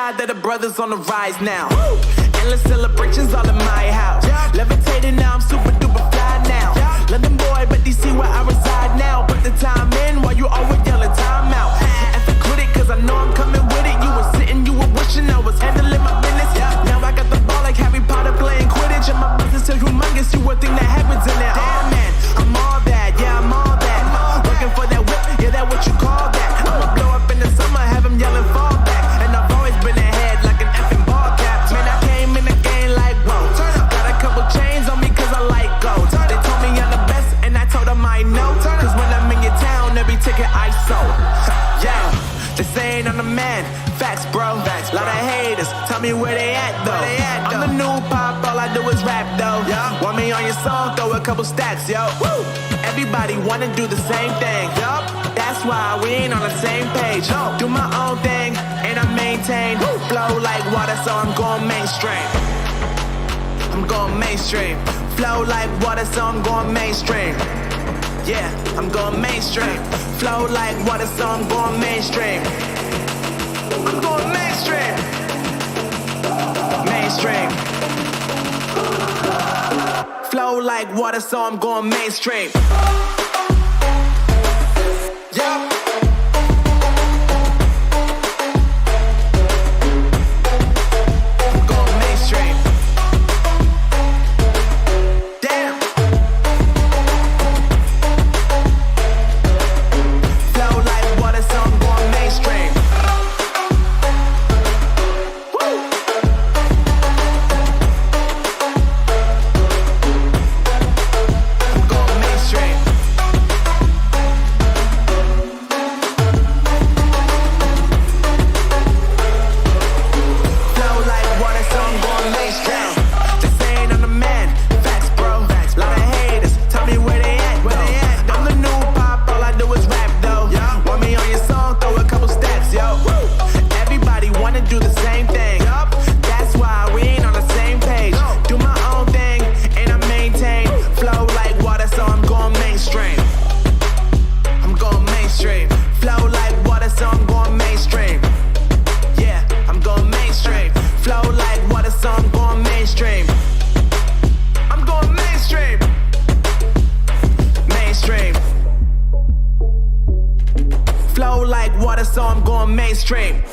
God that the brothers on the rise now. Endless celebrations all in my house. Levitating now, I'm super duper fly now. London boy, but DC where I reside now. Put the time in while you always yelling time out. And to quit it, cause I know I'm coming with it. You were sitting, you were wishing I was handling my business. Now I got the ball like Harry Potter playing Quidditch. And my business so humongous, you would think that happens in there. Damn man, I'm all that, yeah, I'm all that. Working for that whip, yeah, that what you call that. I'ma blow up in the summer, have them yelling fall back. And I've always been ahead like an effing ball cap. Man, I came in the game like, whoa. Got a couple chains on me cause I like gold. They told me I'm the best and I told them I know. Cause when I'm in your town, every ticket I sold. Yeah, they saying I'm the man. Facts, bro. Lot of haters, tell me where they at though. I'm the new pop, all I do is rap though. Want me on your song, throw a couple stacks, yo. Woo! Everybody wanna do the same thing. Yup, that's why we ain't on the same page. Do my own thing, and I maintain. Flow like water, so I'm going mainstream. I'm going mainstream. Flow like water, so I'm going mainstream. Yeah, I'm going mainstream. Flow like water, so I'm going mainstream. I'm going mainstream. Mainstream. Flow like water, so I'm going mainstream. Yeah. I'm going mainstream. Damn. Flow like water, so I'm going mainstream. So I'm going mainstream.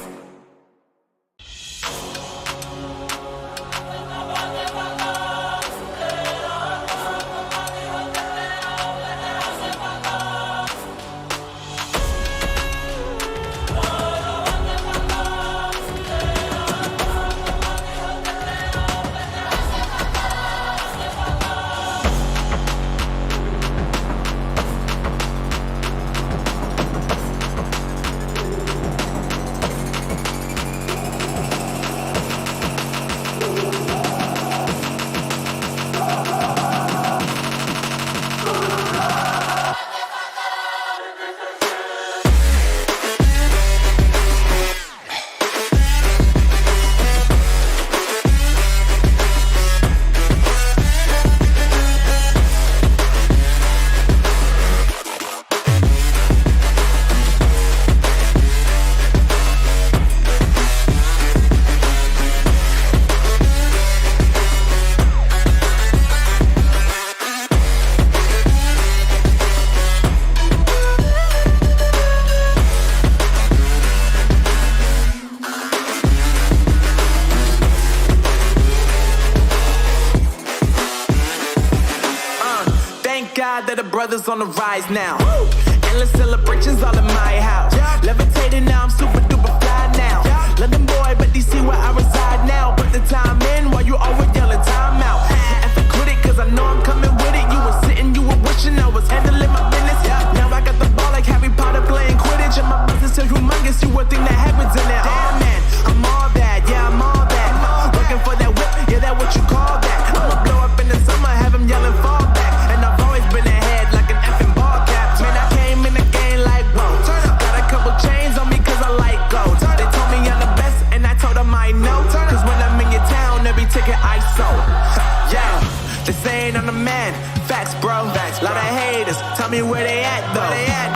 That the brothers on the rise now. Endless celebrations all in my house. Levitating now, I'm super duper fly now. London boy, but DC where I reside now. Put the time in while you always yelling time out. And to quit it, cause I know I'm coming with it. You were sitting, you were wishing I was handling my business. Now I got the ball like Harry Potter playing Quidditch. And my business so humongous, you would think that happens in there. Damn man, I'm all that, yeah, I'm all that. Working for that whip, yeah, that what you call that. I'ma blow up in the summer, have them yelling fall back. And I've always been ahead like an effing ball cap. Man, I came in the game like, whoa. Got a couple chains on me cause I like gold. They told me I'm the best and I told them I know. Cause when I'm in your town, every ticket I sold. Yeah, they saying I'm the man. Facts, bro. Lot of haters, tell me where they at though.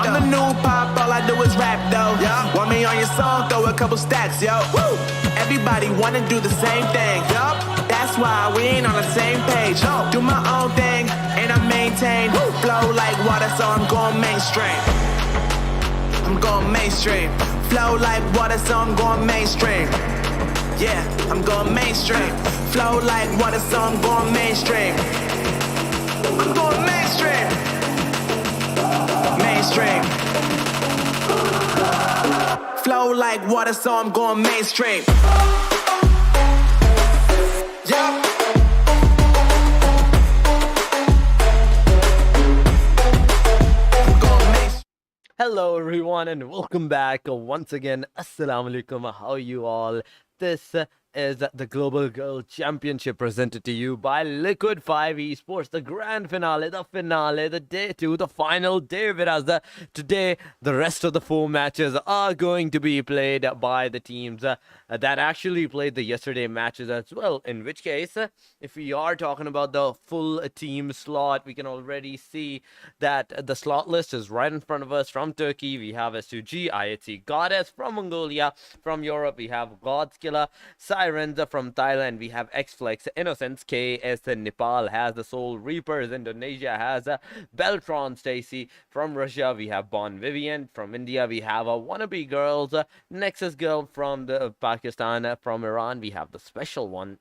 I'm the new pop, all I do is rap though. Yeah. Want me on your song? Throw a couple stacks, yo. Woo. Everybody wanna do the same thing. Yup. That's why we ain't on the same page. No. Do my own thing and I maintain. Woo. Flow like water, so I'm going mainstream. I'm going mainstream. Flow like water, so I'm going mainstream. Yeah, I'm going mainstream. Flow like water, so I'm going mainstream. I'm going mainstream. Mainstream. Flow like water, so I'm going mainstream. Yeah. Hello everyone and welcome back once again. Assalamu alaikum. How are you all? This is the Global Girl Championship presented to you by Liquid 5 eSports. The grand finale, the day 2, the final day. Whereas today, the rest of the 4 matches are going to be played by the teams that actually played the yesterday matches as well. In which case, if we are talking about the full team slot, we can already see that the slot list is right in front of us. From Turkey, we have S2G, IHC Goddess. From Mongolia, from Europe, we have GOSKILLA, SIRENS. From Thailand, we have XFLEX, INNOZENCE, KS. Nepal has the Soul Reapers. Indonesia has BELLETRON, STACY. From Russia, we have VIVANT. From India, we have WANNABE Girls, NEXUS Girl. From Pakistan, from Iran, we have the special one.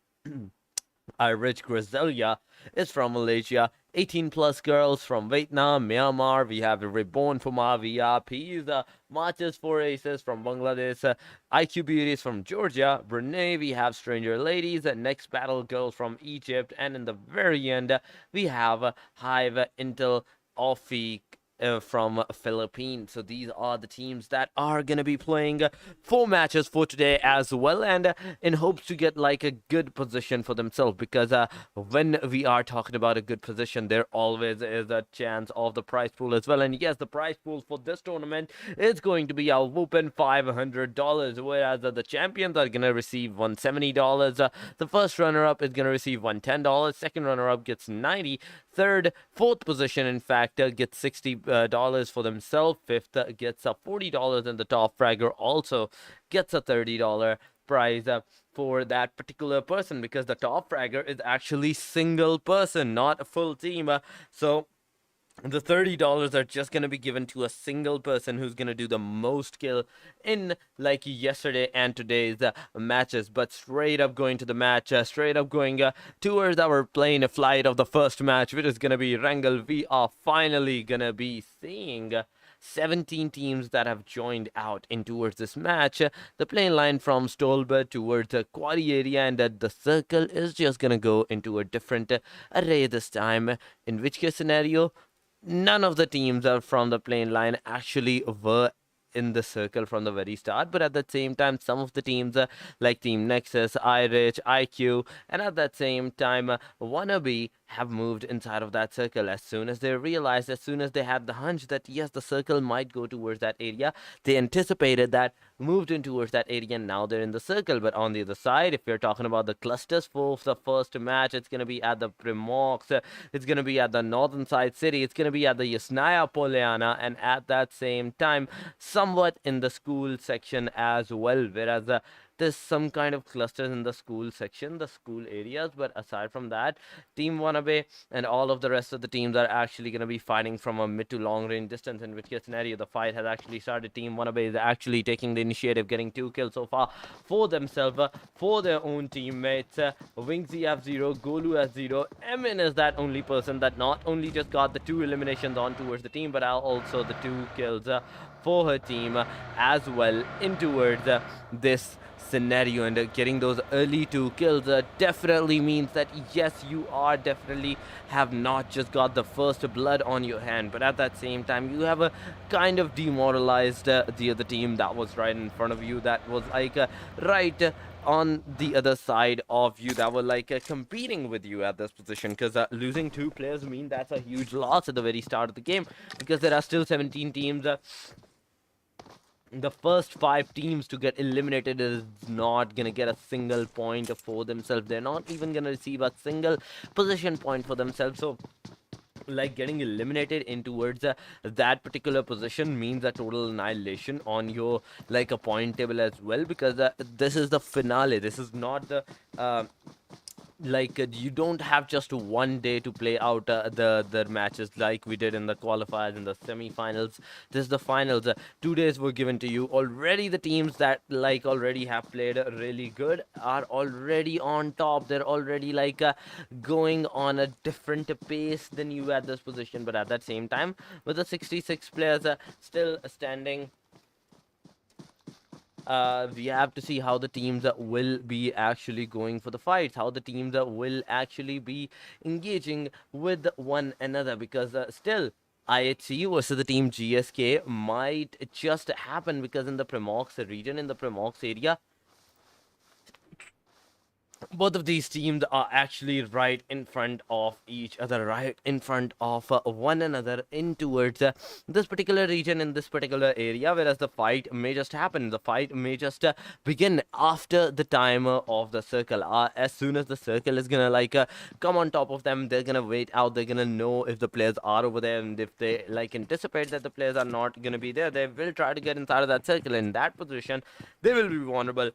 IRICH GRYXELLA is from Malaysia. 18 plus girls from Vietnam, Myanmar. We have REBORN from VIPs, MARTYRS 4 Aces from Bangladesh, IQ Beauties from Georgia, Brunei. We have Stranger Ladies, Next Battle Girls from Egypt, and in the very end, we have HYVE, INTL, AOIFE from Philippines. So these are the teams that are going to be playing 4 matches for today as well, and in hopes to get like a good position for themselves, because when we are talking about a good position, there always is a chance of the prize pool as well. And yes, the prize pool for this tournament is going to be a whooping $500, whereas the champions are going to receive $170. The first runner-up is going to receive $110. Second runner-up gets $90. Third, fourth position, in fact, gets $60 for themselves. Fifth gets $40, and the top fragger also gets a $30 prize for that particular person, because the top fragger is actually single person, not a full team. So the $30 are just going to be given to a single person who's going to do the most kill in like yesterday and today's matches. But straight up going to the match, straight up going towards our plane flight of the first match, which is going to be Wrangle. We are finally going to be seeing 17 teams that have joined out in towards this match. The plane line from Stolberg towards the quarry area, and the circle is just going to go into a different array this time, in which case scenario, none of the teams are from the plane line actually were in the circle from the very start. But at the same time, some of the teams like Team Nexus, IRICH, IQ, and at that same time WANNABE have moved inside of that circle. As soon as they realized, as soon as they had the hunch that yes, the circle might go towards that area, they anticipated that, moved in towards that area, and now they're in the circle. But on the other side, if you're talking about the clusters for the first match, it's going to be at the Primox, it's going to be at the northern side city, it's going to be at the Yasnaya Poliana, and at that same time somewhat in the school section as well, whereas there's some kind of clusters in the school section, the school areas. But aside from that, Team WANNABE and all of the rest of the teams are actually going to be fighting from a mid to long range distance, in which case scenario the fight has actually started. Team WANNABE is actually taking the initiative, getting 2 kills so far for themselves, for their own teammates. Wingsy have 0, Golu has 0. Emin is that only person that not only just got the 2 eliminations on towards the team, but also the 2 kills for her team as well in towards this scenario. And getting those early 2 kills definitely means that yes, you are definitely have not just got the first blood on your hand, but at that same time you have a kind of demoralized the other team that was right in front of you, that was like right on the other side of you, that were like competing with you at this position, because losing 2 players mean that's a huge loss at the very start of the game, because there are still 17 teams. The first 5 teams to get eliminated is not gonna get a single point for themselves. They're not even gonna receive a single position point for themselves. So like getting eliminated in towards that particular position means a total annihilation on your like a point table as well, because this is the finale. This is not the you don't have just one day to play out the matches like we did in the qualifiers and the semi-finals. This is the finals. 2 days were given to you already. The teams that like already have played really good are already on top. They're already going on a different pace than you at this position, but at that same time, with the 66 players still standing, we have to see how the teams will be actually going for the fights, how the teams will actually be engaging with one another, because still IHC versus the team GSK might just happen, because in the Premox region, in the Premox area, both of these teams are actually right in front of each other, right in front of one another in towards this particular region, in this particular area, whereas the fight may just happen. The fight may just begin after the timer of the circle. As soon as the circle is gonna come on top of them, they're gonna wait out. They're gonna know if the players are over there, and if they anticipate that the players are not gonna be there, they will try to get inside of that circle. In that position, they will be vulnerable.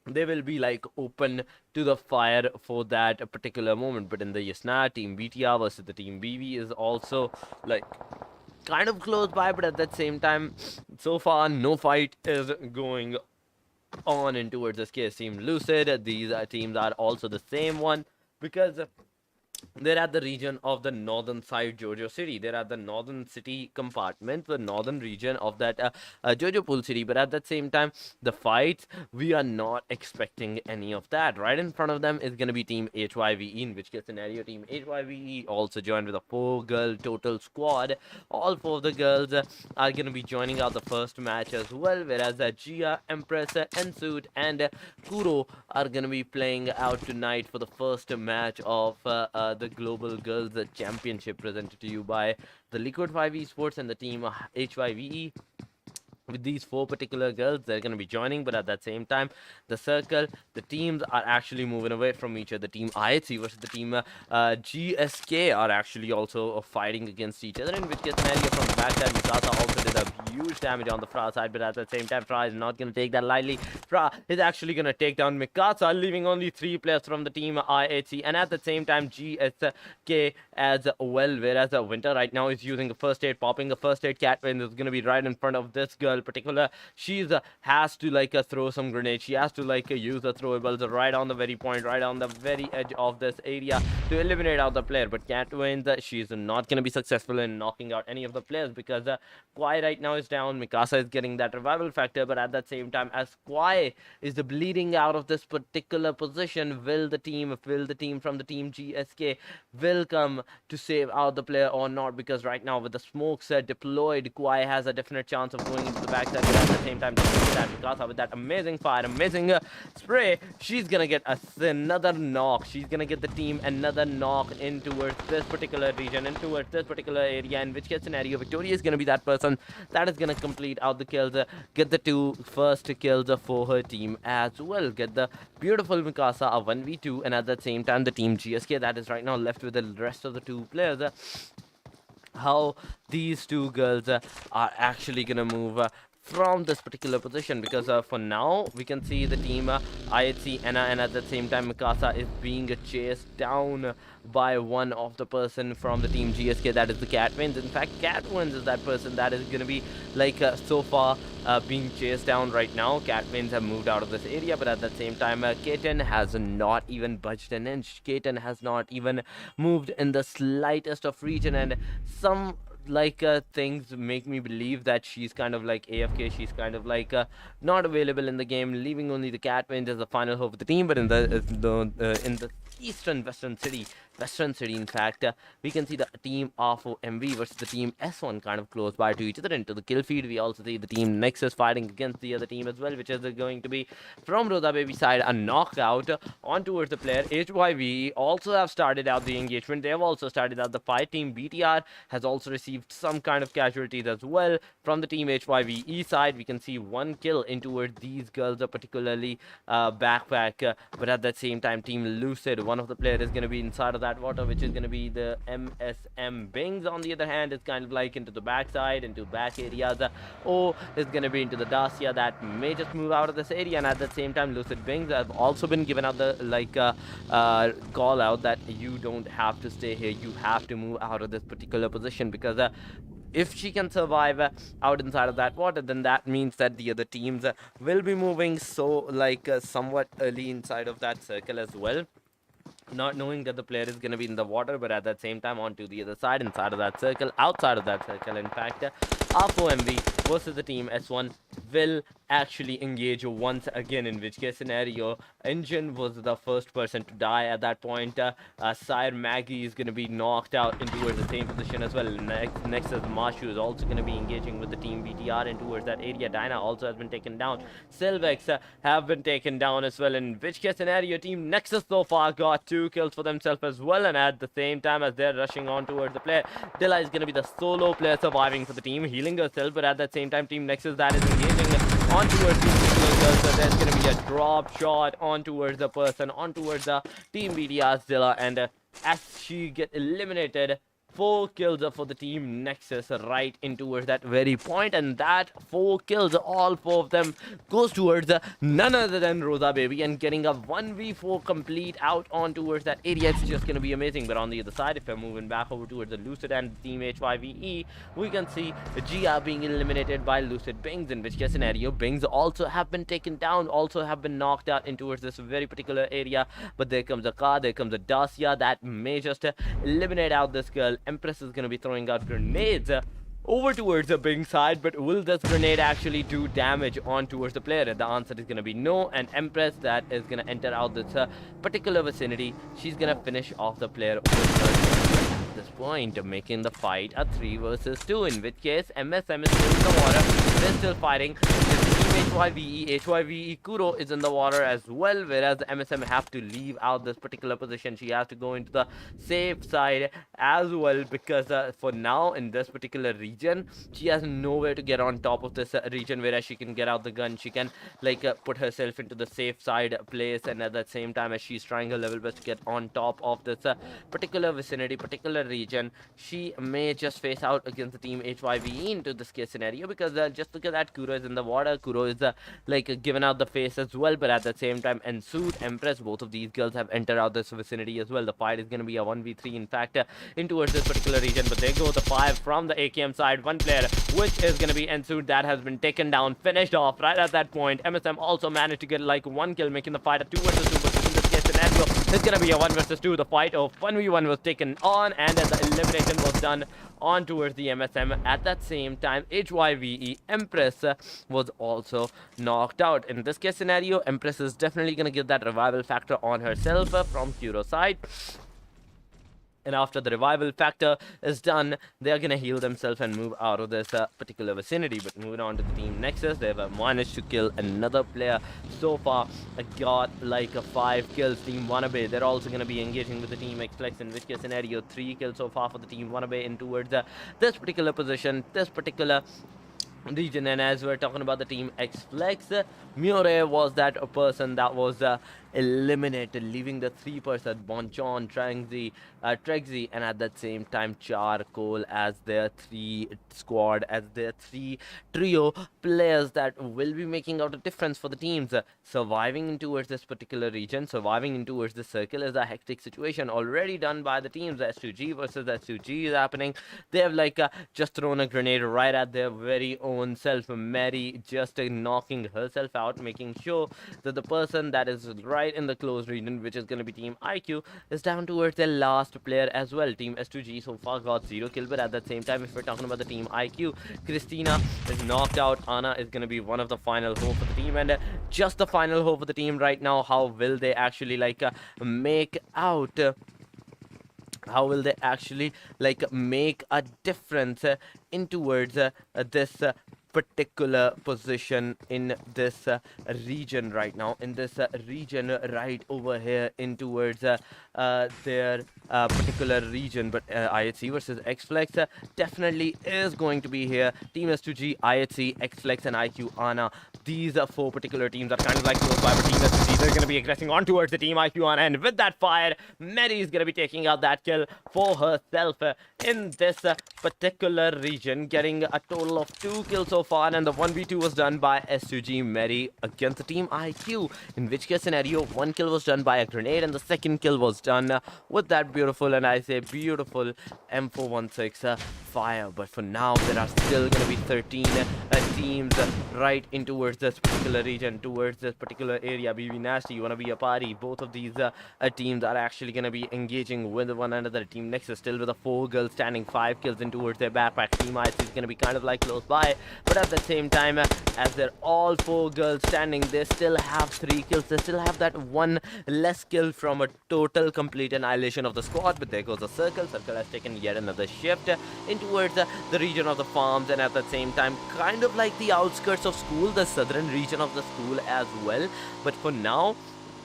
They will be open to the fire for that particular moment. But in the Yasna, team BTR versus the team BB is also kind of close by, but at that same time, so far no fight is going on in towards this case. Team Lucid, these teams are also the same one, because they're at the region of the northern side Jojo city. They're at the northern city compartment, the northern region of that Jojo pool city. But at that same time, the fights, we are not expecting any of that. Right in front of them is going to be team HYVE, in which case scenario team HYVE also joined with a 4-girl total squad. All 4 of the girls are going to be joining out the first match as well, whereas Gia, Empress, Ensuit and Kuro are going to be playing out tonight for the first match of the Global Girls Championship, presented to you by the Liquid 5 eSports and the team HYVE. With these 4 particular girls, they're going to be joining, but at that same time, the circle, the teams are actually moving away from each other. Team IHC versus the team GSK are actually also fighting against each other, in which case scenario from the backside, Mikasa also did a huge damage on the Fra side, but at the same time, Fra is not going to take that lightly. Fra is actually going to take down Mikasa, leaving only 3 players from the team IHC, and at the same time, GSK as well, whereas Winter right now is using a first aid, popping a first aid. Catwin is going to be right in front of this girl particular. She's has to throw some grenades. She has to use the throwables right on the very point, right on the very edge of this area to eliminate out the player. But Catwin, she's not going to be successful in knocking out any of the players, because Kwai right now is down. Mikasa is getting that revival factor, but at that same time, as Kwai is the bleeding out of this particular position, will the team from the team GSK will come to save out the player or not? Because right now with the smokes deployed, Kwai has a definite chance of going into the backside, but at the same time, that Mikasa with that amazing fire, amazing spray, she's gonna get another knock. She's gonna get the team another knock in towards this particular region, in towards this particular area, in which case scenario, Victoria is gonna be that person that is gonna complete out the kills, get the 2 first kills for her team as well, get the beautiful Mikasa a 1v2, and at the same time, the team GSK that is right now left with the rest of the 2 players. How these 2 girls are actually gonna move from this particular position, because for now we can see the team IHC Anna, and at the same time Mikasa is being chased down by one of the person from the team GSK, that is the Catwins. In fact, Catwins is that person that is going to be so far being chased down right now. Catwins have moved out of this area, but at the same time Kaiten has not even budged an inch. Kaiten has not even moved in the slightest of region, and some things make me believe that she's kind of AFK. She's kind of not available in the game, leaving only the Catwins as the final hope of the team. But in the western city, in fact, we can see the team of MV versus the team S1 kind of close by to each other. Into the kill feed, we also see the team Nexus fighting against the other team as well, which is going to be from Rosa Baby side a knockout on towards the player. HYV also have started out the engagement. They have also started out the fight. Team BTR has also received some kind of casualties as well from the team HYVE side. We can see 1 kill in towards these girls, particularly Backpack, but at that same time, team Lucid, one of the players is going to be inside of that that water, which is going to be the MSM Bings. On the other hand, it's kind of like into the backside, into back areas. O is going to be into the Dacia that may just move out of this area, and at the same time, Lucid Bings have also been given out the call out that you don't have to stay here, you have to move out of this particular position, because if she can survive out inside of that water, then that means that the other teams will be moving somewhat early inside of that circle as well, not knowing that the player is going to be in the water, but at that same time onto the other side, inside of that circle, outside of that circle. In fact, R4MV versus the team S1 will actually engage once again, in which case scenario Engine was the first person to die at that point. Sire Maggie is going to be knocked out into towards the same position as well. Nexus Marshu is also going to be engaging with the team BTR in towards that area. Dyna also has been taken down. Silvex have been taken down as well, in which case scenario team Nexus so far got 2 kills for themselves as well, and at the same time as they're rushing on towards the player, Dilla is going to be the solo player surviving for the team, healing herself, but at that same time team Nexus that is engaging on towards these particular girls, so there's going to be a drop shot on towards the person, on towards the team BDR's Dilla, and as she get eliminated, 4 kills for the team Nexus right in towards that very point, and that 4 kills, all 4 of them goes towards none other than Rosa Baby, and getting a 1v4 complete out on towards that area. It's just going to be amazing. But on the other side, if we're moving back over towards the Lucid and team HYVE, we can see Gia being eliminated by Lucid Bings, in which case scenario Bings also have been taken down, also have been knocked out in towards this very particular area. But there comes a car, there comes a Dacia that may just eliminate out this girl. Empress is going to be throwing out grenades over towards the Bing side, but will this grenade actually do damage on towards the player? The answer is going to be no, and Empress that is going to enter out this particular vicinity. She's going to finish off the player with her at this point, making the fight a 3 versus 2, in which case MSM is still in the water. They're still fighting. HYVE Kuro is in the water as well, whereas the MSM have to leave out this particular position. She has to go into the safe side as well, because for now in this particular region she has nowhere to get on top of this region, whereas she can get out the gun, she can put herself into the safe side place, and at the same time as she's trying her level best to get on top of this particular vicinity, particular region, she may just face out against the team HYVE into this case scenario, because just look at that, Kuro is in the water, Kuro is given out the face as well, but at the same time Ensued, Empress, both of these girls have entered out this vicinity as well. The fight is going to be a 1v3 in fact in towards this particular region, but there go the 5 from the AKM side. One player, which is going to be Ensued, that has been taken down, finished off right at that point. MSM also managed to get 1 kill, making the fight a 2 versus 2, but in this case scenario it's going to be a 1 versus 2. The fight of 1v1 was taken on, and the elimination was done on towards the MSM. At that same time, HYVE Empress was also knocked out. In this case scenario, Empress is definitely going to get that revival factor on herself from Kuro side. And after the revival factor is done, they are going to heal themselves and move out of this particular vicinity. But moving on to the team Nexus, they have managed to kill another player so far. Got 5 kills. Team WANNABE, they're also going to be engaging with the team XFLEX, in which case scenario 3 kills so far for the team WANNABE in towards this particular position, this particular region. And as we're talking about the team XFLEX, Mure was that a person that was eliminated, leaving the 3-person Bonchon, Trexy, and at that same time Charcoal as their 3 squad, as their 3 trio players that will be making out a difference for the teams. Surviving towards this particular region, surviving towards this circle is a hectic situation already done by the teams. S2G versus S2G is happening. They have just thrown a grenade right at their very own self. Mary just knocking herself out, making sure that the person that is right in the close region, which is going to be team IQ, is down towards their last player as well. Team S2G so far got 0 kill, but at the same time, if we're talking about the team IQ, Christina is knocked out. Anna is going to be one of the final hope for the team, and just the final hope for the team right now. How will they actually make out? How will they actually make a difference in towards this particular position in this region right now, in this region right over here in towards their particular region. But IHC versus XFLEX definitely is going to be here. Team S2G, IHC, XFLEX, and IQ Ana. These four particular teams are kind of like close by, but Team S2G, they're going to be aggressing on towards the Team IQ Ana, and with that fire, Mary is going to be taking out that kill for herself in this particular region, getting a total of 2 kills so far, and the 1v2 was done by S2G Mary against the Team IQ, in which case scenario 1 kill was done by a grenade and the second kill was done with that beautiful, and I say beautiful, M416 fire. But for now there are still going to be 13 teams right in towards this particular region, towards this particular area. BB Nasty, you want to be a party. Both of these teams are actually going to be engaging with one another. Team Nexus still with a 4 girls standing, 5 kills in towards their backpack. Team IC is going to be kind of like close by, but at the same time, as they're all 4 girls standing, they still have 3 kills. They still have that 1 less kill from a total complete annihilation of the squad. But there goes the circle. Circle has taken yet another shift in towards the region of the farms, and at the same time kind of like the outskirts of school, the southern region of the school as well. But for now,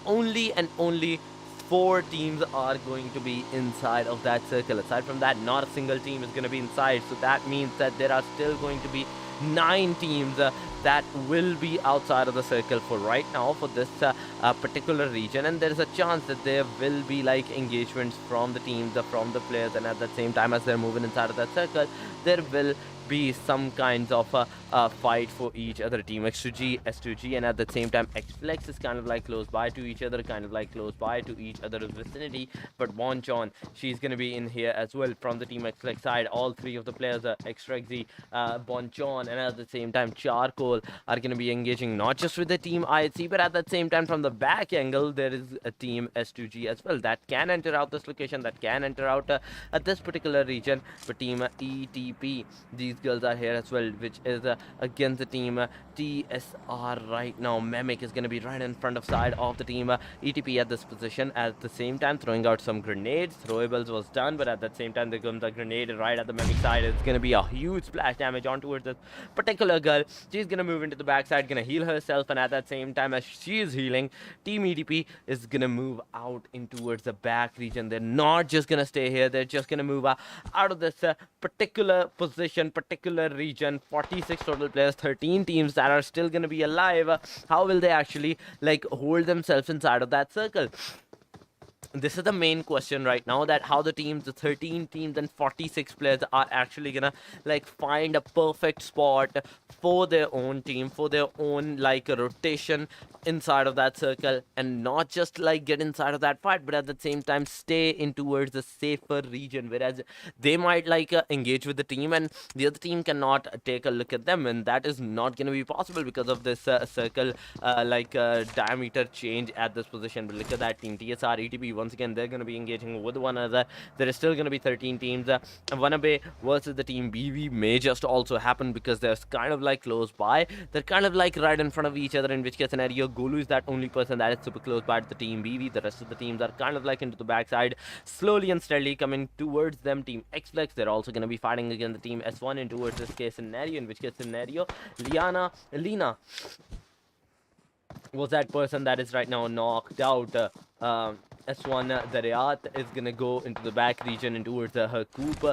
only and only 4 teams are going to be inside of that circle. Aside from that, not a single team is going to be inside. So that means that there are still going to be 9 teams that will be outside of the circle for right now for this particular region, and there is a chance that there will be like engagements from the teams, from the players, and at the same time as they're moving inside of that circle, there will be some kinds of fight for each other. Team X2G, S2G, and at the same time XFLEX is kind of like close by to each other, kind of like close by to each other's vicinity. But Bonchon, she's going to be in here as well from the Team XFLEX side. All 3 of the players, Xrexy, Bonchon, and at the same time Charcoal, are going to be engaging not just with the Team IHC, but at the same time from the back angle there is a Team S2G as well that can enter out this location, that can enter out at this particular region. But Team ETP, these girls are here as well, which is against the Team TSR right now. Mimic is going to be right in front of side of the Team ETP at this position, at the same time throwing out some grenades. Throwables was done, but at that same time there comes a grenade right at the Mimic side. It's going to be a huge splash damage on towards this particular girl. She's going to move into the backside, going to heal herself, and at that same time as she is healing, Team ETP is going to move out in towards the back region. They're not just going to stay here, they're just going to move out of this particular position, particular region. 46 total players, 13 teams that are still going to be alive. How will they actually like hold themselves inside of that circle? This is the main question right now, that how the teams, the 13 teams and 46 players are actually gonna like find a perfect spot for their own team, for their own like a rotation inside of that circle, and not just like get inside of that fight, but at the same time stay in towards the safer region, whereas they might like engage with the team and the other team cannot take a look at them, and that is not going to be possible because of this circle diameter change at this position. But look at that, Team TSR, ETP, once again they're going to be engaging with one another. There is still going to be 13 teams. WANNABE versus the Team BV may just also happen because they're kind of like close by, they're kind of like right in front of each other, in which case scenario Golu is that only person that is super close by to the Team BV. The rest of the teams are kind of like into the backside, slowly and steadily coming towards them. Team XFLEX, they're also going to be fighting against the Team S1 in towards this case scenario, in which case scenario Lena was that person that is right now knocked out. S1 Dariat is gonna go into the back region and towards her coop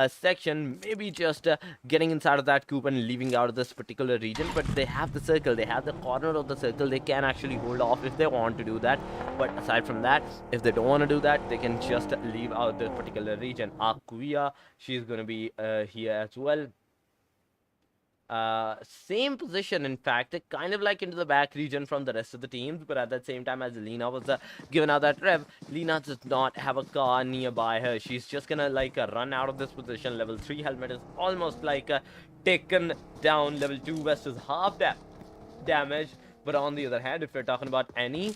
section, maybe just getting inside of that coop and leaving out of this particular region. But they have the circle, they have the corner of the circle, they can actually hold off if they want to do that. But aside from that, if they don't want to do that, they can just leave out this particular region. Aquia, she's gonna be here as well. Same position, in fact, kind of like into the back region from the rest of the teams, but at that same time as Lena was given out that rev, Lena does not have a car nearby her. She's just gonna like run out of this position. Level 3 helmet is almost like taken down. Level 2 vest is half damage, but on the other hand, if you're talking about Annie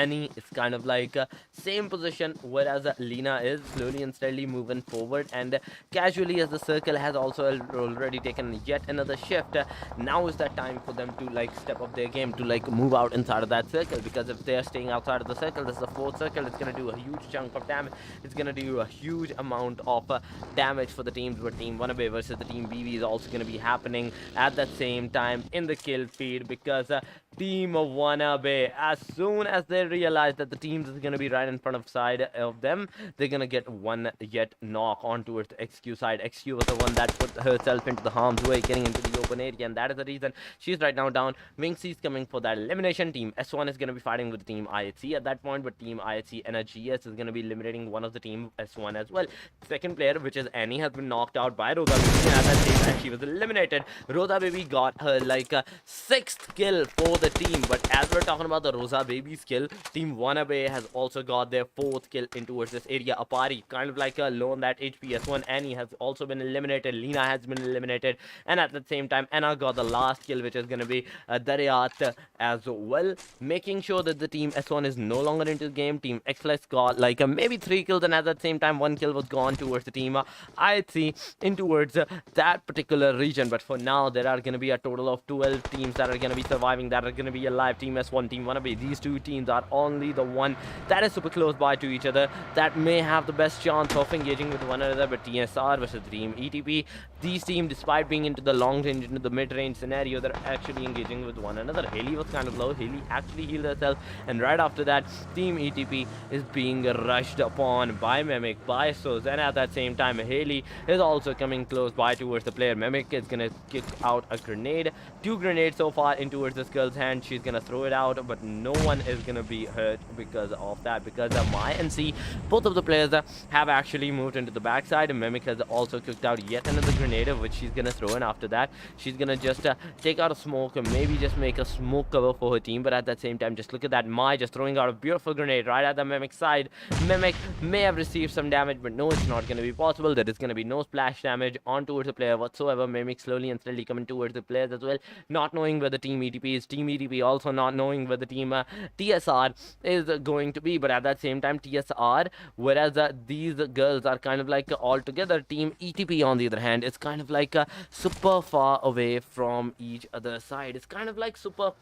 Annie is kind of like same position, whereas Lena is slowly and steadily moving forward, and casually as the circle has also already taken yet another shift. Now is that time for them to like step up their game, to like move out inside of that circle, because if they are staying outside of the circle, this is the fourth circle, it's going to do a huge chunk of damage. It's going to do a huge amount of damage for the teams, but Team WANNABE versus the Team BB is also going to be happening at that same time in the kill feed, because Team WANNABE, as soon as they realize that the teams is going to be right in front of side of them, they're going to get one yet knock on towards the XQ side. XQ was the one that put herself into the harm's way, getting into the open area, and that is the reason she's right now down. Wingcy is coming for that elimination. Team S1 is going to be fighting with Team IHC at that point, but Team IHC and a GS is going to be eliminating one of the Team S1 as well. Second player, which is Annie, has been knocked out by Rosa Baby, and at that same time she was eliminated. Rosa Baby got her like a 6th kill for the team, but as we're talking about the Rosa Baby's kill, Team WANNABE has also got their 4th kill in towards this area. Apari, kind of like a low on that HP. S1 Annie has also been eliminated. Lena has been eliminated, and at the same time Anna got the last kill, which is going to be Daryat as well, making sure that the Team S1 is no longer into the game. Team XFLEX got like maybe 3 kills, and at that same time 1 kill was gone towards the Team IHC in towards that particular region. But for now there are going to be a total of 12 teams that are going to be surviving, that are going to be alive. Team S1, Team WANNABE, these two teams are only the one that is super close by to each other, that may have the best chance of engaging with one another. But TSR versus Team ETP, these teams, despite being into the long range, into the mid range scenario, they're actually engaging with one another. Haley was kind of low. Haley actually healed herself, and right after that Team ETP is being rushed upon by Mimic, by Sos, and at that same time Haley is also coming close by towards the player. Mimic is gonna kick out a grenade, 2 grenades so far in towards this girl's hand. She's gonna throw it out, but no one is gonna be hurt because of that, because Mai and C, both of the players have actually moved into the backside. Mimic has also cooked out yet another grenade, which she's gonna throw in. After that she's gonna just take out a smoke and maybe just make a smoke cover for her team, but at that same time just look at that, Mai just throwing out a beautiful grenade right at the Mimic side. Mimic may have received some damage, but no, it's not going to be possible. There is going to be no splash damage on towards the player whatsoever. Mimic slowly and steadily coming towards the players as well, not knowing where the Team ETP is. Team ETP also not knowing where the Team TSR is going to be, but at that same time TSR, whereas these girls are kind of like all together, Team ETP on the other hand is kind of like super far away from each other side. It's kind of like super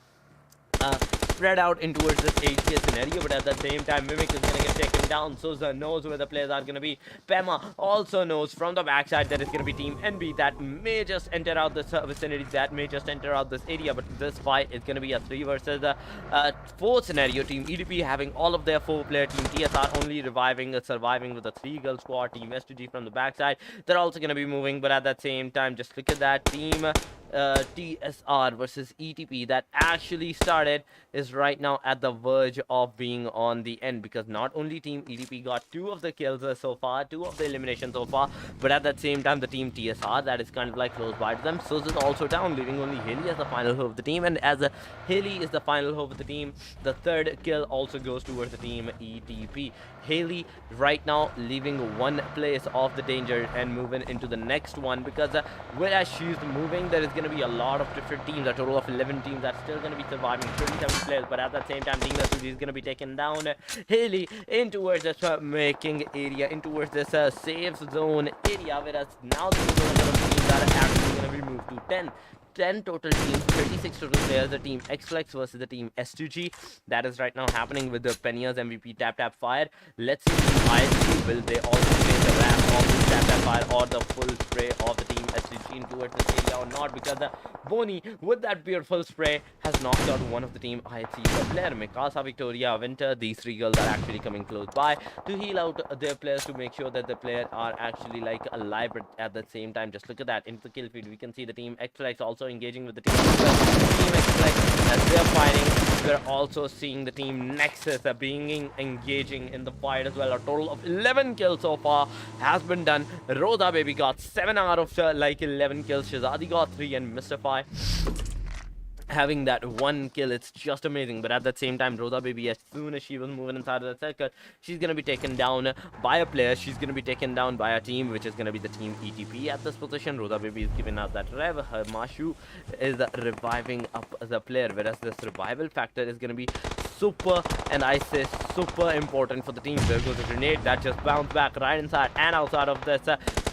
spread out in towards this HCS scenario, but at the same time Mimic is going to get taken down. Souza knows where the players are going to be. Pema also knows from the backside that it's going to be Team NB that may just enter out this vicinity, that may just enter out this area, but this fight is going to be a 3 versus 4 scenario. Team EDP having all of their 4-player, Team TSR only surviving with a 3-girl squad. Team S2G from the backside, they're also going to be moving, but at that same time just look at that, Team TSR versus ETP that actually started is right now at the verge of being on the end, because not only Team ETP got 2 of the kills so far, 2 of the eliminations so far, but at that same time the Team TSR that is kind of like close by to them, so is also down, leaving only Haley as the final hope of the team. And as Haley is the final hope of the team, the 3rd kill also goes towards the Team ETP. Haley right now leaving 1 place of the danger and moving into the next one, because whereas she's moving, there is going to be a lot of different teams, a total of 11 teams that's still going to be surviving, 27 players, but at the same time Team S2G is going to be taken down. Haley in towards this making area, in towards this safe zone area, whereas now the teams that are actually going to be moved to 10 total teams, 36 total players, the Team XFLEX versus the Team S2G. That is right now happening with the Penya's MVP Tap Fire. Let's see Team ISG, will they also play the ramp of the Tap Fire or the full spray of the Team S2G in towards this area or not, because Bonnie with that beautiful spray has knocked out one of the Team ISG player. Mikasa, Victoria, Winter, these 3 girls are actually coming close by to heal out their players, to make sure that the players are actually like alive, but at the same time just look at that, into the kill feed we can see the Team XFLEX also engaging with the Team XFLEX as they're fighting. We're also seeing the Team Nexus being engaging in the fight as well. A total of 11 kills so far has been done. Rosa Baby got 7 out of like 11 kills. Shazadi got 3, and Mystify having that 1 kill. It's just amazing. But at that same time, Rosa Baby, as soon as she was moving inside of the circle, she's going to be taken down by a player. She's going to be taken down by a team, which is going to be the Team ETP at this position. Rosa Baby is giving out that rev. Her Mashu is reviving up the player, whereas this revival factor is going to be super, and I say super important for the team. There goes a grenade that just bounced back right inside and outside of this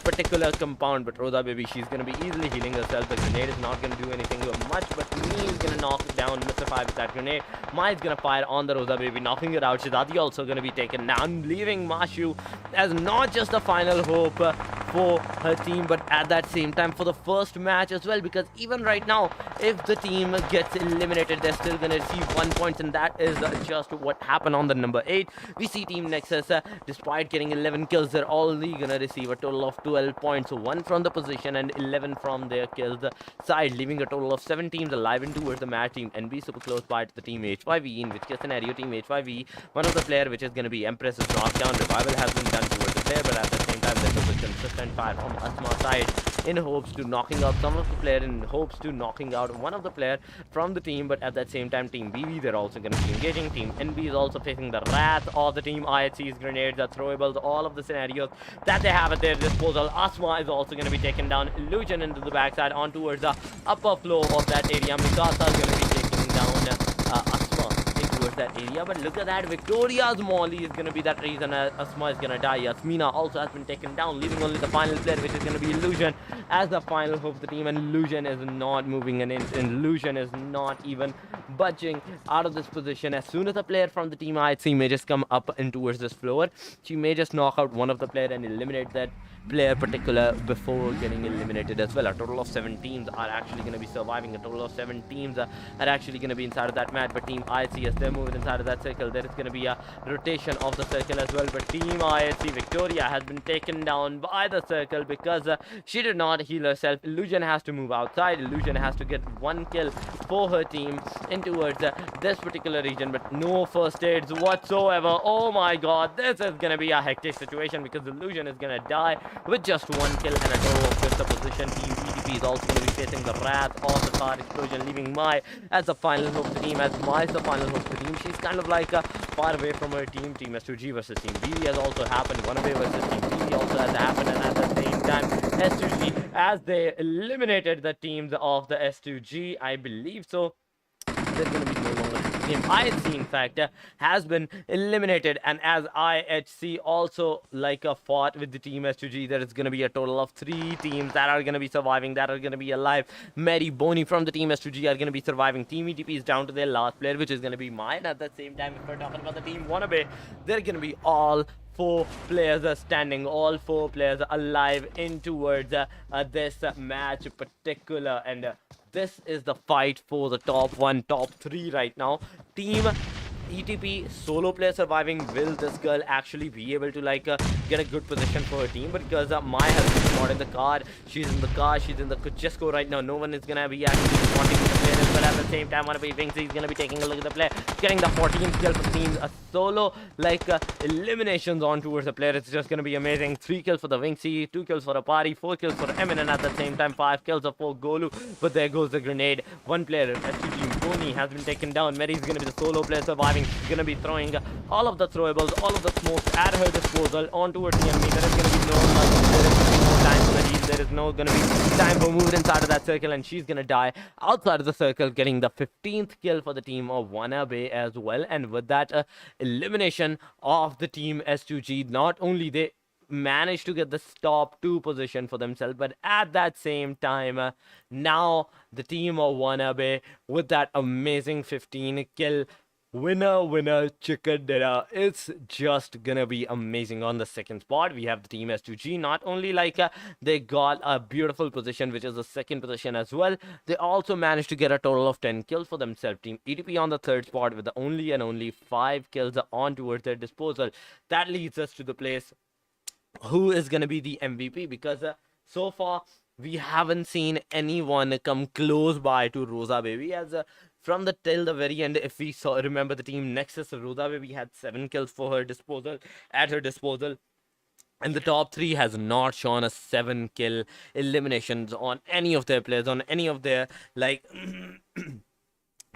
particular compound. But Rosa Baby, she's going to be easily healing herself. The grenade is not going to do anything much, but me is going to knock down Mr. 5 with that grenade. Mai is going to fire on the Rosa Baby, knocking it out. Shizadi also going to be taken down, leaving Mashu as not just the final hope for her team, but at that same time for the first match as well, because even right now, if the team gets eliminated, they're still going to receive 1 point, and that is just what happened on the number 8. We see Team Nexus, despite getting 11 kills, they're only going to receive a total of 12 points, 1 from the position and 11 from their kills side, leaving a total of 7 teams alive in towards the match. Team NB super close by to the Team HYVE, in which case scenario Team HYVE, one of the player which is going to be Empress is knocked down. Revival has been done towards the player, but at the same time there's a consistent fire from Asma side in hopes to knocking out some of the player, in hopes to knocking out one of the player from the team. But at that same time, Team BV, they're also going to be engaging. Team NB is also facing the wrath of the Team IHC's grenades, the throwables, all of the scenarios that they have at their disposal. Asma is also going to be taken down. Illusion into the backside on towards the upper floor of that area. Mikasa is going to be taking down Asma towards that area. But look at that, Victoria's Molly is going to be that reason Asma is going to die. Yasmina also has been taken down, leaving only the final player, which is going to be Illusion, as the final hope of the team. And Illusion is not moving an inch. Illusion is not even budging out of this position. As soon as a player from the Team IHC may just come up in towards this floor, she may just knock out one of the player and eliminate that player particular before getting eliminated as well. A total of 7 teams are actually going to be surviving. A total of 7 teams are actually going to be inside of that match. But Team IHC, as they're moving inside of that circle, there is going to be a rotation of the circle as well. But Team IHC Victoria has been taken down by the circle because she did not heal herself. Illusion has to move outside. Illusion has to get 1 kill for her team in towards this particular region, but no first aids whatsoever. Oh my god, this is going to be a hectic situation because Illusion is going to die with just 1 kill and a total of 5th position. Team EDP is also going to be facing the wrath of the card explosion, leaving Mai as the final hope of the team. As Mai is the final hope of the team, she's kind of like far away from her team. Team S2G versus Team BB has also happened. WANNABE versus Team BB also has happened, and at the same time S2G, as they eliminated the teams of the S2G, I believe so, there's going to be no longer Team IHC, in fact, has been eliminated. And as IHC also fought with the Team S2G, there is going to be a total of 3 teams that are going to be surviving, that are going to be alive. Mary Boney from the Team S2G are going to be surviving. Team ETP is down to their last player, which is going to be mine. At the same time, if we're talking about the Team WANNABE, they're going to be all 4 players are standing, all 4 players are alive in towards this match particular, and this is the fight for the top 1, top 3 right now. Team ETP solo player surviving. Will this girl actually be able to get a good position for her team? Because Maya has been spotted the card. She's in the car. She's in the Kuchesko right now. No one is gonna be actually wanting to play this, but at the same time, WANNABE Vinci is gonna be taking a look at the play, getting the 14th kill for the team. A solo eliminations on towards the player. It's just gonna be amazing. 3 kills for the Vinci, 2 kills for a party, 4 kills for Emin, and at the same time 5 kills for Golu. But there goes the grenade. 1 player, STG Boni, has been taken down. Mary is gonna be the solo player surviving. She's gonna be throwing all of the throwables, all of the smokes at her disposal on towards the enemy. There is gonna be no time for the heal. There is no gonna be time for moving inside of that circle, and she's gonna die outside of the circle, getting the 15th kill for the team of WANNABE as well. And with that elimination of the Team S2G, not only they managed to get the top 2 position for themselves, but at that same time now the team of WANNABE with that amazing 15 kill winner chicken dinner, it's just gonna be amazing. On the 2nd spot we have the Team S2G. Not only they got a beautiful position, which is the 2nd position as well, they also managed to get a total of 10 kills for themselves. Team ETP on the 3rd spot with the only 5 kills on towards their disposal. That leads us to the place who is gonna be the MVP, because so far we haven't seen anyone come close by to Rosa Baby. As from the till the very end, if we remember the Team Nexus, Rosa Baby had 7 kills for her disposal, and the top 3 has not shown a 7 kill eliminations on any of their players, on any of their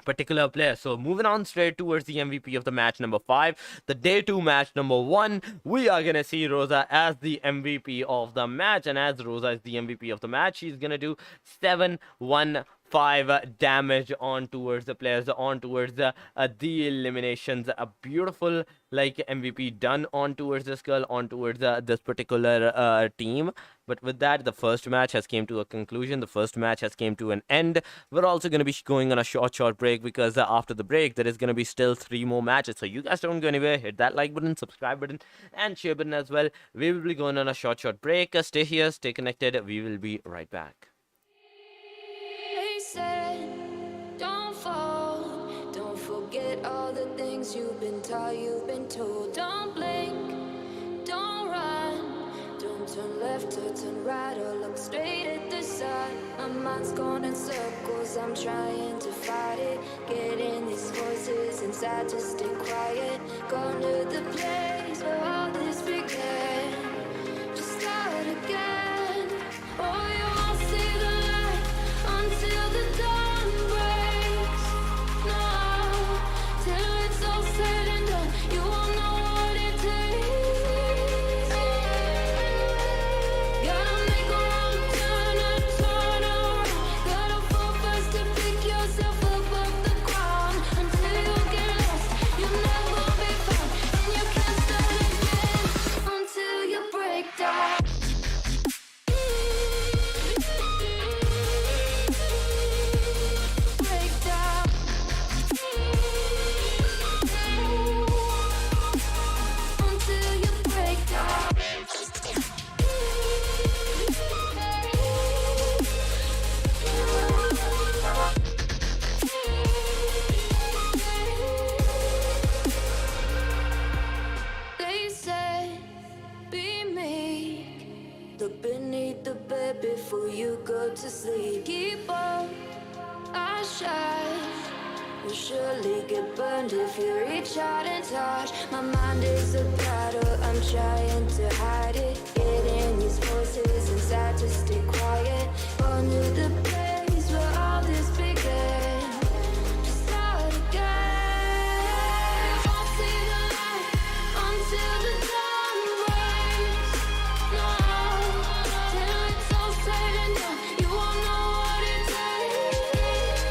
particular player. So moving on straight towards the MVP of the match number 5, the day 2 match number 1, we are gonna see Rosa as the MVP of the match. And as Rosa is the MVP of the match, she's gonna do 7-1 5 damage on towards the players, on towards the eliminations. A beautiful like MVP done on towards this girl, on towards this particular team. But with that, the first match has came to a conclusion. The first match has came to an end. We're also going to be going on a short break, because after the break, there is going to be still 3 more matches. So you guys don't go anywhere. Hit that like button, subscribe button, and share button as well. We will be going on a short break. Stay here, stay connected. We will be right back. They said, don't fall, don't forget all the things you've been taught, you've been told. Don't blink, don't run, don't turn left or turn right or look straight at the sun. My mind's going in circles, I'm trying to fight it. Getting these voices inside to stay quiet. Going to the place where all this began. Just start again. Oh, you won't see the light until the dawn breaks. No, till it's all said and done, you won't know what it takes. Gotta make a wrong turn and turn around. Gotta fall first to pick yourself up off the ground. Until you get lost, you'll never be found, and you can't start again until you break down. Break down. Until you break down. They said, be meek. Look beneath the bed before you go to sleep. Keep on, I shine. Will surely get burned if you reach out and touch. My mind is a battle, I'm trying to hide it. Getting these voices inside to stay quiet. On to the place where all this began. Just start again. You won't see the light until the dawn breaks. No, till it's all said and done, you won't know what it takes.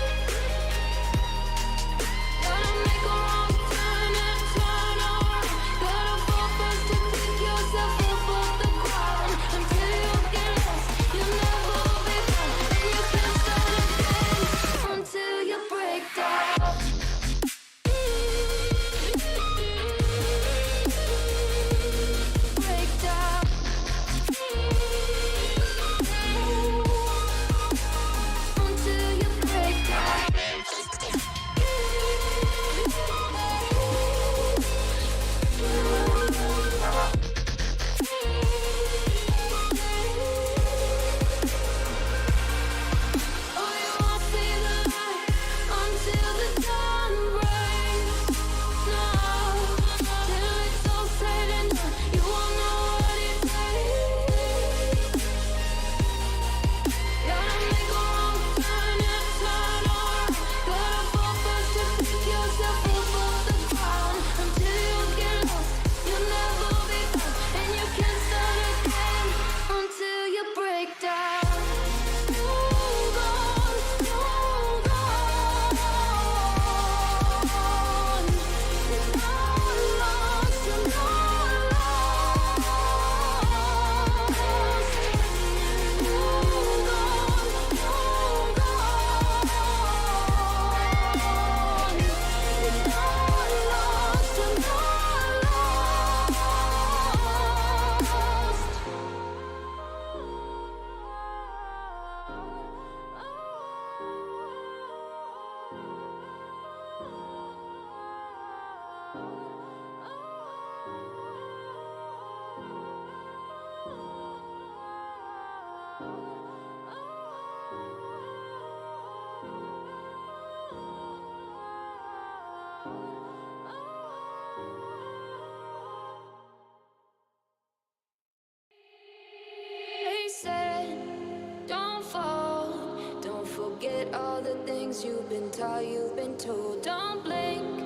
Gotta make a wrong turn and turn around. Gotta fall first to pick yourself up off the ground. Until you get lost, you'll never be found, and you can't start again until you break down. Break down. Until you break down. Oh, you won't see the light until the dawn breaks. No, till it's all said and done, you won't know what it takes. Gotta make a wrong turn and turn around. Gotta fall first to pick yourself up off the ground. Until you get lost, you'll never be found, and you can't start again until you break down. Hold on, hold on. You're not lost, you're not lost. Hold on, hold on. You're not lost, you're not They said, don't fall, don't forget all the things you've been taught, you've been told. Don't blink,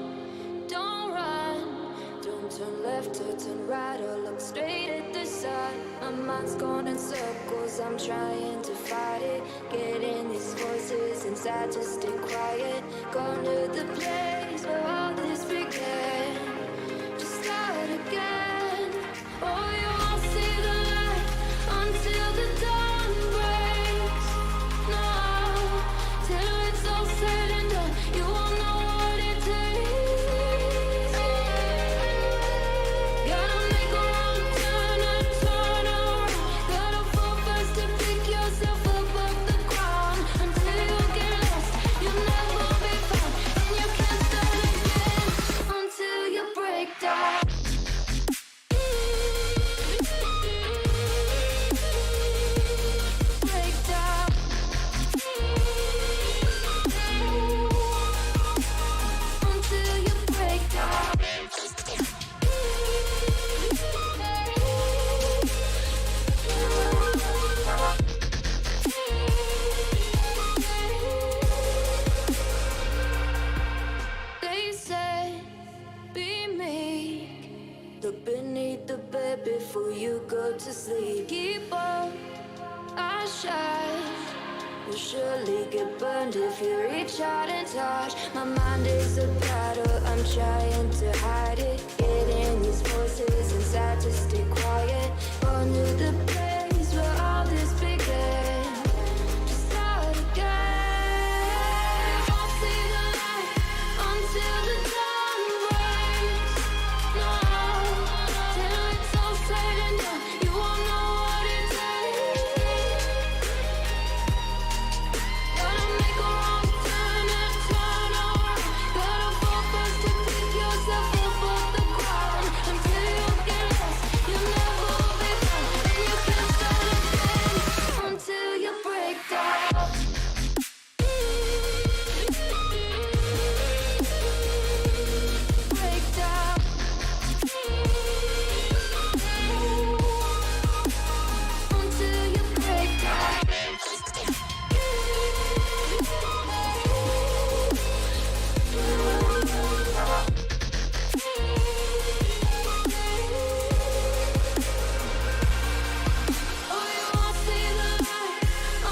don't run, don't turn left or turn right or look straight at the inside. My mind's going in circles, I'm trying to fight it. Getting these voices inside to stay quiet. Going to the place where all this began. Just start again. Oh, you won't see the light until the dawn breaks. No, till it's all said and done, you won't know what it takes. Gotta make a wrong turn and turn around. Gotta fall fast to pick yourself up off the ground. Until you get lost, you'll never be found. And you can't start again until you break down. Break down. Until you break down. They said, be meek. Look beneath the bed before you go to sleep. Keep on, I shine. You'll surely get burned if you reach out and touch. My mind is a battle, I'm trying to hide it. Getting these voices inside to stay quiet. On to the place where all this began. Just start again. You won't see the light until the dawn breaks. No, till it's all said and done, you won't know what it takes. Gotta make a wrong turn and turn around. Gotta fall fast to pick yourself up off the ground. Until you get lost, you'll never be found. And you can't start again until you break down. Break down. Until you break down. Oh, you won't see the light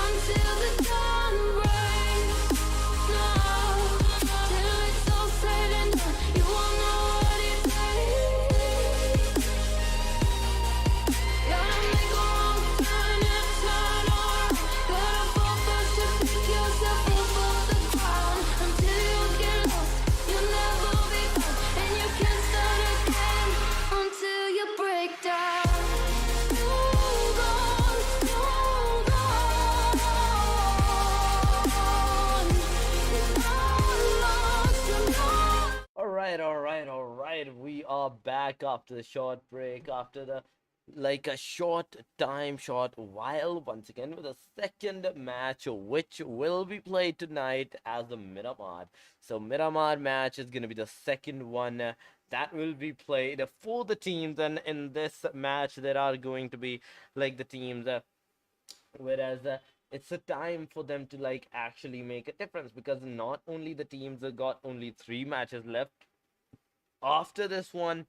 until the dawn breaks. No, till it's all said and done, you won't know what it takes. Gotta make a wrong turn and turn around. Gotta fall fast to pick yourself up off the ground. Until you get lost, you'll never be found. And you can't start again until you break down. Hold on, hold on. It's not lost alone. All right. We are back after the short break, after the a short while, once again with a second match which will be played tonight as the Miramar. So Miramar match is going to be the second one that will be played for the teams, and in this match there are going to be the teams whereas it's a time for them to actually make a difference, because not only the teams have got only 3 matches left after this one,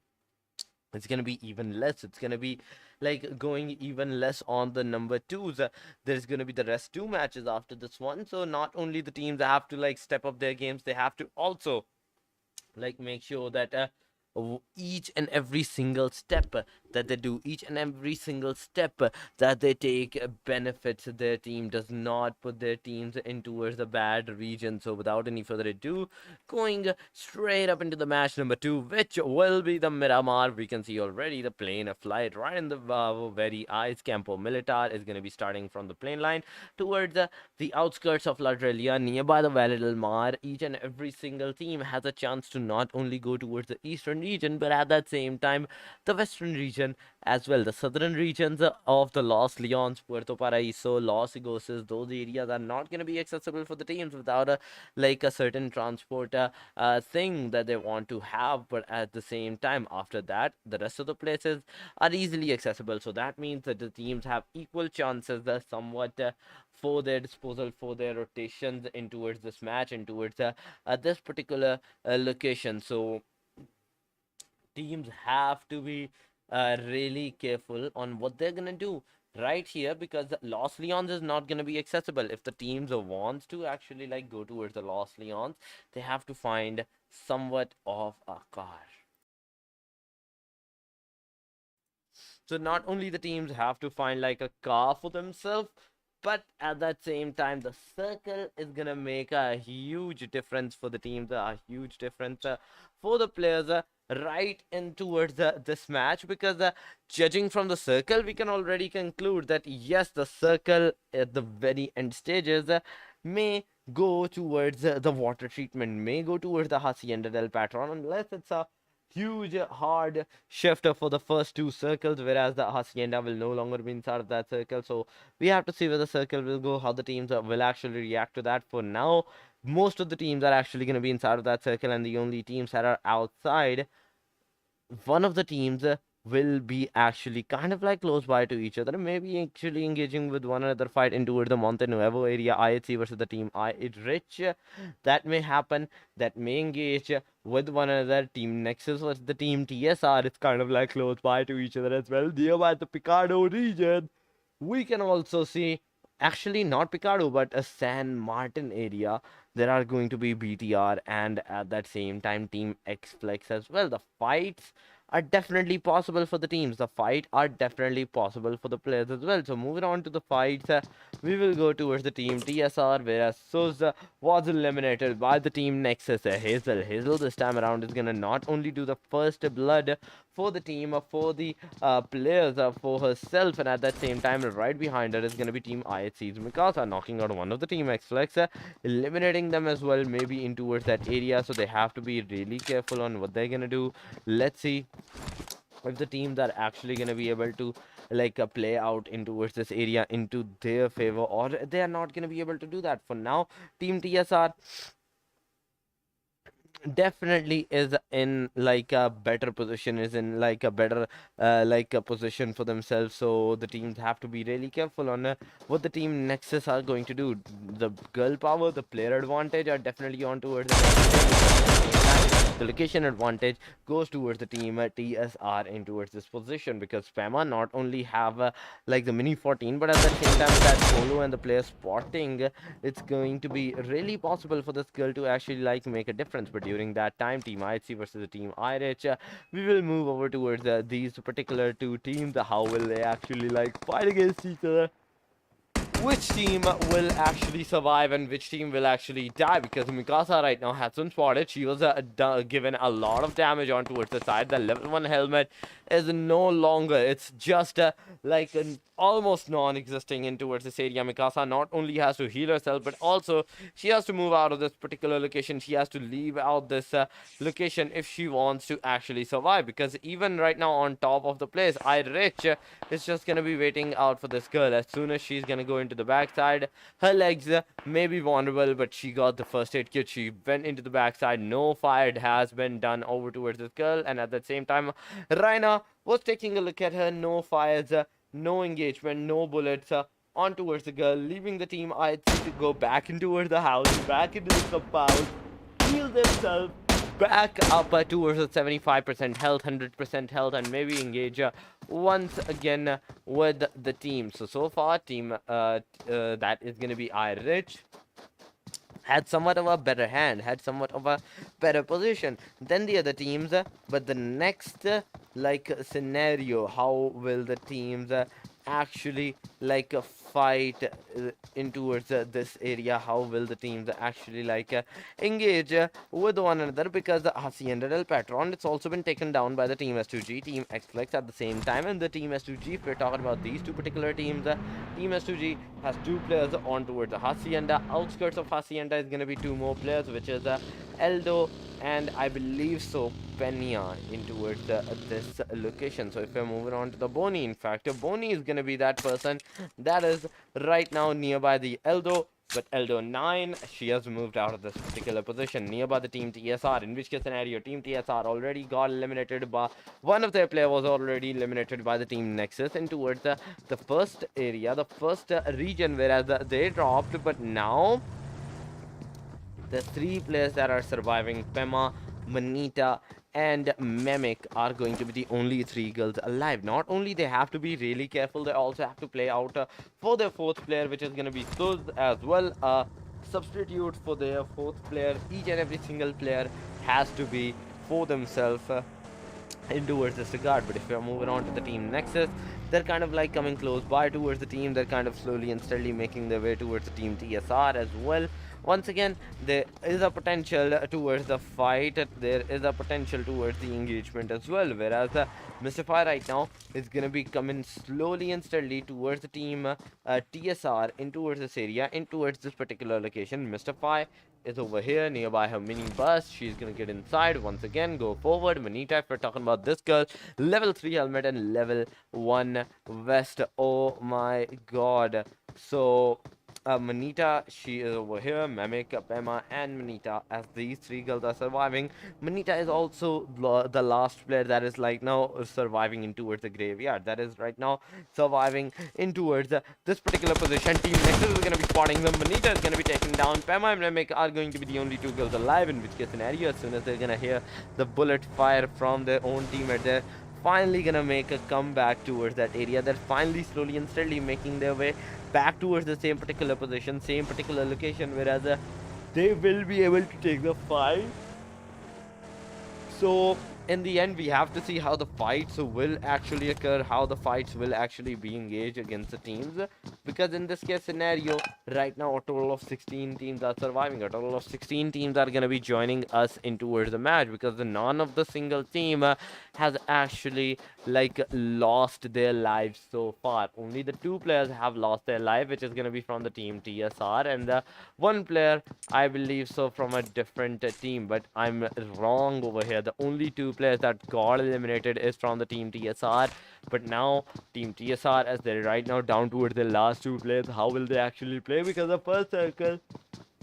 it's gonna be even less. It's gonna be going even less on the number 2s. There's gonna be the rest 2 matches after this one, so not only the teams have to step up their games, they have to also make sure that each and every single step that they do, each and every single step that they take benefits their team, does not put their teams in towards a bad region. So without any further ado, going straight up into the match number 2, which will be the Miramar. We can see already the plane of flight right in the very eyes. Campo Militar is going to be starting from the plane line towards the outskirts of La Trelia, nearby the Valle del Mar. Each and every single team has a chance to not only go towards the eastern region, but at that same time the western region as well. The southern regions of the Los Leones, Puerto Paraíso, Los Igoses, those areas are not going to be accessible for the teams without a certain transport thing that they want to have. But at the same time, after that, the rest of the places are easily accessible. So that means that the teams have equal chances somewhat for their disposal, for their rotations in towards this match and towards this particular location. So teams have to be really careful on what they're gonna do right here, because Los Leons is not gonna be accessible. If the teams wants to actually like go towards the Los Leons, they have to find somewhat of a car. So not only the teams have to find like a car for themselves, but at that same time, the circle is gonna make a huge difference for the teams, a huge difference for the players right in towards this match. Because judging from the circle, we can already conclude that yes, the circle at the very end stages may go towards the water treatment, may go towards the Hacienda del Patron, unless it's a huge hard shift for the first two circles, whereas the Hacienda will no longer be inside of that circle. So we have to see where the circle will go, how the teams will actually react to that. For now, most of the teams are actually going to be inside of that circle, and the only teams that are outside, one of the teams will be actually kind of like close by to each other, maybe actually engaging with one another fight into the Monte Nuevo area, IHC versus the team IRICH. That may happen, that may engage with one another. Team Nexus versus the team TSR, it's kind of like close by to each other as well. Nearby the Picardo region, we can also see, actually not Picardo, but a San Martin area, there are going to be BTR and at that same time Team XFLEX as well. The fights are definitely possible for the teams. The fight are definitely possible for the players as well. So moving on to the fights, we will go towards the team TSR, whereas Souza was eliminated by the team Nexus. Hazel this time around is gonna not only do the first blood for the team, for the players, for herself, and at that same time right behind her is gonna be team IHC's Mikasa, knocking out one of the team XFLEX, eliminating them as well, maybe in towards that area. So they have to be really careful on what they're gonna do. Let's see if the teams are actually going to be able to like play out in towards this area into their favor, or they are not going to be able to do that. For now, team TSR definitely is in like a better position, is in like a better like a position for themselves. So the teams have to be really careful on what the team Nexus are going to do. The girl power, the player advantage are definitely on towards the location advantage goes towards the team TSR in towards this position, because Spamma not only have like the mini 14, but at the same time with that solo and the player spotting, it's going to be really possible for this girl to actually like make a difference. But during that time, team IHC versus the team IRICH, we will move over towards these particular two teams. How will they actually like fight against each other? Which team will actually survive and which team will actually die? Because Mikasa right now has been spotted. She was given a lot of damage on towards the side. The level 1 helmet is no longer, it's just like an almost non-existing in towards this area. Mikasa not only has to heal herself, but also she has to move out of this particular location. She has to leave out this location if she wants to actually survive, because even right now on top of the place, IRICH is just gonna be waiting out for this girl. As soon as she's gonna go into the backside, her legs may be vulnerable, but she got the first aid kit. She went into the backside. No fire has been done over towards this girl, and at the same time Raina was taking a look at her. No fires, no engagement, no bullets on towards the girl, leaving the team IHC to go back into towards the house, back into the compound, heal themselves back up towards the 75% health, 100% health, and maybe engage once again with the team. So far, team that is going to be IRICH had somewhat of a better hand, had somewhat of a better position than the other teams. But the next like scenario, how will the teams actually like fight in towards this area? How will the teams actually like engage with one another? Because the Hacienda del Patron, it's also been taken down by the team S2G, team XFLEX at the same time. And the team S2G, if we're talking about these two particular teams, team S2G has two players on towards the Hacienda. Outskirts of Hacienda is going to be two more players, which is Eldo and I believe so Pena in towards this location. So if we're moving on to the Boni, in fact Boni is gonna be that person that is right now nearby the Eldo, but Eldo 9, she has moved out of this particular position nearby the team TSR, in which case scenario team TSR already got eliminated by one of their players, was already eliminated by the team Nexus in towards the first area, the first region, whereas they dropped. But now the three players that are surviving, Pema, Manita, and Mimic are going to be the only 3 girls alive. Not only they have to be really careful, they also have to play out for their 4th player, which is going to be Suz as well. Substitute for their 4th player. Each and every single player has to be for themselves in towards this regard. But if you're moving on to the team Nexus, they're kind of like coming close by towards the team. They're kind of slowly and steadily making their way towards the team TSR as well. Once again, there is a potential towards the fight. There is a potential towards the engagement as well. Whereas Mr. Fire right now is going to be coming slowly and steadily towards the team TSR in towards this area, in towards this particular location. Mr. Fire is over here nearby her mini bus. She's gonna get inside once again, go forward. Manita, if we're talking about this girl, level 3 helmet and level 1 vest. Oh my god. So Manita, she is over here. Mimic, Pema, and Manita, as these 3 girls are surviving. Manita is also the last player that is like now surviving in towards the graveyard. That is right now surviving in towards this particular position. Team Nexus is going to be spotting them. Manita is going to be taken down. Pema and Mimic are going to be the only 2 girls alive, in which case scenario, as soon as they're going to hear the bullet fire from their own teammate, they're finally gonna make a comeback towards that area. They're finally slowly and steadily making their way back towards the same particular position, same particular location, whereas they will be able to take the fight. So in the end, we have to see how the fights will actually occur, how the fights will actually be engaged against the teams, because in this case scenario right now a total of 16 teams are surviving. A total of 16 teams are going to be joining us in towards the match, because none of the single team has actually like lost their lives so far. Only the 2 players have lost their life, which is going to be from the team TSR, and 1 player, I believe so, from a different team, but I'm wrong over here. The only 2 players that got eliminated is from the team TSR. But now team TSR, as they're right now down towards the last 2 players, how will they actually play? Because the first circle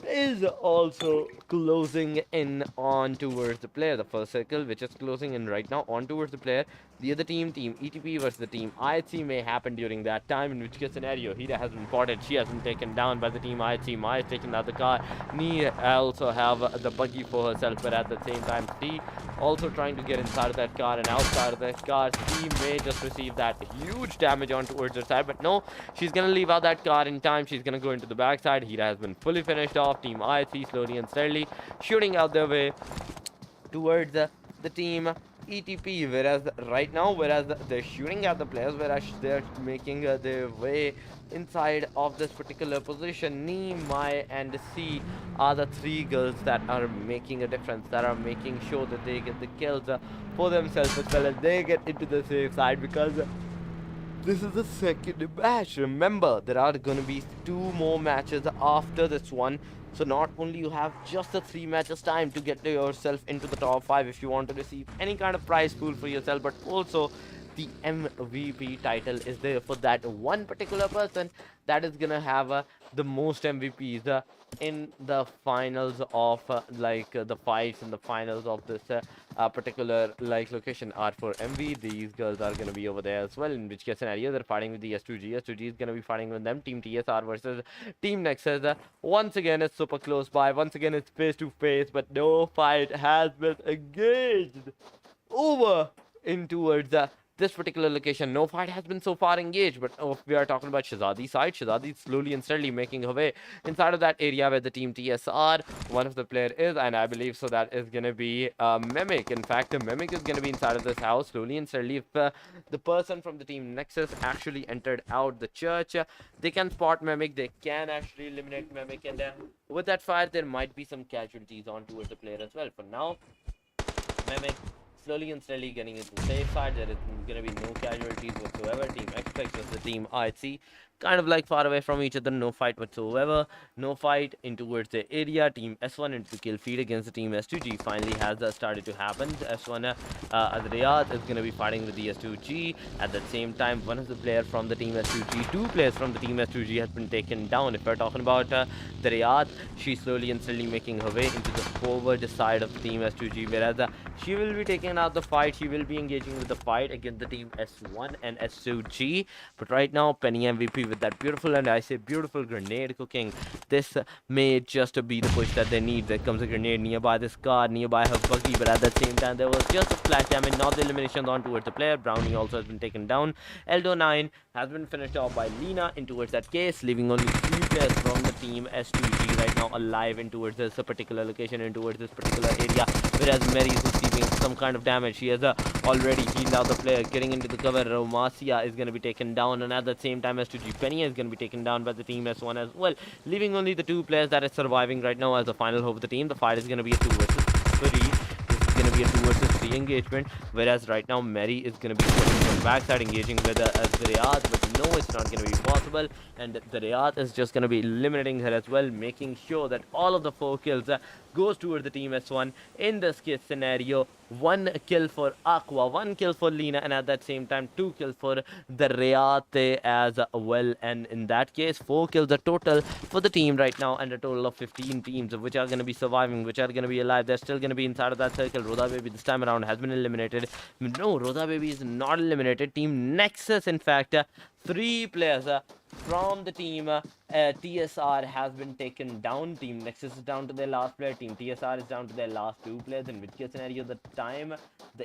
is also closing in on towards the player. The first circle, which is closing in right now on towards the player. The other team, team ETP versus the team IHC, may happen during that time, in which case scenario Hira has been spotted. She has been taken down by the team IHC. Mai is taking out the car. Nee also have the buggy for herself, but at the same time C also trying to get inside of that car, and outside of that car C may just receive that huge damage on towards her side, but no, she's gonna leave out that car in time. She's gonna go into the backside. Hira has been fully finished off. Team IHC slowly and steadily shooting out their way towards the team ETP, whereas right now, they're shooting at the players, whereas they're making their way inside of this particular position. Nee, Mai, and C are the 3 girls that are making a difference, that are making sure that they get the kills for themselves, as well as they get into the safe side, because this is the second match. Remember, there are going to be 2 more matches after this one. So not only you have just the 3 matches time to get yourself into the top 5 if you want to receive any kind of prize pool for yourself, but also the MVP title is there for that one particular person that is gonna have the most MVPs in the finals of the fights in the finals of this particular location are for MV. These girls are gonna be over there as well, in which case scenario they're fighting with the S2G. S2G is gonna be fighting with them. Team TSR versus Team Nexus. Once again, it's super close by. Once again, it's face to face, but no fight has been engaged over in towards this particular location. No fight has been so far engaged, but if we are talking about Shahzadi's side, Shahzadi is slowly and steadily making her way inside of that area where the team TSR, one of the player is, and I believe so that is going to be Mimic. In fact, Mimic is going to be inside of this house slowly and steadily. If the person from the team Nexus actually entered out the church, they can spot Mimic, they can actually eliminate Mimic, and with that fire, there might be some casualties on towards the player as well. For now, Mimic slowly and steadily getting into the safe side. There is going to be no casualties whatsoever. Team XFLEX versus the team IHC, kind of like far away from each other. No fight whatsoever. No fight in towards the area. Team S1 into the kill feed against the team S2G finally has started to happen. The S1 Riyadh is going to be fighting with the S2G. At the same time, one of the players from the team S2G, 2 players from the team S2G has been taken down. If we're talking about the Riyadh, she's slowly and steadily making her way into the forward side of the team S2G, whereas she will be taking out the fight. She will be engaging with the fight against the team S1 and S2G. But right now, Penny MVP Baby with that beautiful, and I say beautiful, grenade cooking. This may just be the push that they need. There comes a grenade nearby this car, nearby her buggy, but at the same time there was just a splash damage, not the elimination on towards the player. Brownie also has been taken down. Eldo 9 has been finished off by Lena in towards that case, leaving only 3 players from the team S2G right now alive in towards this particular location, in towards this particular area, whereas Mary is receiving some kind of damage. She has already healed out the player, getting into the cover. Romasia is going to be taken down, and at the same time S2G Penny is going to be taken down by the team S1 as well, leaving only the 2 players that is surviving right now as the final hope of the team. The fight is going to be a 2 versus 3. This is going to be a 2 versus 3 engagement, whereas right now Mary is going to be from backside engaging with the Riyadh, but no, it's not going to be possible, and the Riyadh is just going to be eliminating her as well, making sure that all of the 4 kills goes towards the team S1 in this case scenario. 1 kill for Aqua, 1 kill for Lena, and at that same time 2 kills for the Riyadh as well, and in that case 4 kills a total for the team right now, and a total of 15 teams which are going to be surviving, which are going to be alive. They're still going to be inside of that circle. Roda Baby this time around has been eliminated. No, Roda Baby is not eliminated. Team Nexus, in fact, 3 players from the team TSR has been taken down. Team Nexus is down to their last player. Team TSR is down to their last 2 players. In which case scenario, the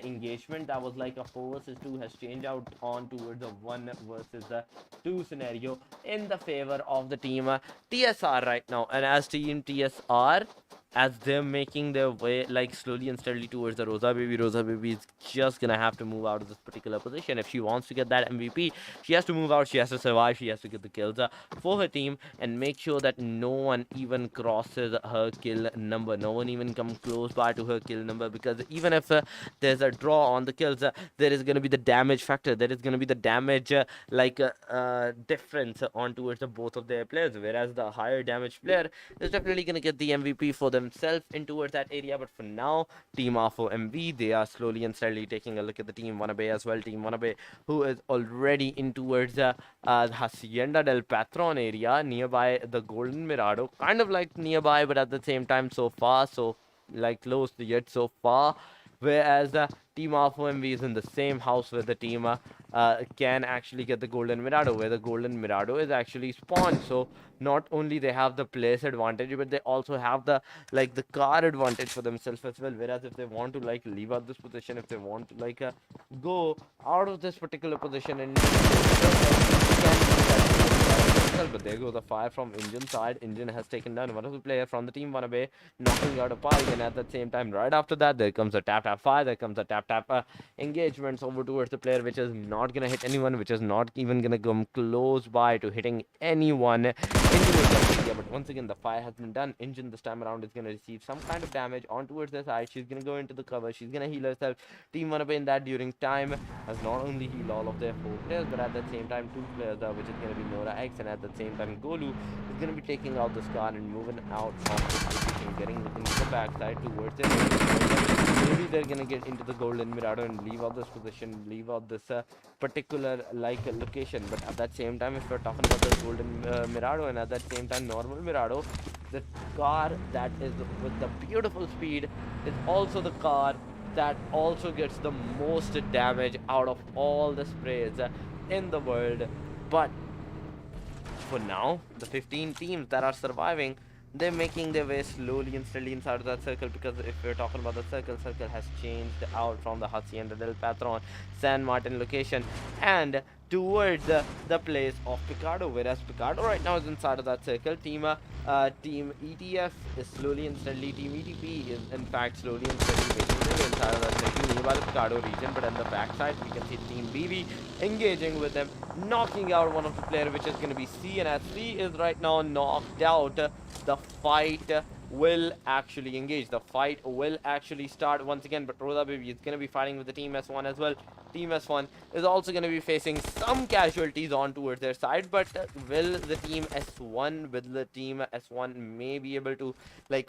engagement that was like a 4 versus 2 has changed out on towards a 1 versus 2 scenario in the favor of the team TSR right now. And as team TSR, as they're making their way like slowly and steadily towards the Rosa Baby is just gonna have to move out of this particular position. If she wants to get that MVP, she has to move out, she has to survive, she has to get the kills for her team, and make sure that no one even crosses her kill number, no one even come close by to her kill number, because even if there's a draw on the kills, there is going to be the damage factor, there is going to be the damage difference on towards the both of their players, whereas the higher damage player is definitely going to get the MVP for themselves in towards that area. But for now, Team Afo MV, they are slowly and steadily taking a look at the Team WANNABE as well. Team WANNABE, who is already in towards Hacienda del Patron area, nearby the Golden Mirado, kind of like nearby, but at the same time so far, so like close yet so far. Whereas Team Alpha MV is in the same house where the team can actually get the Golden Mirado, where the Golden Mirado is actually spawned. So not only they have the place advantage, but they also have the the car advantage for themselves as well. Whereas if they want to leave out this position, if they want to go out of this particular position and but there goes the fire from Engine side. Engine has taken down one of the players from the team WANNABE, knocking out a pike, and at the same time, right after that, there comes a tap fire, there comes a tap engagements over towards the player, which is not gonna hit anyone, which is not even gonna come close by to hitting anyone in the area. But once again, the fire has been done. Engine this time around is gonna receive some kind of damage on towards the side. She's gonna go into the cover, she's gonna heal herself. Team WANNABE in that during time has not only healed all of their 4 players, but at the same time 2 players, which is gonna be Nora X, and at the same time Golu is going to be taking out this car and moving out of this position, getting into the backside towards it. Maybe they're going to get into the Golden Mirado and leave out this position, leave out this particular location. But at that same time, if we're talking about the Golden Mirado, and at that same time normal Mirado, the car that is with the beautiful speed is also the car that also gets the most damage out of all the sprays in the world. But for now, the 15 teams that are surviving, they're making their way slowly and steadily inside of that circle, because if we're talking about the circle has changed out from the Hacienda del Patron San Martin location and towards the place of Picardo, whereas Picardo right now is inside of that circle. Team ETF is slowly and steadily, Team ETP is in fact slowly and steadily making their way inside of that circle nearby the Picardo region. But on the backside, we can see Team BB engaging with them, knocking out one of the players, which is going to be C, and as C is right now knocked out, the fight will actually engage. The fight will actually start once again, but Rosa Baby is going to be fighting with the Team S1 as well. Team S1 is also going to be facing some casualties on towards their side, but will the Team S1 may be able to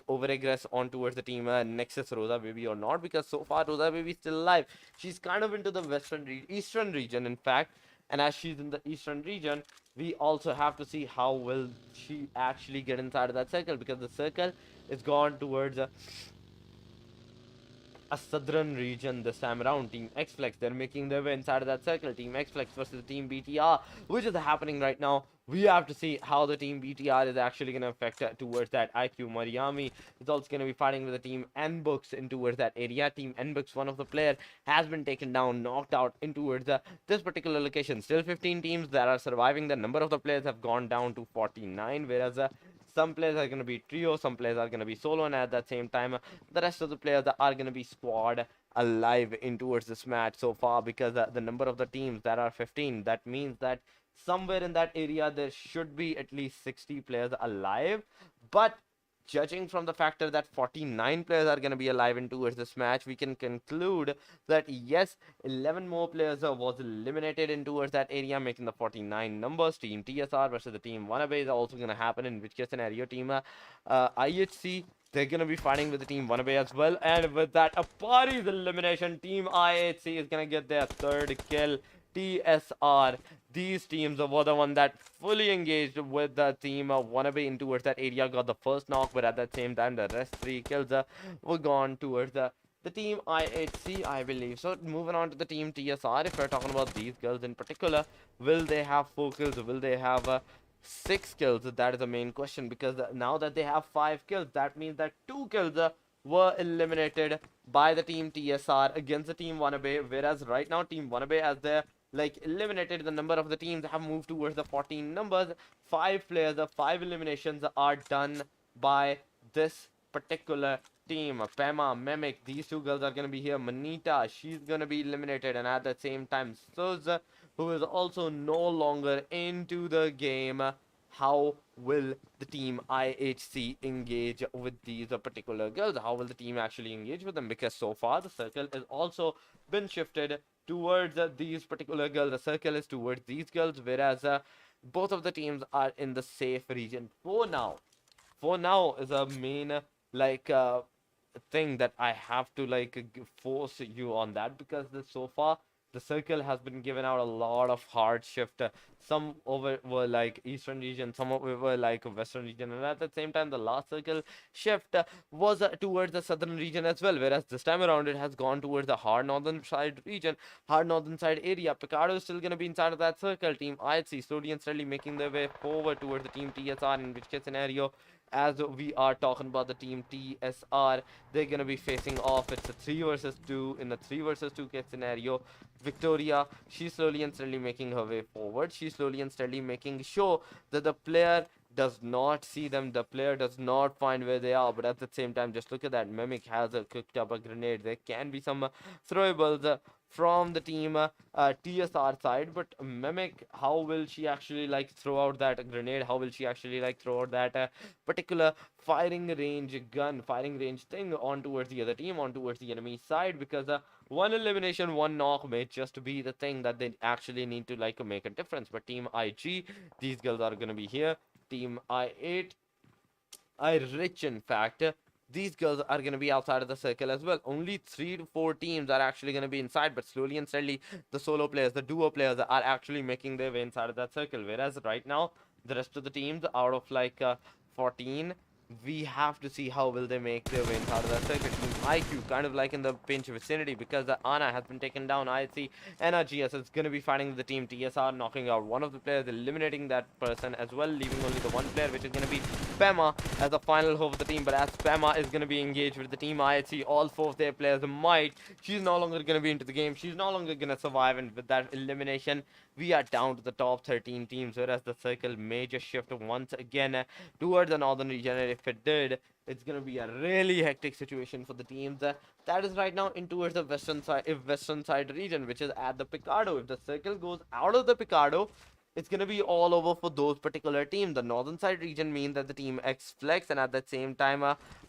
over-aggress on towards the Team Nexus Rosa Baby or not? Because so far Rosa Baby is still alive. She's kind of into the eastern region, in fact. And as she's in the eastern region, we also have to see how will she actually get inside of that circle, because the circle is gone towards a southern region this time around. Team XFLEX, they're making their way inside of that circle. Team XFLEX versus Team BTR, which is happening right now, we have to see how the team BTR is actually going to affect towards that IQ. Mariami is also going to be fighting with the team N-Books in towards that area. Team N-Books, one of the player has been taken down, knocked out in towards this particular location. Still 15 teams that are surviving. The number of the players have gone down to 49, whereas some players are going to be trio, some players are going to be solo, and at that same time, the rest of the players are going to be squad alive in towards this match so far, because the number of the teams that are 15, that means that somewhere in that area there should be at least 60 players alive. But judging from the factor that 49 players are going to be alive in towards this match, we can conclude that yes, 11 more players was eliminated in towards that area, making the 49 numbers. Team TSR versus the team WANNABE is also going to happen, in which case scenario team IHC, they're going to be fighting with the team WANNABE as well. And with that, a party's elimination, team IHC is going to get their third kill. TSR, these teams were the one that fully engaged with the team WANNABE in towards that area, got the first knock, but at that same time the rest 3 kills were gone towards the team IHC, I believe. So moving on to the team TSR, if we're talking about these girls in particular, will they have 4 kills, will they have 6 kills? That is the main question, because now that they have 5 kills, that means that 2 kills were eliminated by the team TSR against the team WANNABE, whereas right now team WANNABE, as their eliminated, the number of the teams have moved towards the 14 numbers. 5 players, 5 eliminations are done by this particular team. Pema, Mimic, these 2 girls are going to be here. Manita, she's going to be eliminated, and at the same time Suz, who is also no longer into the game. How will the team IHC engage with these particular girls? How will the team actually engage with them? Because so far the circle has also been shifted towards these particular girls. The circle is towards these girls, whereas both of the teams are in the safe region for now. For now is a main thing that I have to force you on that, because so far the circle has been given out a lot of hard shift. Some over were like eastern region, some of it were like western region, and at the same time the last circle shift was towards the southern region as well, whereas this time around it has gone towards the hard northern side region, hard northern side area. Picardo is still going to be inside of that circle. Team IHC slowly and steadily making their way forward towards the team TSR, in which case scenario, as we are talking about the team TSR, they're going to be facing off. It's a 3 versus 2. In the 3 versus 2 case scenario, Victoria, she's slowly and steadily making her way forward. She's slowly and steadily making sure that the player does not see them, the player does not find where they are. But at the same time, just look at that, Mimic has cooked up a grenade. There can be some throwables from the team TSR side, but Mimic, how will she actually throw out that grenade? How will she actually throw out that particular firing range thing on towards the other team, on towards the enemy side? Because one elimination, one knock may just be the thing that they actually need to make a difference. But team IG, these girls are gonna be here. Team I8, IRICH, in fact, these girls are going to be outside of the circle as well. Only 3 to 4 teams are actually going to be inside, but slowly and steadily the solo players, the duo players are actually making their way inside of that circle. Whereas right now the rest of the teams, out of 14, we have to see how will they make their way inside of that circle. Team IQ kind of in the pinch vicinity, because Anna has been taken down. IHC and GS is going to be fighting with the team TSR, knocking out one of the players, eliminating that person as well, leaving only the one player, which is going to be Pema as the final hope of the team. But as Pema is going to be engaged with the team IHC, all 4 of their players might, she's no longer going to be into the game, she's no longer going to survive, and with that elimination we are down to the top 13 teams, whereas the circle may just shift once again towards the northern region. And if it did, it's going to be a really hectic situation for the teams that is right now in towards the western side region, which is at the Picardo. If the circle goes out of the Picardo, it's going to be all over for those particular teams. The northern side region means that the team XFLEX, and at that same time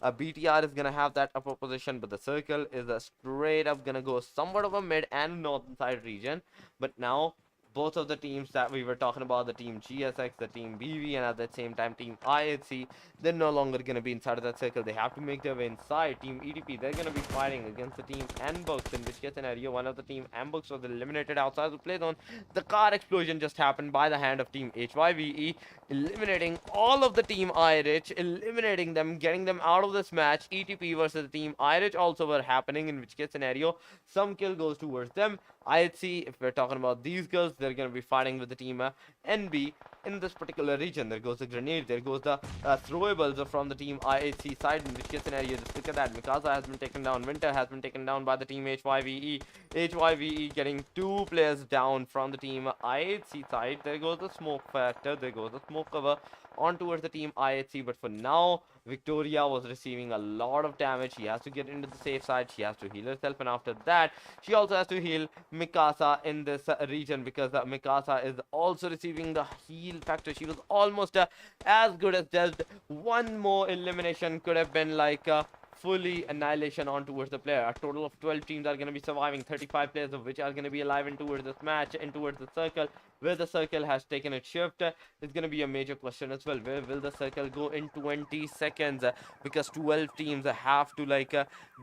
BTR is going to have that upper position, but the circle is straight up going to go somewhat of a mid and northern side region. But now both of the teams that we were talking about, the team GSX, the team BV, and at the same time team IHC, they're no longer going to be inside of that circle. They have to make their way inside. Team EDP, they're going to be fighting against the team N-Books, in which case scenario, one of the team N-Books was eliminated outside the play zone. The car explosion just happened by the hand of team HYVE, eliminating all of the team IRICH, eliminating them, getting them out of this match. ETP versus the team IRICH also were happening, in which case scenario, some kill goes towards them. IHC, if we're talking about these girls, they're going to be fighting with the team NB in this particular region. There goes the grenade, there goes the throwables from the team IHC side, in which case scenario, just look at that. Mikasa has been taken down, Winter has been taken down by the team HYVE. HYVE getting 2 players down from the team IHC side. There goes the smoke factor, there goes the smoke cover on towards the team IHC, but for now Victoria was receiving a lot of damage. She has to get into the safe side, she has to heal herself, and after that she also has to heal Mikasa in this region, because Mikasa is also receiving the heal factor. She was almost as good as dead. One more elimination could have been like fully annihilation on towards the player. A total of 12 teams are going to be surviving, 35 players of which are going to be alive in towards this match, in towards the circle. Where the circle has taken its shift is going to be a major question as well. Where will the circle go in 20 seconds? Because 12 teams have to like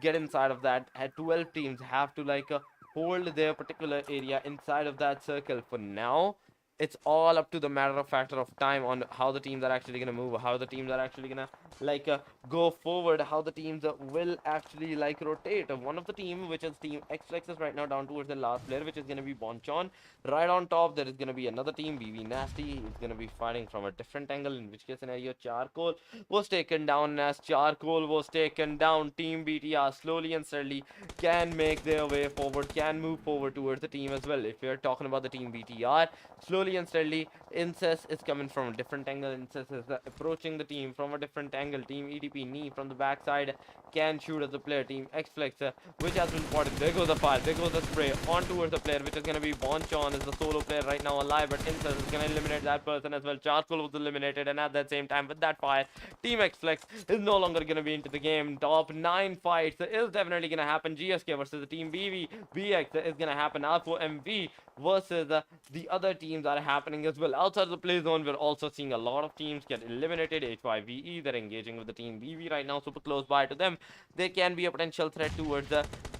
get inside of that. 12 teams have to like hold their particular area inside of that circle. For now, it's all up to the matter of factor of time on how the teams are actually going to move, how the teams are actually going to like go forward, how the teams will actually like rotate. One of the team, which is team XFLEX, is right now down towards the last player, which is going to be Bonchon. Right on top there is going to be another team, BB Nasty, is going to be fighting from a different angle, in which case scenario Charcoal was taken down. As Charcoal was taken down, team BTR slowly and steadily can make their way forward, can move forward towards the team as well. If you're talking about the team BTR, slowly and steadily INNOZENCE is coming from a different angle. INNOZENCE is approaching the team from a different angle. Team EDP knee from the backside can shoot at the player. Team XFLEX, which has been spotted. There goes the fire, there goes the spray on towards the player, which is going to be Bonchon, is the solo player right now alive, but INNOZENCE is going to eliminate that person as well. Charcoal was eliminated, and at that same time with that fire, Team XFLEX is no longer going to be into the game. Top 9 fights is definitely going to happen. GSK versus the team BV, BX is going to happen. Alpha MV versus the other teams are happening as well. Outside of the play zone, we're also seeing a lot of teams get eliminated. HYVE, they're engaging with the team BV right now, super close by to them. They can be a potential threat towards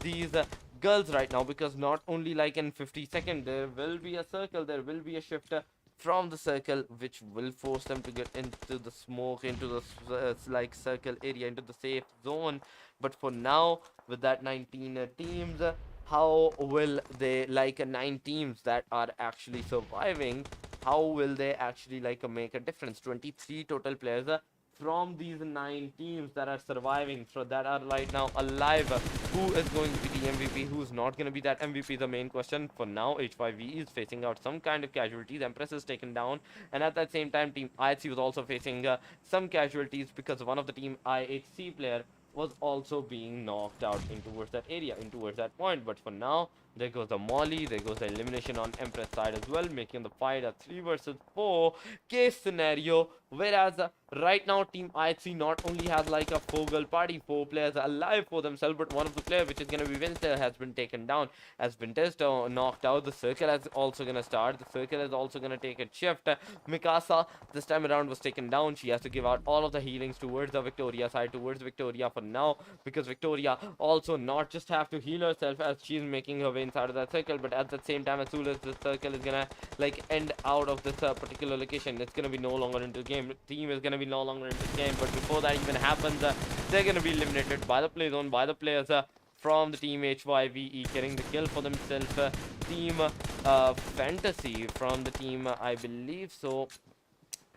these girls right now, because not only like in 50 seconds there will be a circle, there will be a shift from the circle, which will force them to get into the smoke, into the like circle area, into the safe zone. But for now, with that 19 teams, how will they, like 9 teams that are actually surviving, how will they actually like make a difference? 23 total players from these 9 teams that are surviving, so that are right now alive. Who is going to be the MVP, who's not going to be that MVP? The main question for now. H5V is facing out some kind of casualties. Empress is taken down, and at that same time team IHC was also facing some casualties, because one of the team IHC player was also being knocked out in towards that area, in towards that point. But for now, there goes the Molly, there goes the elimination on Empress side as well, making the fight a 3 versus 4 case scenario. Whereas right now team IHC not only has like a 4-girl party, 4 players alive for themselves, but one of the players, which is going to be Winter, has been taken down. As Winter is knocked out, the circle is also going to start. The circle is also going to take a shift. Mikasa this time around was taken down. She has to give out all of the healings towards the Victoria side, towards Victoria for now, because Victoria also not just have to heal herself as she's making her way inside of that circle, but at the same time, as soon as the circle is gonna like end out of this particular location, it's gonna be no longer into the game. Team is gonna be no longer into the game. But before that even happens, they're gonna be eliminated by the play zone, by the players from the team HYVE, getting the kill for themselves. Team Fantasy from the team, I believe so,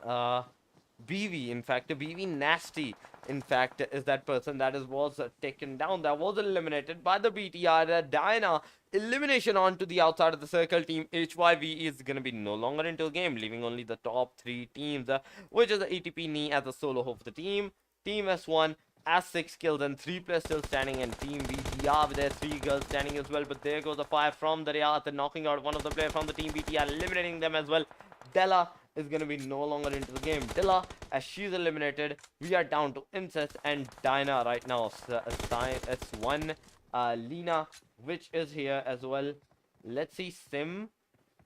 BV, in fact, BV Nasty, in fact, is that person that was taken down, that was eliminated by the BTR. Diana, elimination onto the outside of the circle. Team HYV is going to be no longer into the game, leaving only the top 3 teams, which is the ATP knee as a solo hope for the team. Team S1 as 6 kills and 3 players still standing, and team BTR with their 3 girls standing as well. But there goes the fire from the Riyadh, knocking out one of the players from the team BTR, eliminating them as well. Della is going to be no longer into the game. Dilla, as she's eliminated, we are down to Incest and Dinah right now. S1, Lena, which is here as well. Let's see, Sim,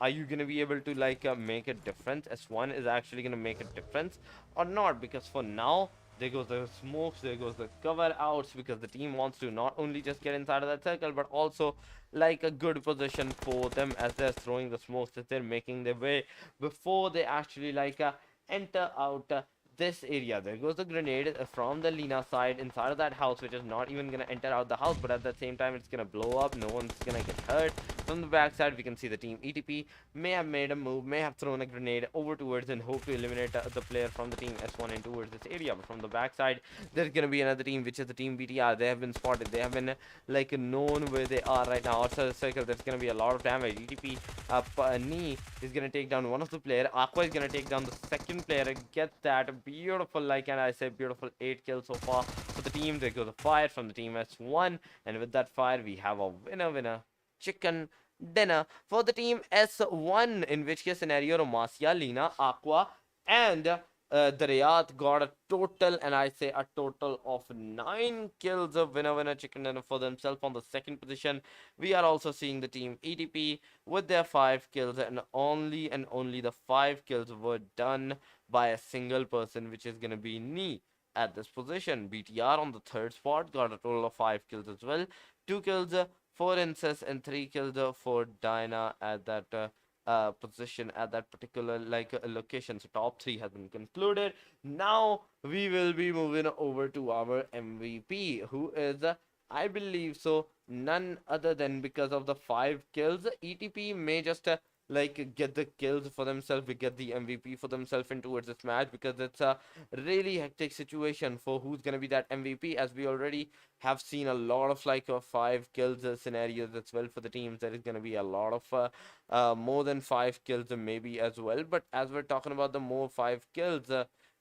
are you going to be able to like make a difference? S1 is actually going to make a difference or not? Because for now, there goes the smokes, there goes the cover outs, because the team wants to not only just get inside of that circle, but also like a good position for them as they're throwing the smokes, as they're making their way before they actually like enter out this area. There goes the grenade from the Lina side inside of that house, which is not even gonna enter out the house, but at the same time it's gonna blow up. No one's gonna get hurt. From the backside, we can see the team ETP may have made a move, may have thrown a grenade over towards and hope to eliminate the player from the team S1 in towards this area. But from the backside, there's gonna be another team, which is the team BTR. They have been spotted. They have been like known where they are right now. Outside the circle, there's gonna be a lot of damage. ETP Knee is gonna take down one of the player. Aqua is gonna take down the second player. Get that beautiful, like, and I say beautiful 8 kills so far for the team. There goes the fire from the team S1, and with that fire, we have a winner chicken dinner for the team S1, in which case scenario Romasia, Lina, Aqua, and Darayat got a total, and I say a total of 9 kills of winner chicken dinner for themselves on the second position. We are also seeing the team ETP with their 5 kills, and only the 5 kills were done by a single person, which is gonna be Knee at this position. BTR on the third spot got a total of 5 kills as well. 2 kills for Incest and 3 kills for Dinah at that position, at that particular location. So top 3 has been concluded. Now we will be moving over to our MVP, who is I believe so none other than, because of the 5 kills, ETP may just get the kills for themselves, we get the MVP for themselves in towards this match, because it's a really hectic situation for who's gonna be that MVP, as we already have seen a lot of 5 kills scenarios as well for the teams. There is gonna be a lot of more than 5 kills maybe as well. But as we're talking about the more 5 kills,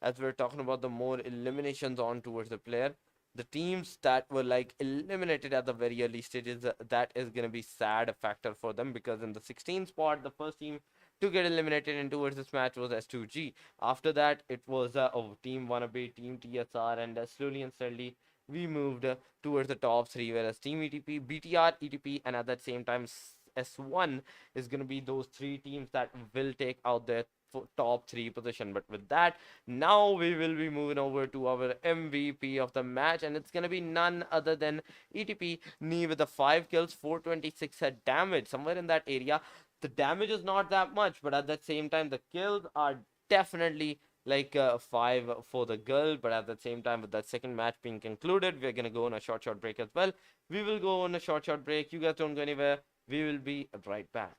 as we're talking about the more eliminations on towards the player, the teams that were eliminated at the very early stages, that is going to be sad factor for them, because in the 16th spot, the first team to get eliminated in towards this match was S2G. After that, it was team WANNABE, team TSR, and slowly and steadily we moved towards the top 3, whereas team ETP, BTR, ETP, and at that same time S1 is going to be those 3 teams that will take out their top 3 position. But with that, now we will be moving over to our MVP of the match, and it's gonna be none other than ETP Knee with the 5 kills, 426 damage, somewhere in that area. The damage is not that much, but at the same time the kills are definitely 5 for the girl. But at the same time, with that second match being concluded, we're gonna go on a short break as well. We will go on a short break. You guys don't go anywhere. We will be right back.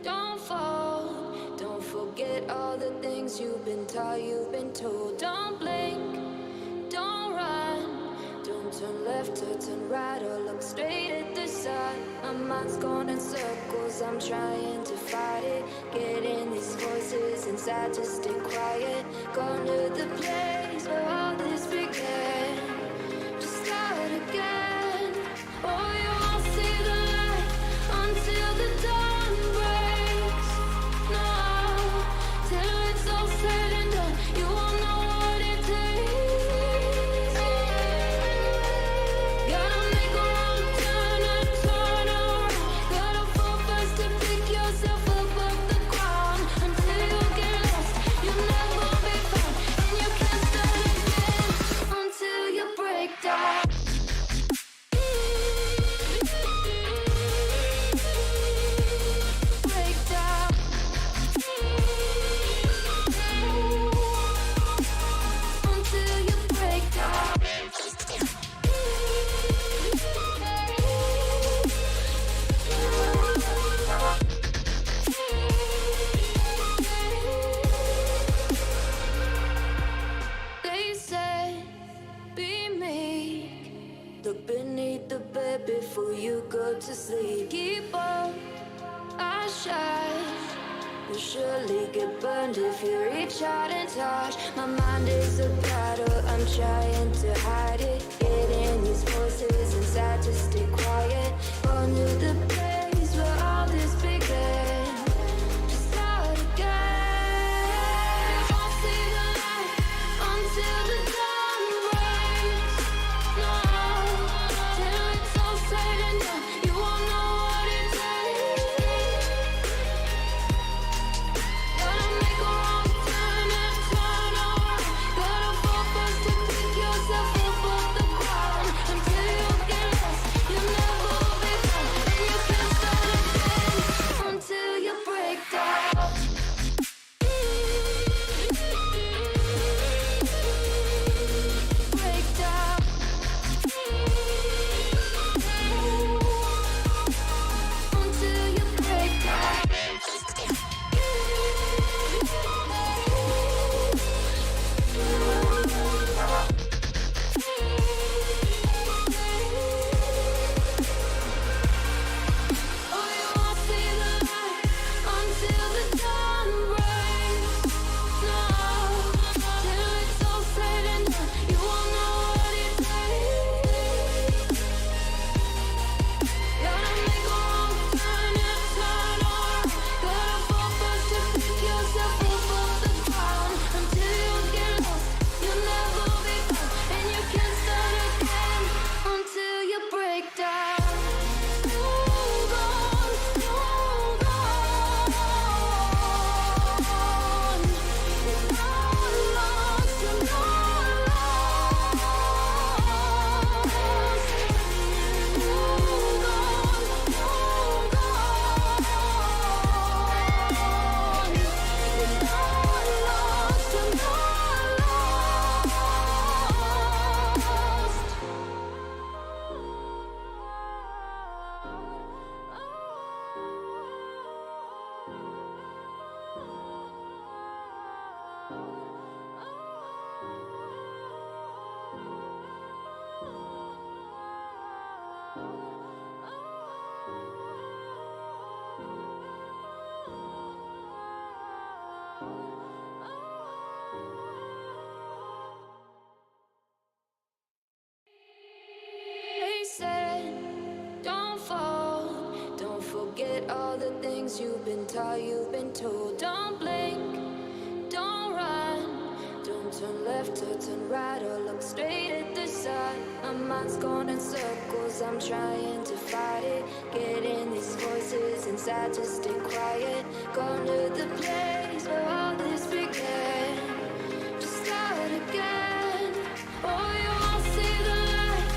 Don't fall, don't forget all the things you've been taught, you've been told. Don't blink, don't run, don't turn left or turn right or look straight at the sun. My mind's going in circles, I'm trying to fight it. Getting these voices inside to stay quiet. Going to the place where all this began. Just start again. Oh, you won't see the light until the dawn breaks. No, till it's all said and done, you won't know what it takes. Gotta make a wrong turn and turn around. Gotta fall fast to pick yourself up off the ground. Until you get lost, you'll never be found, and you can't start again until you break down. They said, be meek. Look beneath the bed before you go to sleep. Keep on, I shine. You'll surely get burned if you reach out and touch. My mind is a battle, I'm trying to hide it. Getting these voices inside to stay quiet. On to the place where all this began. Just start again. You won't see the light until the dawn breaks. No, till it's all said and done, you won't know what it takes. Gotta make a wrong turn and turn around. Gotta fall fast to pick yourself up. things you've been taught, you've been told. Don't blink, don't run, don't turn left or turn right or look straight at the sun. My mind's going in circles, I'm trying to fight it. Getting these voices inside to stay quiet. Going to the place where all this began. Just start again. Oh, you won't see the light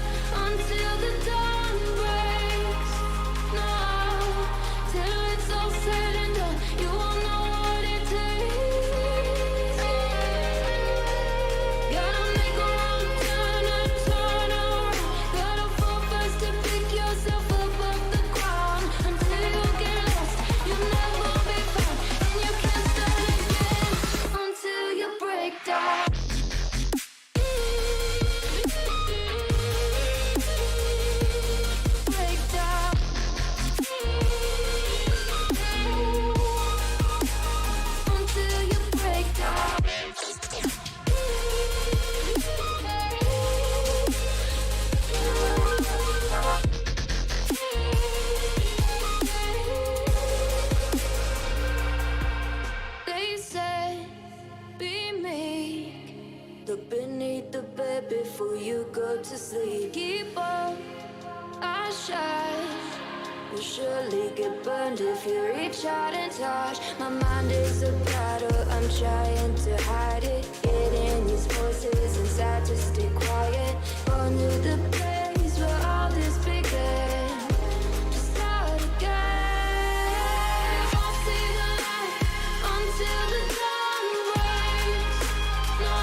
until the dawn breaks. No, till it's all said and done, you won't know what it takes. Gotta make a wrong turn and turn around. Gotta fall fast to pick yourself up off the ground. Until you get lost, you'll never be found. And you can't start again until you break down. Break down. Until you break down. They said, be meek. Look beneath the bed before you go to sleep. Keep on, I shine. You'll surely get burned if you reach out and touch. My mind is a battle, I'm trying to hide it. Getting these voices inside to stay quiet. Going to the place where all this began. Just start again. You won't see the light until the dawn breaks. No,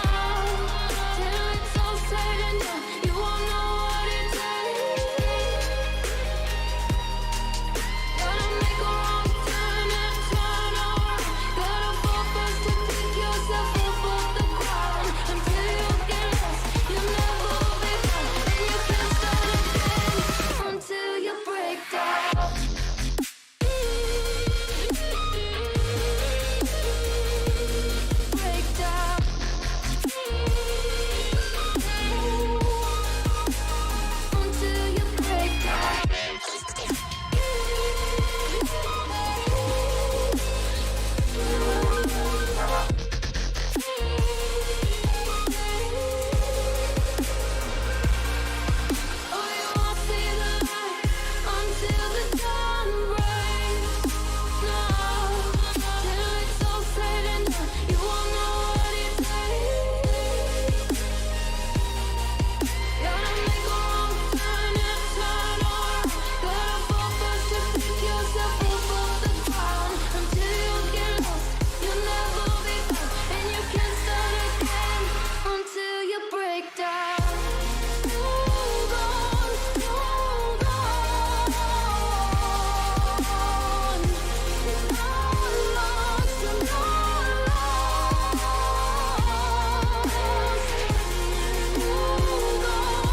till it's all said and done, you won't know what it takes. Gotta make a wrong turn and turn around. Gotta fall fast to pick yourself up off the ground. Until you get lost, you'll never be found. And you can't start again until you break down. Break down. Until you break down. Oh, you won't see the light until the dawn breaks. No, till it's all said and done, you won't know what it takes. Gotta make a wrong turn and turn around. Gotta fall fast to pick yourself up off the ground. Until you get lost, you'll never be found. And you can't start again until you break down. Hold on, hold on. It's not lost, you're not lost. Hold on.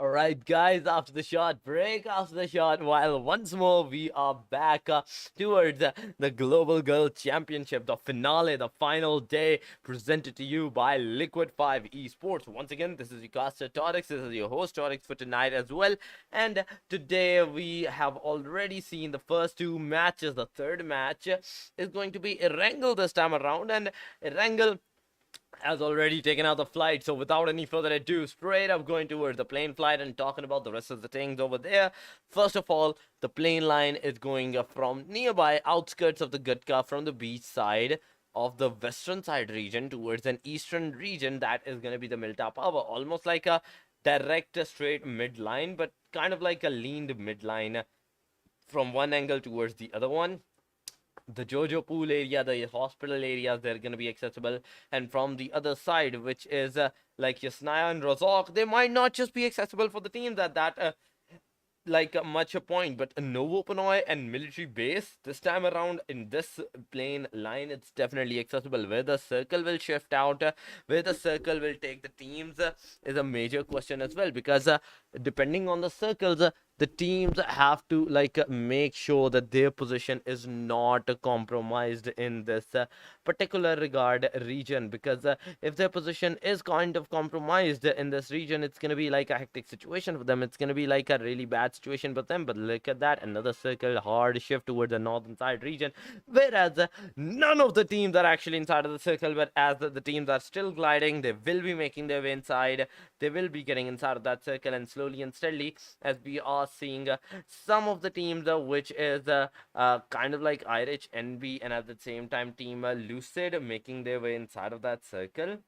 Alright guys, after the short break, while once more we are back towards the Global Girl Championship, the finale, the final day, presented to you by Liquid 5 eSports. Once again, this is your caster Torix, this is your host Torix for tonight as well. And today we have already seen the first two matches. The third match is going to be Erangel this time around, and Erangel has already taken out the flight. So without any further ado, straight up going towards the plane flight and talking about the rest of the things over there. First of all, the plane line is going from nearby outskirts of the Gutka, from the beach side of the western side region towards an eastern region that is going to be the Milta Power. Almost like a direct straight midline, but kind of like a leaned midline from one angle towards the other one. The Jojo pool area, the hospital areas, they're going to be accessible. And from the other side, which is like Yasnaya and Razak, they might not just be accessible for the teams at that like much a point, but a Novopanoi and military base this time around in this plane line, it's definitely accessible. Where the circle will shift out, where the circle will take the teams is a major question as well, because depending on the circles, the teams have to make sure that their position is not compromised in this particular regard region, because if their position is kind of compromised in this region, it's going to be like a hectic situation for them. It's going to be like a really bad situation for them. But look at that, another circle, hard shift towards the northern side region, whereas none of the teams are actually inside of the circle, but as the teams are still gliding, they will be making their way inside. They will be getting inside of that circle, and slowly and steadily, as we are seeing some of the teams which is kind of like IRICH, NB, and at the same time team Lucid making their way inside of that circle.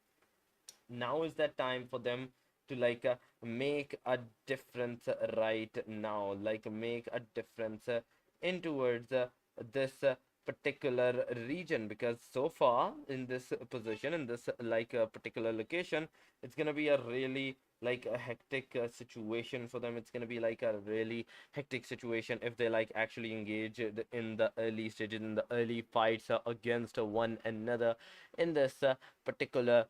Now is that time for them to make a difference right now, make a difference in towards this particular region, because so far in this position, in this particular location, it's gonna be a really a hectic situation for them. It's gonna be like a really hectic situation if they actually engage in the early stages, in the early fights against one another in this particular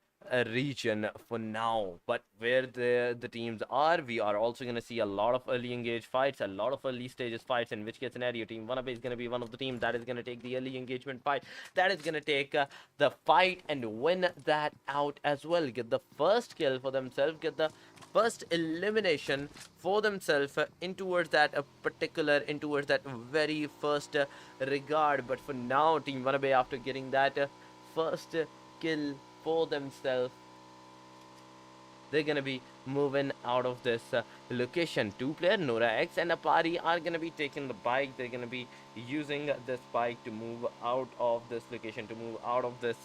region for now. But where the teams are, we are also going to see a lot of early engaged fights, a lot of early stages fights, in which case scenario team WANNABE is going to be one of the teams that is going to take the early engagement fight, that is going to take the fight and win that out as well, get the first kill for themselves, get the first elimination for themselves in towards that particular, in towards that very first regard. But for now, team WANNABE, after getting that first kill for themselves, they're gonna be moving out of this location. Two player Nora X and Apari are gonna be taking the bike. They're gonna be using this bike to move out of this location, to move out of this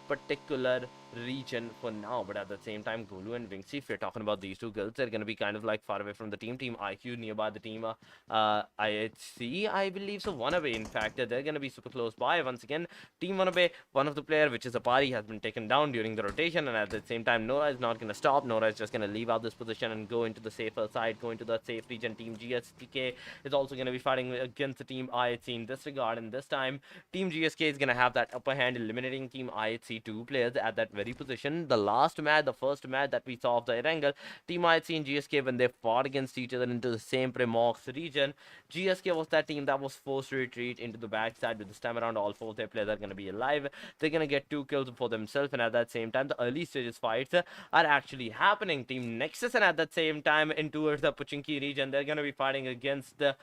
particular region for now. But at the same time, Golu and Vinxi, if you're talking about these two girls, they're going to be kind of far away from the team. Team IQ nearby the team IHC, I believe. So WANNABE, in fact, they're going to be super close by. Once again, team WANNABE, one of the player, which is Apari, has been taken down during the rotation, and at the same time, Nora is not going to stop. Nora is just going to leave out this position and go into the safer side, go into the safe region. Team GSK is also going to be fighting against the team IHC in this regard, and this time team GSK is going to have that upper hand, eliminating team IHC two players at that very position. The last match, the first match that we saw of the Erangel, team IHC and GSK, when they fought against each other into the same Premox region, GSK was that team that was forced to retreat into the backside. With this time around, all four of their players are going to be alive. They're going to get 2 kills for themselves, and at that same time, the early stages fights are actually happening. Team Nexus, and at that same time, in towards the Pochinki region, they're going to be fighting against the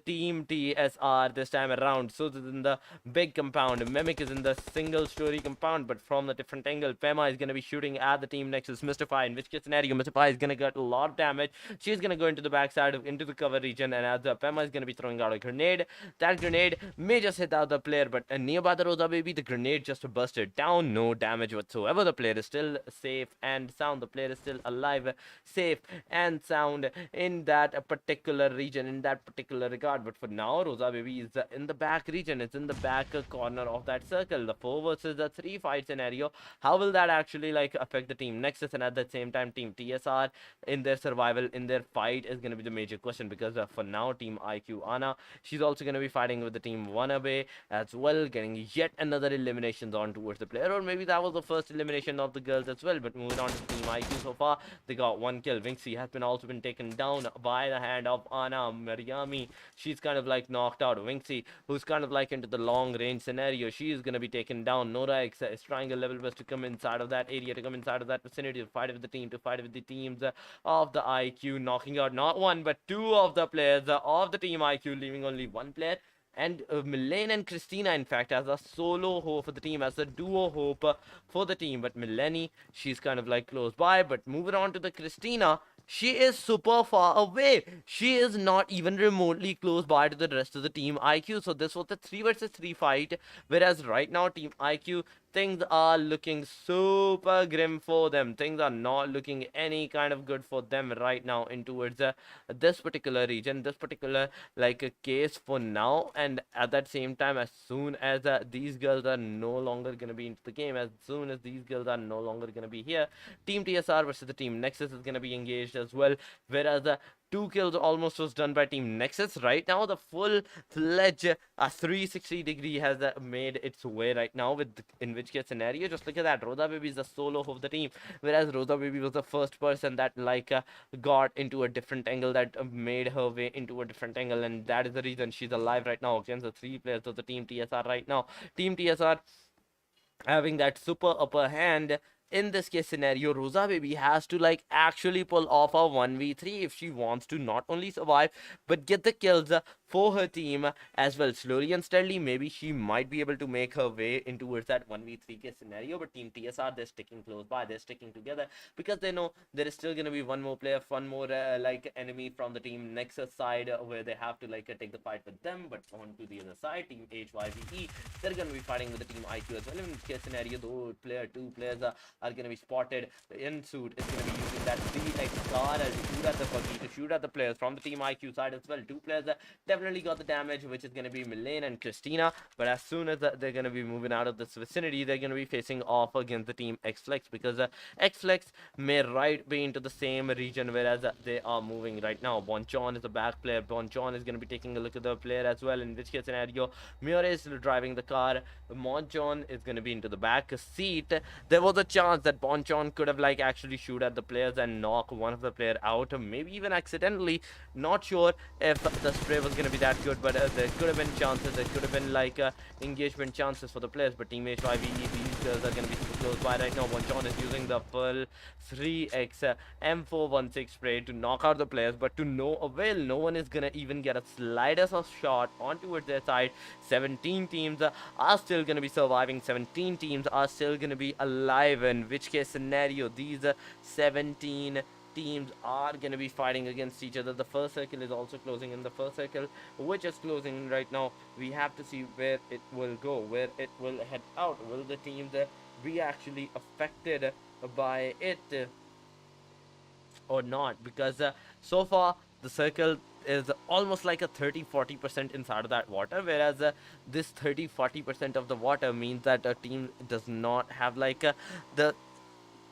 team TSR this time around. So this is in the big compound, Mimic is in the single story compound, but from the different angle. Pema is going to be shooting at the team Nexus Mystify, in which case scenario Mystify is going to get a lot of damage. She's going to go into the backside into the cover region, and as Pema is going to be throwing out a grenade, that grenade may just hit out the player, but nearby the Rosa baby, the grenade just busted down, no damage whatsoever. The player is still safe and sound. The player is still alive, safe and sound in that particular region, in that particular regard. But for now, Rosa baby is in the back region. It's in the back corner of that circle. The 4 versus the 3 fight scenario. How will that actually affect the team Nexus, and at the same time team TSR in their survival, in their fight, is going to be the major question, because for now team IQ Anna, she's also going to be fighting with the team WANNABE as well, getting yet another eliminations on towards the player, or maybe that was the first elimination of the girls as well. But moving on to team IQ, so far they got 1 kill. Vinxi has been also been taken down by the hand of Anna Mariami. She's kind of knocked out. Vinxi, who's kind of into the long range scenario, she is going to be taken down. Nora X is trying a level best to come inside of that area, to come inside of that vicinity, to fight with the team, to fight with the teams of the IQ, knocking out not 1 but 2 of the players of the team IQ, leaving only 1 player. And Milene and Christina, in fact, as a solo hope for the team, as a duo hope for the team. But Milene, she's kind of close by. But moving on to the Christina, she is super far away. She is not even remotely close by to the rest of the team IQ. So this was the 3 versus 3 fight, whereas right now team IQ, things are looking super grim for them. Things are not looking any kind of good for them right now in towards this particular region, this particular a case for now. And at that same time, as soon as these girls are no longer going to be into the game, as soon as these girls are no longer going to be here, team TSR versus the team Nexus is going to be engaged as well, whereas 2 kills almost was done by Team Nexus. Right now, the full-fledged 360-degree has made its way right now, with in which case scenario, just look at that. Rosa Baby is the solo of the team, whereas Rosa Baby was the first person that got into a different angle, that made her way into a different angle, and that is the reason she's alive right now against the 3 players of the Team TSR right now. Team TSR having that super upper hand. In this case scenario, Rosa Baby has to actually pull off a 1v3 if she wants to not only survive but get the kills for her team as well. Slowly and steadily, maybe she might be able to make her way in towards that 1v3 case scenario, but Team TSR, they're sticking close by, they're sticking together because they know there is still going to be one more player, one more enemy from the Team Nexus side, where they have to take the fight with them. But on to the other side, Team HYVE, they're going to be fighting with the Team IQ as well. In this case scenario, two players are going to be spotted. The in-suit is going to be using that 3x car to shoot at the buggy, to shoot at the players from the Team IQ side as well. Two players definitely got the damage, which is going to be Milane and Christina. But as soon as they're going to be moving out of this vicinity, they're going to be facing off against the Team XFLEX, because XFLEX may be into the same region, whereas they are moving right now. Bonchon is a back player. Bonchon is going to be taking a look at the player as well, in which case scenario, Miore is driving the car. Bonchon is going to be into the back seat. There was a chance that Bonchon could have actually shoot at the players and knock one of the player out, maybe even accidentally. Not sure if the spray was going to be that good, but there could have been chances. There could have been engagement chances for the players. But Team HYVE, these girls are going to be super close by right now. Bonchon is using the full 3x M416 spray to knock out the players, but to no avail. No one is going to even get a slightest of shot on towards their side. 17 teams are still going to be surviving. 17 teams are still going to be alive, in which case scenario, these 17 teams are going to be fighting against each other. The first circle is also closing. In the first circle, which is closing right now, we have to see where it will go, where it will head out. Will the teams be actually affected by it or not? Because so far the circle is almost like a 30-40% inside of that water, whereas this 30-40% of the water means that a team does not have the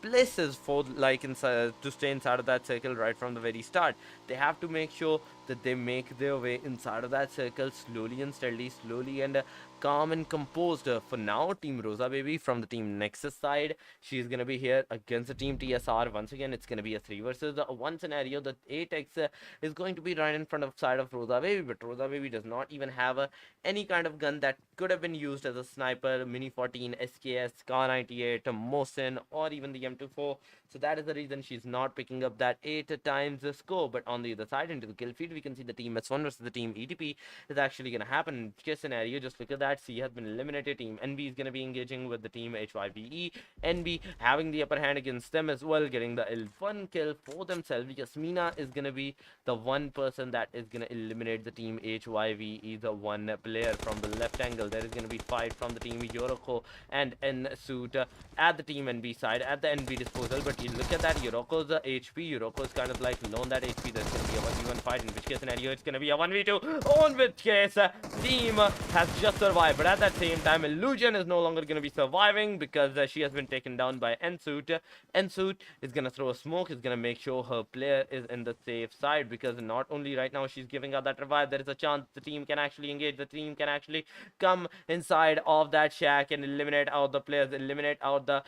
places for inside to stay inside of that circle right from the very start. They have to make sure that they make their way inside of that circle slowly and steadily, slowly and calm and composed. For now, Team Rosa Baby from the Team Nexus side, she's gonna be here against the Team TSR. Once again, it's gonna be a 3 versus 1 scenario. The 8x is going to be right in front of side of Rosa Baby, but Rosa Baby does not even have any kind of gun that could have been used as a sniper, Mini 14, SKS, Scar 98, Mosin, or even the M24. So that is the reason she's not picking up that 8 times the score. But on the other side, into the kill feed, we can see the Team S1 versus the Team ETP is actually going to happen. In this scenario, just look at that. C has been eliminated. Team NB is going to be engaging with the Team HYVE. NB having the upper hand against them as well, getting the 1 kill for themselves. Yasmina is going to be the one person that is going to eliminate the Team HYVE, the one player from the left angle. There is going to be 5 from the Team Yoroko and N-Suit at the Team NB side, at the NB disposal. But you look at that, Yoroko's HP. Yoroko's kind of low on that HP. There's going to be a 1v1 fight, in which case scenario it's going to be a 1v2, on which case team has just survived. But at that same time, Illusion is no longer going to be surviving, because she has been taken down by N-Suit. N-Suit is going to throw a smoke, is going to make sure her player is in the safe side, because not only right now she's giving out that revive, there is a chance the team can actually engage. The team can actually come inside of that shack and eliminate out the players, eliminate out the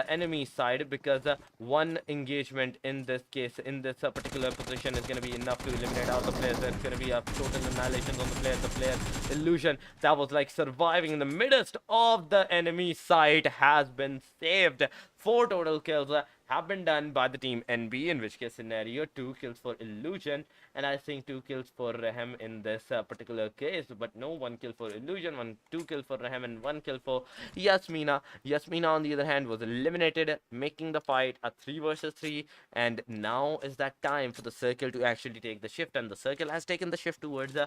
enemy side, because one engagement in this case, in this particular position, is going to be enough to eliminate out the players. There's going to be a total annihilation on the players. The player Illusion that was surviving in the midst of the enemy side has been saved. 4 total kills have been done by the Team NB, in which case scenario 2 kills for Illusion, and I think 2 kills for Rehem in this particular case. But no, 1 kill for Illusion, 2 kills for Rehem, and 1 kill for Yasmina. Yasmina on the other hand was eliminated, making the fight a 3 versus 3, and now is that time for the circle to actually take the shift, and the circle has taken the shift towards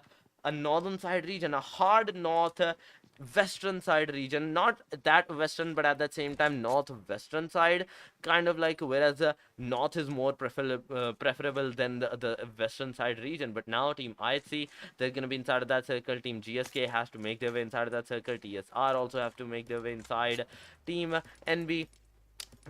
a northern side region, a hard north western side region. Not that western, but at that same time northwestern side, kind of whereas north is more preferable than the western side region. But now Team IC, they're going to be inside of that circle. Team GSK has to make their way inside of that circle. TSR also have to make their way inside. Team NB,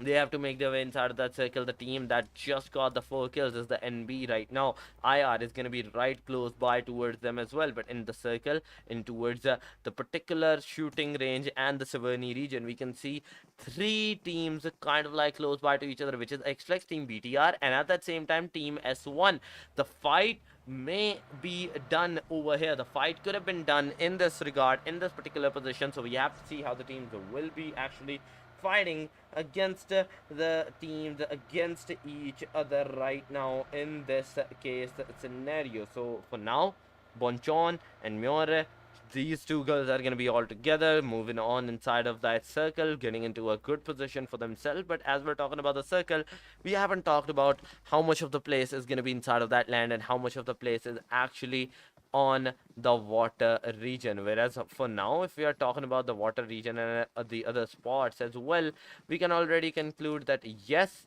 They have to make their way inside of that circle. The team that just got the 4 kills is the NB right now. IR is going to be right close by towards them as well, but in the circle, in towards the particular shooting range and the Severny region, we can see 3 teams kind of like close by to each other, which is XFLEX, team BTR, and at that same time team S1. The fight may be done over here. The fight could have been done in this regard, in this particular position, so we have to see how the teams will be actually fighting against the teams against each other right now in this case scenario. So for now, Bonchon and Miore, these 2 girls are going to be all together, moving on inside of that circle, getting into a good position for themselves. But as we're talking about the circle, we haven't talked about how much of the place is going to be inside of that land and how much of the place is actually on the water region. Whereas for now, if we are talking about the water region and the other spots as well, we can already conclude that yes,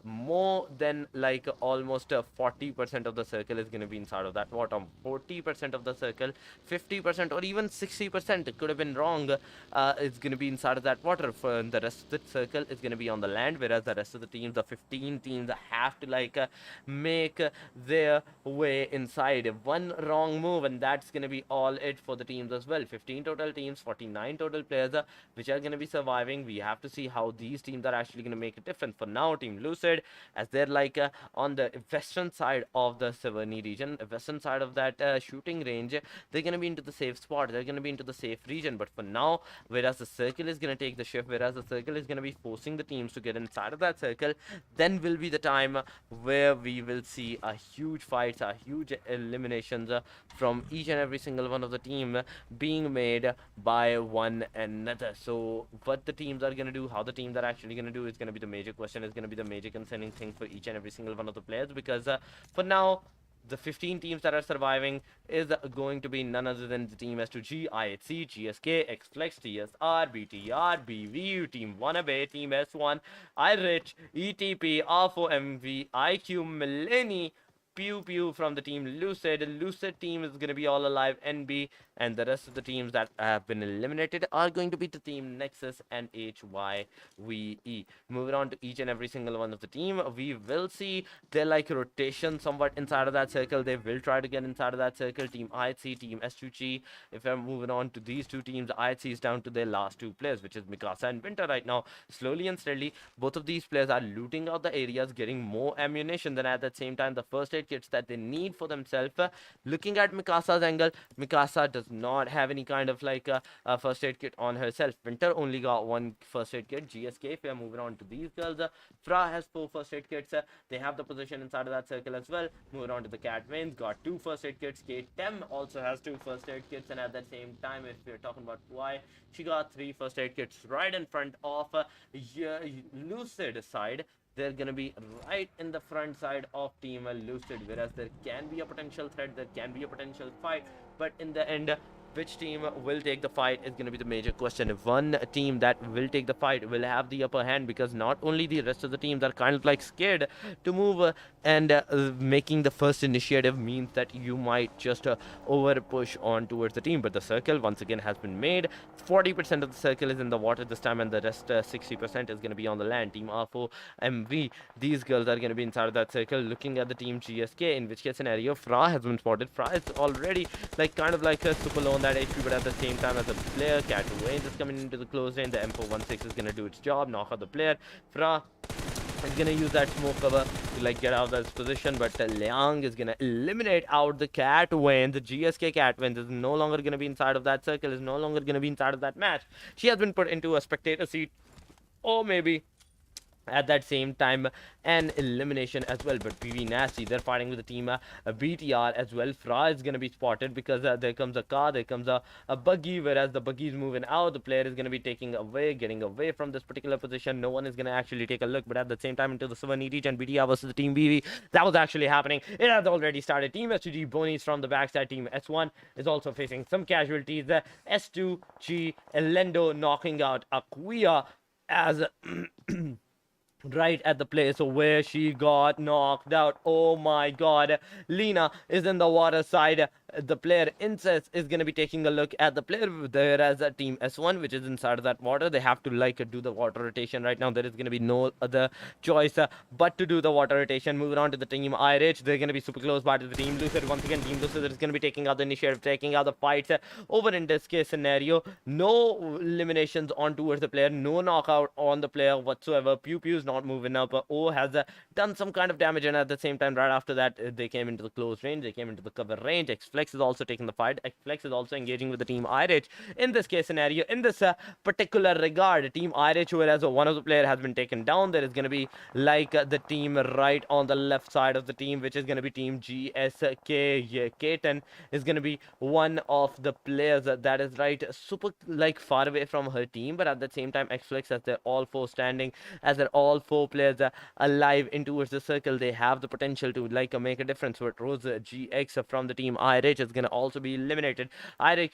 more than like almost 40% of the circle is going to be inside of that water. 40% of the circle, 50% or even 60%, it could have been wrong, it's going to be inside of that water. For the rest of the circle is going to be on the land, whereas the rest of the teams, the 15 teams, have to like make their way inside. One wrong move and that's going to be all it for the teams as well. 15 total teams, 49 total players, which are going to be surviving. We have to see how these teams are actually going to make a difference. For now, team Lucid, as they're like on the western side of the Severny region, western side of that shooting range, they're going to be into the safe spot, they're going to be into the safe region. But for now, whereas the circle is going to take the shift, whereas the circle is going to be forcing the teams to get inside of that circle, then will be the time where we will see a huge fights, a huge eliminations from each and every single one of the team being made by one another. So what the teams are going to do, how the teams are actually going to do, is going to be the major question, is going to be the major concerning thing for each and every single one of the players. Because for now, the 15 teams that are surviving is going to be none other than the team S2G, IHC, GSK, XFLEX, TSR, BTR, BVU, Team WANNABE, Team S1, IRICH, ETP, R4, MV, IQ, Millenni, Pew Pew from the team Lucid. Lucid team is going to be all alive, NB, and the rest of the teams that have been eliminated are going to be the team Nexus and HYVE. Moving on to each and every single one of the team, we will see their like rotation somewhat inside of that circle. They will try to get inside of that circle. Team IHC, team S2G. If I'm moving on to these 2 teams, IHC is down to their last 2 players, which is Mikasa and Winter right now. Slowly and steadily, both of these players are looting out the areas, getting more ammunition, than at the same time the first aid kits that they need for themselves. Looking at Mikasa's angle, Mikasa does not have any kind of like a first aid kit on herself. Winter only got 1 first aid kit. GSK, if we are moving on to these girls, Fra has 4 first aid kits. They have the position inside of that circle as well. Moving on to the Cat Waynes, got 2 first aid kits. Kate Tem also has 2 first aid kits, and at the same time, if we're talking about why, she got 3 first aid kits right in front of Lucid side. They're going to be right in the front side of team Lucid, whereas there can be a potential threat, there can be a potential fight, but in the end, which team will take the fight is going to be the major question. If one team that will take the fight will have the upper hand, because not only the rest of the teams are kind of like scared to move and making the first initiative means that you might just over push on towards the team. But the circle once again has been made. 40% of the circle is in the water this time, and the rest 60% is going to be on the land. Team R4 MV, these girls are going to be inside of that circle looking at the team GSK, in which case scenario Fra has been spotted. Fra is already like kind of like super low on that HP, but at the same time, as a player, Cat Wayne is coming into the close range. The M416 is going to do its job, knock out the player. Fra is going to use that smoke cover to like get out of this position, but Liang is going to eliminate out the Cat Wayne. The GSK Cat Wayne is no longer going to be inside of that circle, is no longer going to be inside of that match. She has been put into a spectator seat, or maybe at that same time an elimination as well. But PV Nasty, they're fighting with the team BTR as well. Fra is going to be spotted because there comes a car, there comes a buggy, whereas the buggy is moving out. The player is going to be getting away from this particular position. No one is going to actually take a look, but at the same time, into the Severny region, BTR versus the team BV, that was actually happening. It has already started. Team S2G Bonies from the backside. Team S1 is also facing some casualties. S2G Elendo knocking out Aquia as right at the place where she got knocked out. Oh my god. Lena is in the water side. the player INNOZENCE is going to be taking a look at the player there as a team S1, which is inside of that water. They have to like do the water rotation right now. There is going to be no other choice but to do the water rotation. Moving on to the team IRICH, they're going to be super close by to the team Lucid. Once again, team Lucid is going to be taking out the initiative, taking out the fights over in this case scenario. No eliminations on towards the player, no knockout on the player whatsoever. Pew Pew is not moving up. O has done some kind of damage, and at the same time, right after that, they came into the close range, they came into the cover range. XFLEX is also taking the fight. XFLEX is also engaging with the team IRICH in this case scenario. In this particular regard, team IRICH, whereas one of the player has been taken down, there is going to be like the team right on the left side of the team, which is going to be team GSK. Yeah, K10 is going to be one of the players that is right super like far away from her team, but at the same time, XFLEX, as they're all four standing, as they're all four players alive in towards the circle, they have the potential to like make a difference. With Rose GX from the team IRICH is going to also be eliminated. IRICH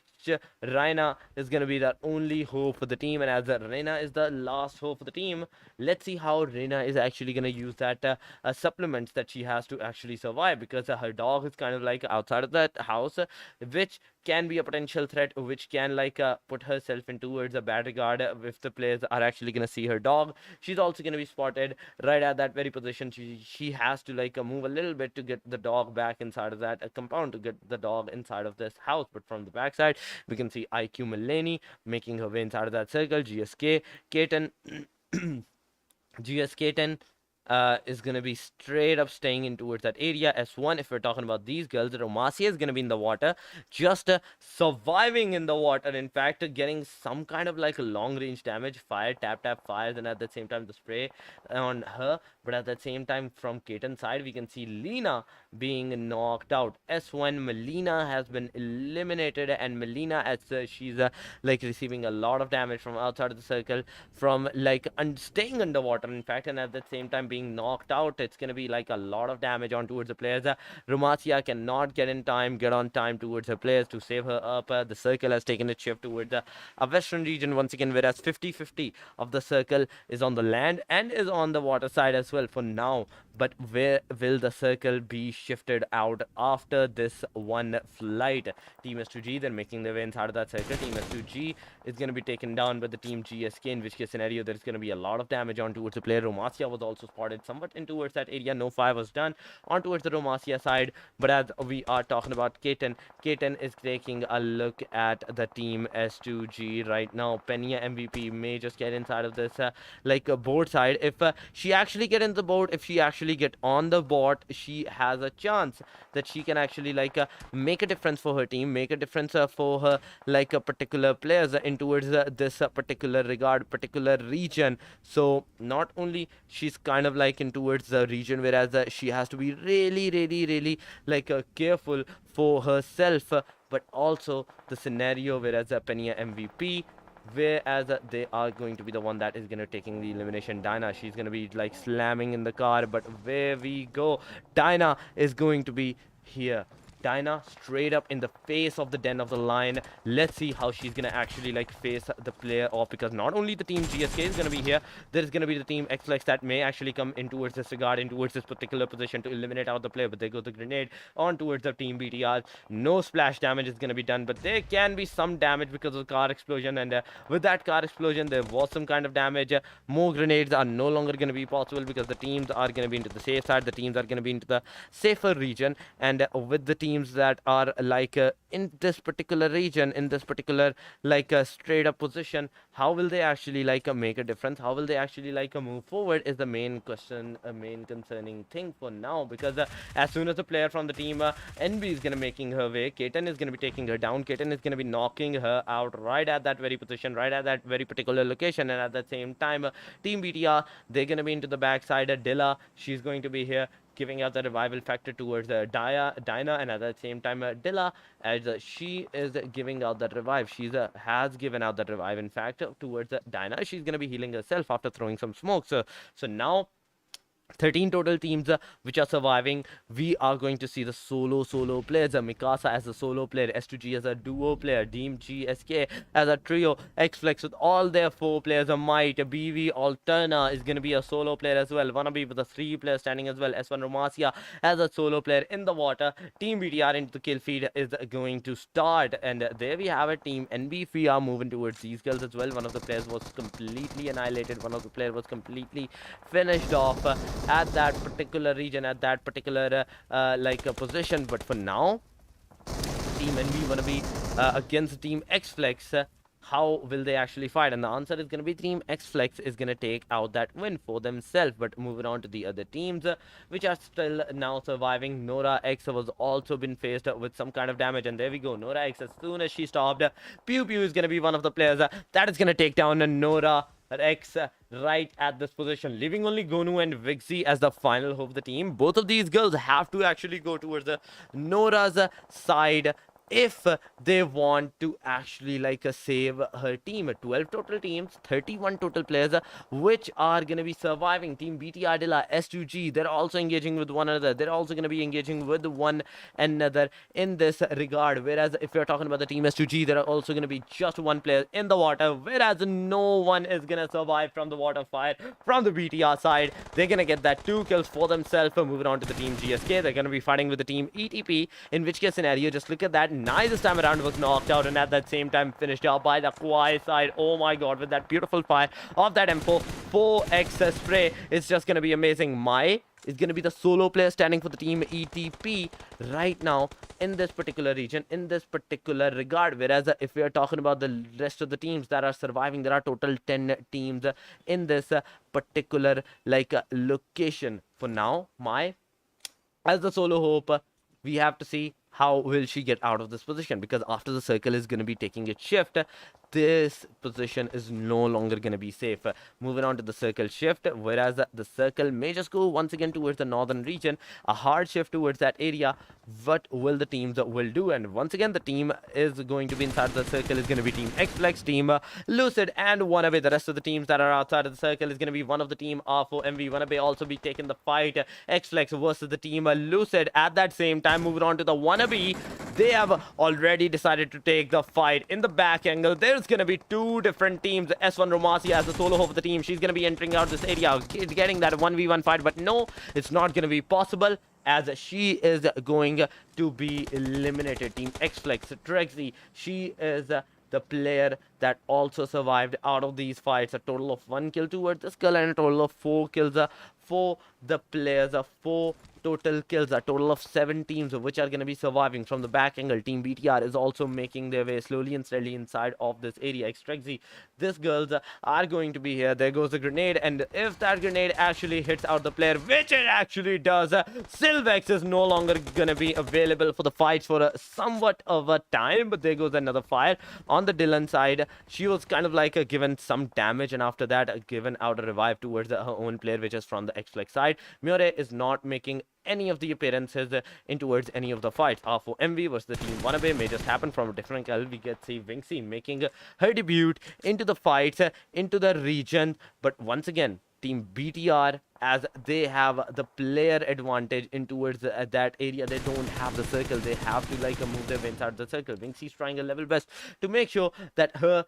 Raina is going to be the only hope for the team, and as Raina is the last hope for the team, let's see how Raina is actually going to use that supplements that she has to actually survive, because her dog is kind of like outside of that house, which can be a potential threat, which can like put herself in towards a bad regard if the players are actually going to see her dog. She's also going to be spotted right at that very position. She has to like move a little bit to get the dog back inside of that compound, to get the dog inside of this house. But from the backside, we can see IQ Milani making her way inside of that circle. GSK K10 GSK10 is going to be straight up staying in towards that area. S1, if we're talking about these girls, Romasia is going to be in the water, just surviving in the water. In fact, getting some kind of like long range damage, fire, tap, fires, and at the same time, the spray on her. But at the same time, from Katan's side, we can see Lena being knocked out. S1, Melina has been eliminated, and Melina, as she's like receiving a lot of damage from outside of the circle, from like staying underwater, in fact, and at the same time being knocked out. It's going to be like a lot of damage on towards the players. Romasia cannot get on time towards her players to save her up. The circle has taken a shift towards a western region once again, whereas 50-50 of the circle is on the land and is on the water side as well for now. But where will the circle be shifted out after this one flight? Team S2G, they're making their way inside of that circle. Team S2G is going to be taken down by the team GSK, in which case scenario there's going to be a lot of damage on towards the player. Romasia was also spotted somewhat in towards that area. No fire was done on towards the Romasia side. But as we are talking about K10 is taking a look at the team S2G right now. Penya MVP may just get inside of this like a board side. If she actually get in the board, if she actually get on the board, she has a chance that she can actually like make a difference for her team, make a difference for her like a particular players in towards this particular regard, particular region. So not only she's kind of like in towards the region, whereas she has to be really like careful for herself, but also the scenario, whereas Penya MVP, whereas they are going to be the one that is going to taking the elimination. Dinah, she's going to be like slamming in the car, but where we go, Dinah is going to be here. Dinah straight up in the face of the den of the lion. Let's see how she's gonna actually like face the player off, because not only the team GSK is gonna be here, there is gonna be the team XFLEX that may actually come in towards this regard, in towards this particular position to eliminate out the player. But there goes the grenade on towards the team BTR. No splash damage is gonna be done, but there can be some damage because of the car explosion, and with that car explosion there was some kind of damage. More grenades are no longer gonna be possible, because the teams are gonna be into the safe side, the teams are gonna be into the safer region, and with the teams that are like in this particular region, in this particular like straight up position, how will they actually like make a difference? How will they actually like move forward is the main question, main concerning thing for now, because as soon as the player from the team NB is gonna making her way, K10 is gonna be taking her down. K10 is gonna be knocking her out right at that very position, right at that very particular location, and at the same time team BTR, they're gonna be into the backside. Dilla, she's going to be here giving out the revival factor towards Dinah, and at the same time Dilla, as she is giving out that revive. She's has given out that revive, in fact, towards Dinah. She's going to be healing herself after throwing some smoke. So now 13 total teams which are surviving. We are going to see the solo players. Mikasa as a solo player, S2G as a duo player, Deem GSK as a trio, XFLEX with all their 4 players, a Might, a BV Alterna is going to be a solo player as well, WANNABE with a 3 player standing as well, S1 Romasia as a solo player in the water. Team BTR into the kill feed is going to start, and there we have it. Team NB, we are moving towards these girls as well. One of the players was completely annihilated, one of the players was completely finished off at that particular region, at that particular position. But for now, Team NB wanna be against Team XFLEX. How will they actually fight? And the answer is going to be Team XFLEX is going to take out that win for themselves. But moving on to the other teams, which are still now surviving. Nora X was also been faced with some kind of damage, and there we go. Nora X, as soon as she stopped, Pew Pew is going to be one of the players that is going to take down Nora X right at this position, leaving only Gonu and Vixie as the final hope of the team. Both of these girls have to actually go towards the Nora's side if they want to actually save her team. 12 total teams, 31 total players which are going to be surviving. Team BT Ardilla, S2G, they're also engaging with one another. They're also going to be engaging with one another in this regard. Whereas if you're talking about the team S2G, there are also going to be just one player in the water, whereas no one is going to survive from the water fire from the BTR side. They're going to get that 2 kills for themselves. Moving on to the team GSK, they're going to be fighting with the team ETP, in which case scenario, just look at that. Nice this time around was knocked out, and at that same time finished out by the Kwai side. Oh my god, with that beautiful fire of that M4 4x spray, it's just going to be amazing. Mai is going to be the solo player standing for the team ETP right now in this particular region, in this particular regard. Whereas if we are talking about the rest of the teams that are surviving, there are total 10 teams in this particular location. For now, Mai as the solo hope, we have to see how will she get out of this position, because after the circle is going to be taking its shift, this position is no longer going to be safe. Moving on to the circle shift, whereas the circle may just go once again towards the northern region, a hard shift towards that area. What will the teams will do? And once again, the team is going to be inside the circle is going to be Team XFLEX, Team Lucid, and WANNABE. The rest of the teams that are outside of the circle is going to be one of the team R4MV. WANNABE also be taking the fight. XFLEX versus the team Lucid. At that same time, moving on to the WANNABE, they have already decided to take the fight in the back angle. There's going to be 2 different teams. S1 Romasia as the solo hope of the team. She's going to be entering out this area, getting that 1v1 fight. But no, it's not going to be possible, as she is going to be eliminated. Team XFLEX, Drexy, she is the player that also survived out of these fights. A total of 1 kill towards the skull and a total of 4 kills for the players. 4 total kills, a total of 7 teams which are going to be surviving from the back angle. Team BTR is also making their way slowly and steadily inside of this area. Extrexy, these girls are going to be here. There goes the grenade, and if that grenade actually hits out the player, which it actually does, Sylvex is no longer going to be available for the fights for somewhat of a time. But there goes another fire on the Dylan side. She was kind of given some damage, and after that given out a revive towards her own player, which is from the XFLEX side. Mure is not making any of the appearances in towards any of the fights. R4MV versus the team WANNABE may just happen from a different angle. We get see Vixie making her debut into the fights, into the region. But once again, team BTR, as they have the player advantage in towards that area. They don't have the circle. They have to move their way inside the circle. Vixie's trying her level best to make sure that her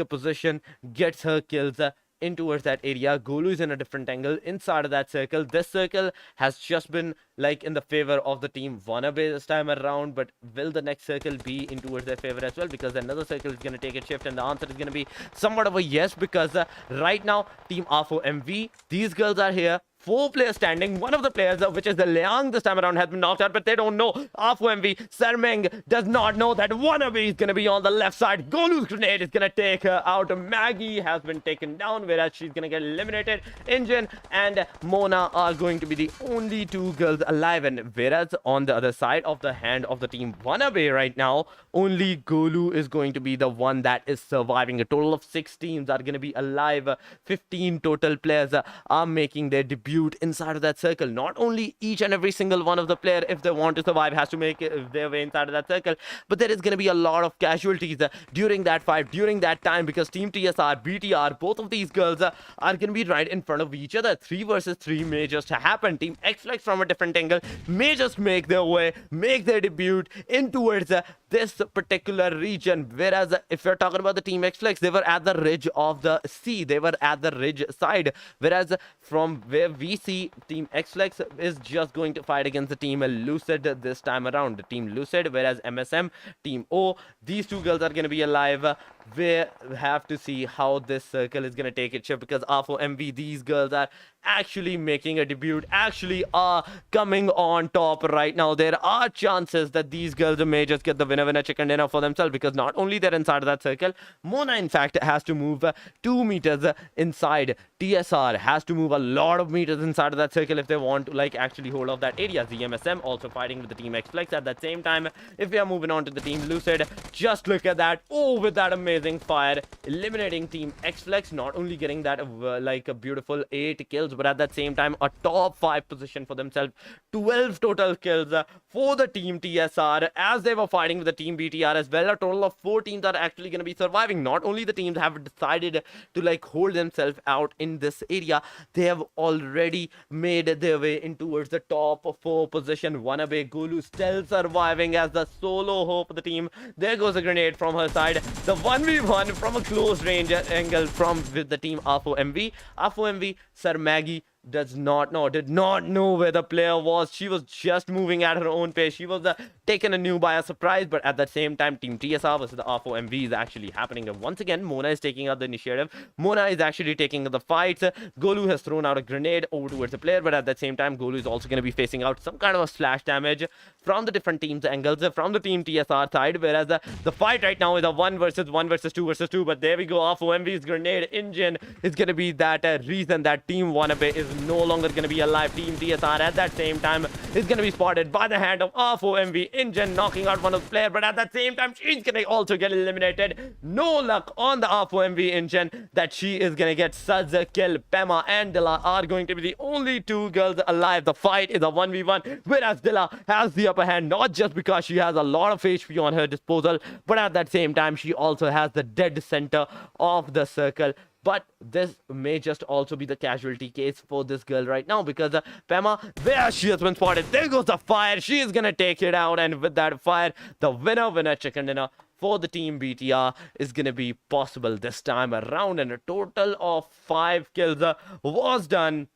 position gets her kills in towards that area. Golu is in a different angle inside of that circle. This circle has just been in the favor of the team WANNABE this time around, but will the next circle be in towards their favor as well? Because another circle is going to take a shift, and the answer is going to be somewhat of a yes, because right now team R4MV, these girls are here. 4 players standing. One of the players, which is the Liang, this time around has been knocked out, but they don't know. R4MV, Sermeng does not know that WANNABE is going to be on the left side. Golu's grenade is going to take her out. Maggie has been taken down, whereas she's going to get eliminated. Injin and Mona are going to be the only 2 girls alive, and whereas on the other side of the hand of the team WANNABE right now, only Golu is going to be the one that is surviving. A total of 6 teams are going to be alive. 15 total players are making their debut debut inside of that circle. Not only each and every single one of the player, if they want to survive, has to make their way inside of that circle, but there is going to be a lot of casualties during that fight, during that time, because Team TSR, BTR, both of these girls are going to be right in front of each other. 3 versus 3 may just happen. Team XFLEX from a different angle may just make their way, make their debut in towards this particular region. Whereas if you're talking about the Team XFLEX, they were at the ridge of the sea. They were at the ridge side. Whereas from where we see Team XFLEX is just going to fight against the Team Lucid this time around. The Team Lucid, whereas MSM, Team O, these two girls are going to be alive. We have to see how this circle is going to take its shape, because for MV, these girls are actually making a debut, actually are coming on top right now. There are chances that these girls may just get the winner chicken dinner for themselves, because not only they're inside of that circle, Mona in fact has to move 2 meters inside. TSR has to move a lot of meters inside of that circle if they want to like actually hold off that area. ZMSM also fighting with the Team XFLEX at that same time. If we are moving on to the Team Lucid, just look at that. Oh, with that amazing fire, eliminating Team XFLEX, not only getting that like a beautiful 8 kills, but at that same time a top 5 position for themselves. 12 total kills for the Team TSR as they were fighting with the Team BTR as well. A total of 4 teams are actually going to be surviving. Not only the teams have decided to like hold themselves out in this area, they have already made their way in towards the top 4 position. WANNABE Golu still surviving as the solo hope of the team. There goes a grenade from her side. The 1v1 from a close range angle from with the Team RFOMV. RFOMV, Sir Maggie did not know where the player was. She was just moving at her own pace. She was taken anew by a surprise, but at the same time, Team TSR versus the RFOMV is actually happening. And once again, Mona is taking out the initiative. Mona is actually taking the fights. Golu has thrown out a grenade over towards the player, but at the same time, Golu is also going to be facing out some kind of a slash damage from the different teams' angles from the Team TSR side, whereas the fight right now is a 1 versus 1 versus 2 versus 2, but there we go. RFOMV's grenade engine is going to be that reason that Team WANNABE is no longer going to be alive. Team TSR at that same time is going to be spotted by the hand of RFOMV engine, knocking out one of the players, but at that same time she's going to also get eliminated. No luck on the RFOMV engine that she is going to get Suds kill. Pema and Dilla are going to be the only 2 girls alive. The fight is a 1v1, whereas Dilla has the upper hand, not just because she has a lot of HP on her disposal, but at that same time she also has the dead center of the circle. But this may just also be the casualty case for this girl right now, because Pema, there she has been spotted. There goes the fire. She is going to take it out. And with that fire, the winner chicken dinner for the Team BTR is going to be possible this time around. And a total of 5 kills was done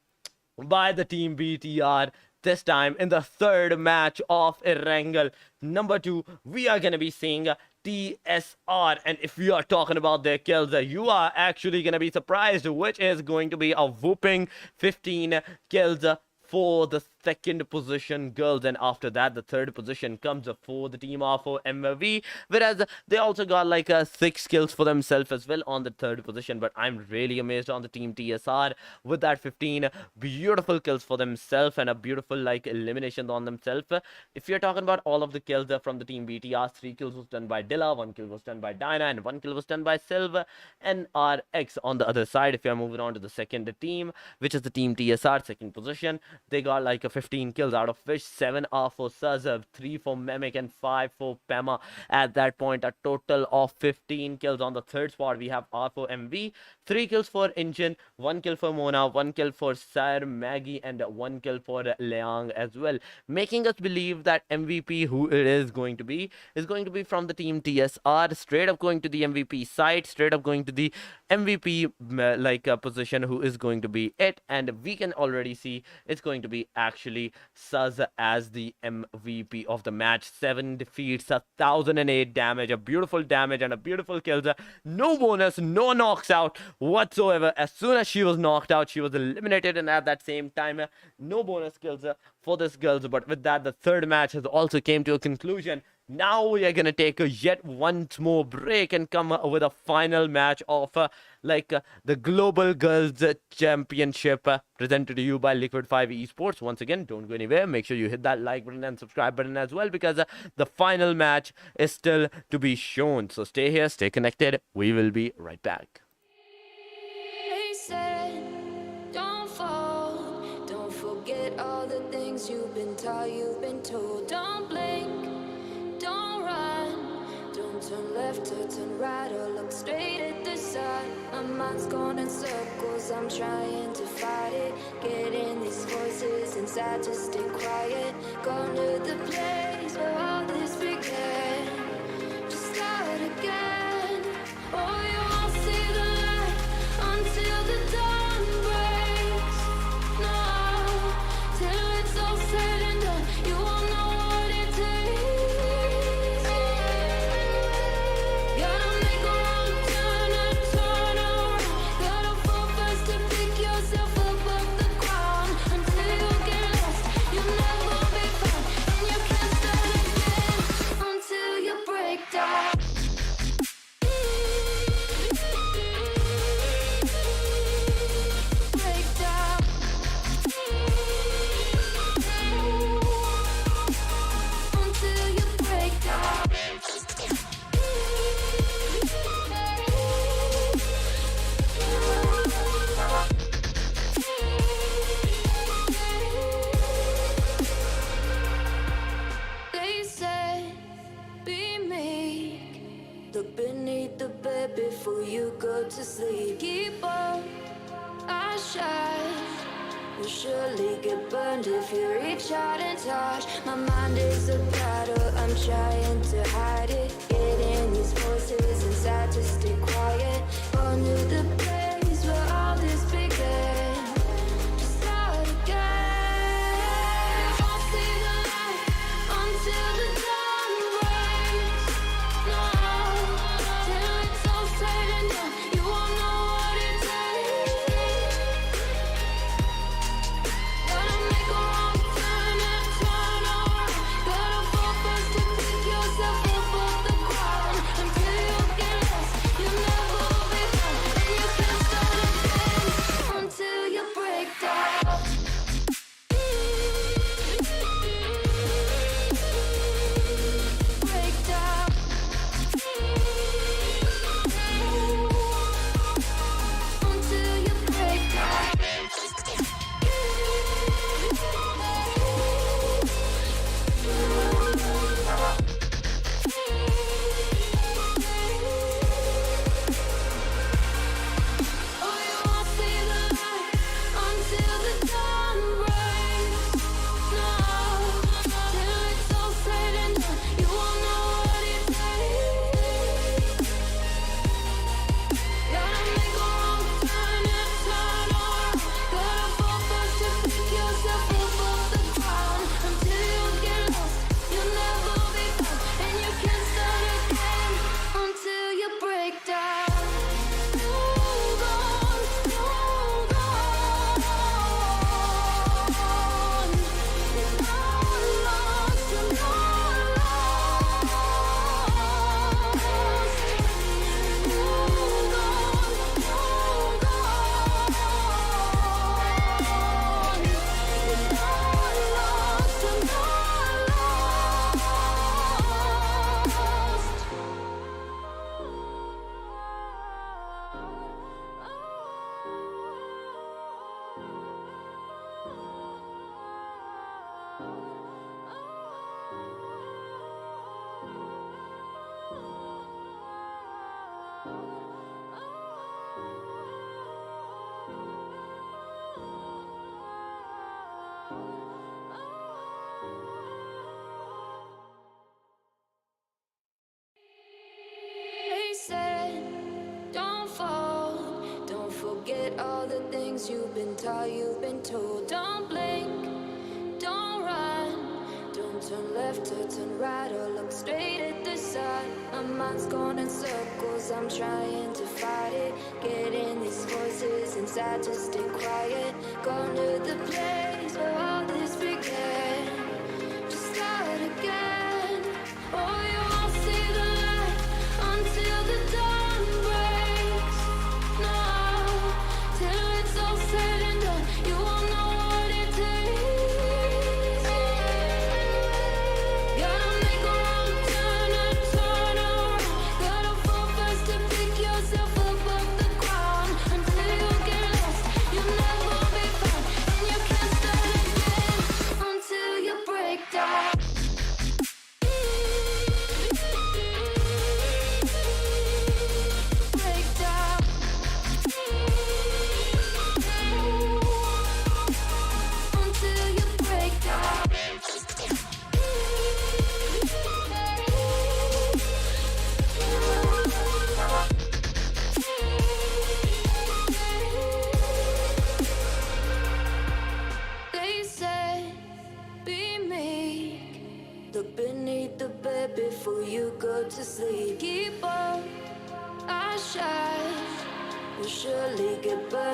by the Team BTR. This time in the 3rd match of Erangel number 2, we are going to be seeing TSR, and if we are talking about their kills, you are actually going to be surprised, which is going to be a whooping 15 kills for the 2nd position girls, and after that the 3rd position comes for the Team RFOMV, whereas they also got like 6 kills for themselves as well on the 3rd position. But I'm really amazed on the Team TSR with that 15 beautiful kills for themselves and a beautiful like elimination on themselves. If you're talking about all of the kills from the Team BTR, 3 kills was done by Dilla, 1 kill was done by Dinah, and 1 kill was done by Silva and RX. On the other side, if you're moving on to the 2nd team, which is the Team TSR 2nd position, they got like a 15 kills, out of which 7 are for Sazab, 3 for Mimic, and 5 for Pema. At that point, a total of 15 kills. On the 3rd spot, we have RFOMV, 3 kills for Engine, 1 kill for Mona, 1 kill for Sire Maggie, and 1 kill for Leang as well, making us believe that MVP, who it is going to be from the Team TSR, straight up going to the MVP side, straight up going to the MVP position, who is going to be it. And we can already see it's going to be actually Saz as the MVP of the match. 7 defeats, 1008 damage, a beautiful damage and a beautiful kills. No bonus, no knocks out whatsoever. As soon as she was knocked out, she was eliminated, and at that same time, no bonus kills for this girls. But with that, the 3rd match has also came to a conclusion. Now we are going to take a yet once more break and come with a final match of the Global Girls Championship presented to you by Liquid 5 eSports. Once again, don't go anywhere. Make sure you hit that like button and subscribe button as well, because the final match is still to be shown. So stay here, stay connected. We will be right back. They said, don't fall, forget all the things you've been taught, you've been told. Don't blink, don't run, don't turn left or turn right or look straight at the sun. My mind's going in circles, I'm trying to fight it. Getting these voices inside to stay quiet. Gone to the place where all this began. Just start again. Oh, you won't see the light until the dawn breaks. No, till it's all said and done, you won't know what it takes. Gotta make a wrong turn and turn around. Gotta fall fast to pick yourself up off the ground. Until you get lost, you'll never be found. And you can't start again until you break down. Break down. Until you break down. They said, be meek. Look beneath the bed before you go to sleep. Keep on, I shine. You'll surely get burned if you reach out and touch. My mind is a battle, I'm trying to hide it. Getting these voices inside to stay quiet. On to the place where all this began. Just start again. You won't see the light until the dawn breaks. No, till it's all said and done, you won't know what it takes. Gotta make a wrong turn and turn around. Gotta fall fast to pick yourself up off the ground. Until you get lost, you'll never be found. And you can't start again until you break down. Break down. Until you break down. Oh, you won't see the light until the dawn breaks. No, till it's all said and done, you won't know what it takes. Gotta make a wrong turn and turn around. Gotta fall fast to pick yourself up off the ground. Until you get lost, you'll never be found. And you can't start again until you break down. Hold on, hold on. You're not lost, you're not lost. Hold on, hold on. You're not lost, you're They said, don't fall, don't forget all the things you've been taught, you've been told. Don't blink, don't run, don't turn left or turn right or look straight at the sun. My mind's going in circles, I'm trying to fight it. Getting these voices inside to stay quiet. Gone to the place where all this began. Just start again. Oh, you won't see the light until the dawn breaks. No, till it's all said and done, you won't know what it takes. Gotta make a wrong turn and turn around. Gotta fall fast to pick yourself up off the ground. Until you get lost, you'll never be found. And you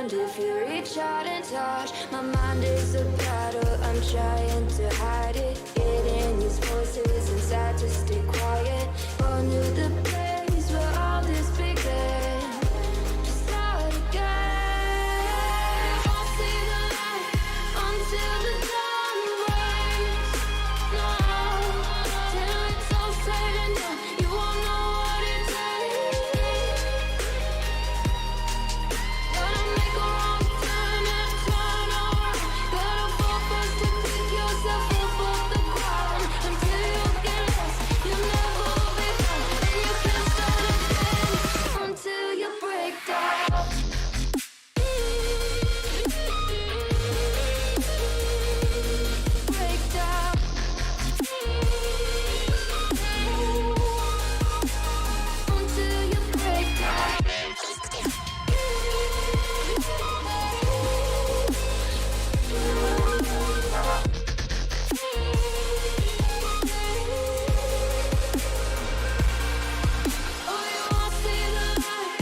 beyond if you reach out and touch. My mind is a battle, I'm trying to hide it. Getting these voices inside to stay quiet. Gone to the place where all this began. To start again. I'll see the light until the dawn breaks. No, till it's all said and done, you won't know what it takes. Gotta make a wrong turn and turn around. Gotta fall first to pick yourself up off the ground. Until you get lost, you'll never be found. And you can't start again until you break down. Break down. Until you break down. Oh, you won't see the light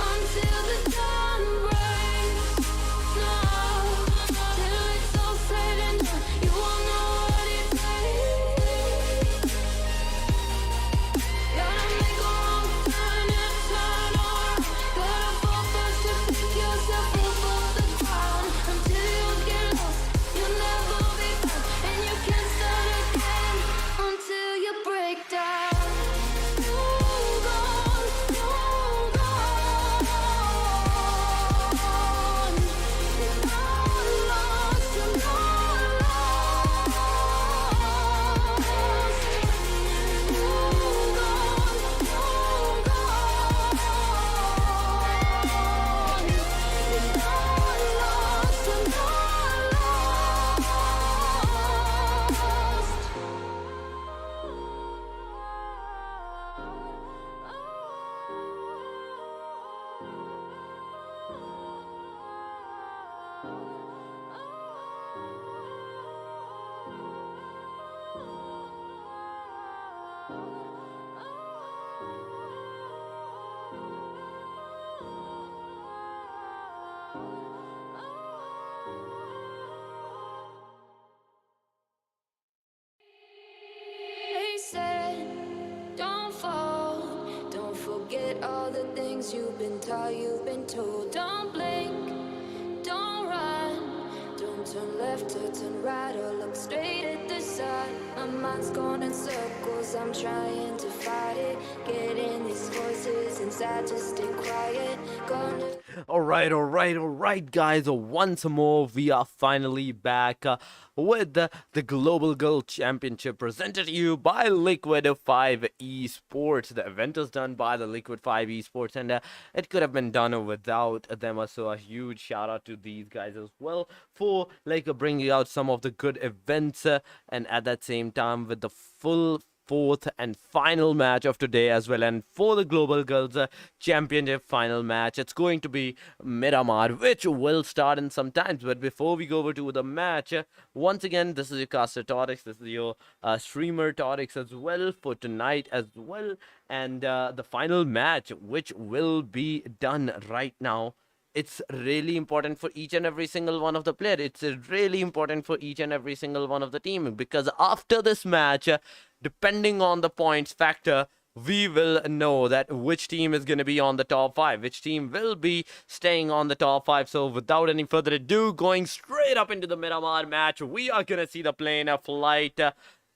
until the dawn breaks. No, till it's all said and done, you won't know what it takes. Gotta make a wrong turn and turn around. Gotta fall first to pick yourself up off the ground. Until you get lost, you'll never be found. And you can't start again until you break down. You're gone, you're gone. You're not lost, you're not lost. You're gone, you're gone. You're not lost, you're They said, don't fall, don't forget all the things you've been taught, you've been told. Don't blink, don't run, don't turn left or turn right or look straight at the sun. My mind's going in circles, I'm trying to fight it. Getting these voices inside to stay quiet. Gonna All right, guys. Once more, we are finally back with the Global Girl Championship presented to you by Liquid 5 eSports. The event is done by the Liquid 5 eSports, and it could have been done without them. So a huge shout out to these guys as well for bringing out some of the good events, and at that same time with the full fourth and final match of today as well. And for the Global Girls Championship final match, it's going to be Miramar, which will start in some times. But before we go over to the match, once again, this is your caster Torix, this is your streamer Torix as well for tonight as well. And the final match, which will be done right now, it's really important for each and every single one of the players. It's really important for each and every single one of the team, because after this match, depending on the points factor, we will know that which team is going to be on the top 5, which team will be staying on the top 5. So without any further ado, going straight up into the Miramar match, we are going to see the plane flight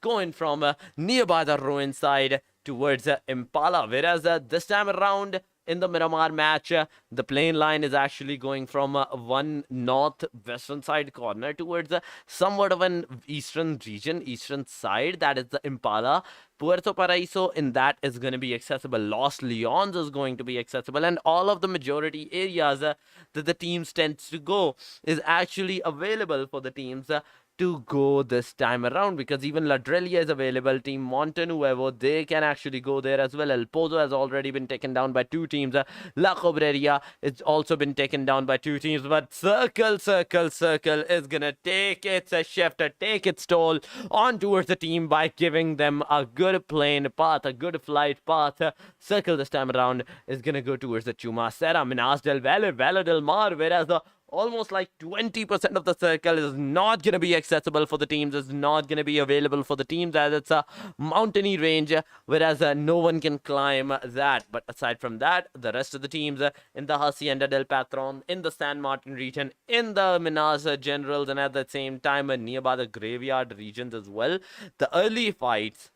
going from nearby the ruin side towards Impala, whereas this time around in the Miramar match, the plane line is actually going from one northwestern side corner towards somewhat of an eastern region, eastern side, that is the Impala. Puerto Paraíso, in that is going to be accessible. Los Leones is going to be accessible, and all of the majority areas that the teams tends to go is actually available for the teams to go this time around, because even La Drelia is available. Team Montenuevo, they can actually go there as well. El Pozo has already been taken down by 2 teams. La Cobreria, it's also been taken down by 2 teams. But Circle is gonna take its shift, take its toll on towards the team by giving them a good good plane path, a good flight path. Circle this time around is gonna go towards the Chumacera, Minas del Valle, Valle del Mar, whereas the almost like 20% of the circle is not going to be accessible for the teams, is not going to be available for the teams, as it's a mountainy range, whereas no one can climb that. But aside from that, the rest of the teams in the Hacienda del Patron, in the San Martin region, in the Minas Generals, and at the same time nearby the Graveyard regions as well, the early fights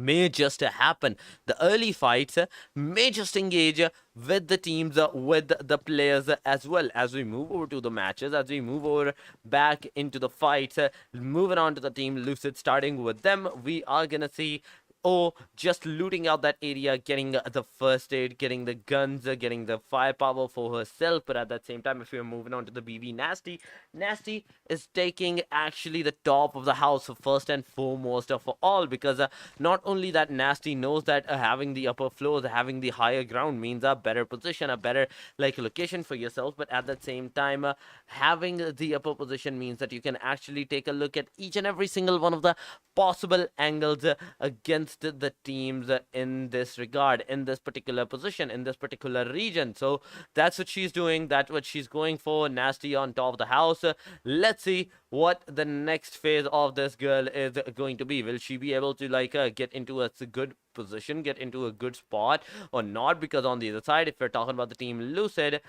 may just happen. The early fights may just engage with the teams, with the players as well. As we move over to the matches, as we move over back into the fights, moving on to the team Lucid, starting with them, we are gonna see just looting out that area, getting the first aid, getting the guns, getting the firepower for herself. But at that same time, if we're moving on to the BV, Nasty is taking actually the top of the house first and foremost of all, because not only that, Nasty knows that having the upper floors, having the higher ground means a better position, a better like location for yourself. But at that same time, having the upper position means that you can actually take a look at each and every single one of the possible angles against the teams in this regard, in this particular position, in this particular region. So that's what she's doing, that's what she's going for. Nasty on top of the house. Let's see what the next phase of this girl is going to be. Will she be able to like get into a good position, get into a good spot or not? Because on the other side, if we're talking about the team Lucid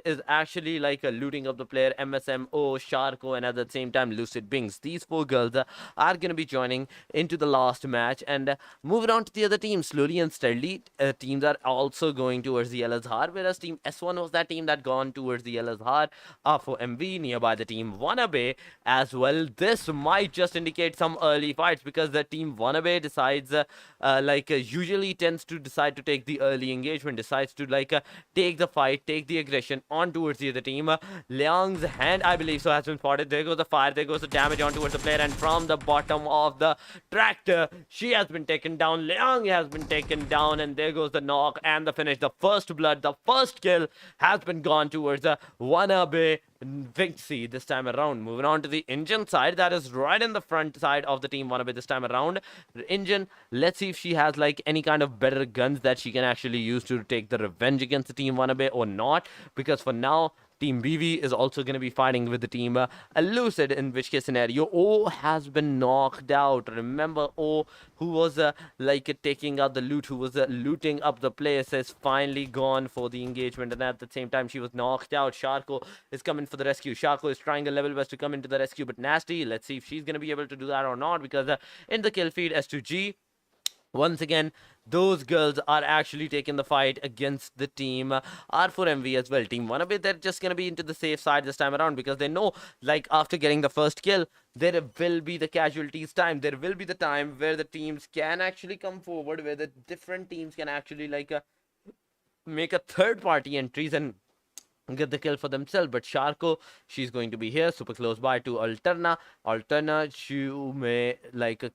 is actually like looting up the player MSMO, Sharko, and at the same time Lucid Bings. These four girls are going to be joining into the last match. And moving on to the other team, slowly and steadily, teams are also going towards the El Azhar, whereas team S1 was that team that gone towards the El Azhar for MV, nearby the team WANNABE as well. This might just indicate some early fights, because the team WANNABE decides usually tends to decide to take the early engagement, decides to take the fight, take the aggression on towards the other team. Liang's hand, I believe so, has been spotted. There goes the fire, there goes the damage on towards the player, and from the bottom of the tractor, she has been taken down. Liang has been taken down, and there goes the knock and the finish. The first blood, the first kill has been gone towards WANNABE Vixie this time around. Moving on to the engine side, that is right in the front side of the team WANNABE this time around. The engine, let's see if she has like any kind of better guns that she can actually use to take the revenge against the team WANNABE or not, because for now Team BV is also going to be fighting with the team Lucid, in which case scenario O has been knocked out. Remember, O, who was taking out the loot, who was looting up the place, is finally gone for the engagement, and at the same time she was knocked out. Sharko is coming for the rescue. Sharko is trying a level best to come into the rescue, but Nasty, let's see if she's going to be able to do that or not, because in the kill feed S2G, once again, those girls are actually taking the fight against the team R4MV as well. Team WANNABE, they're just going to be into the safe side this time around, because they know, like, after getting the first kill, there will be the casualties time. There will be the time where the teams can actually come forward, where the different teams can actually, make a third-party entries and get the kill for themselves. But Sharko, she's going to be here super close by to Alterna. She may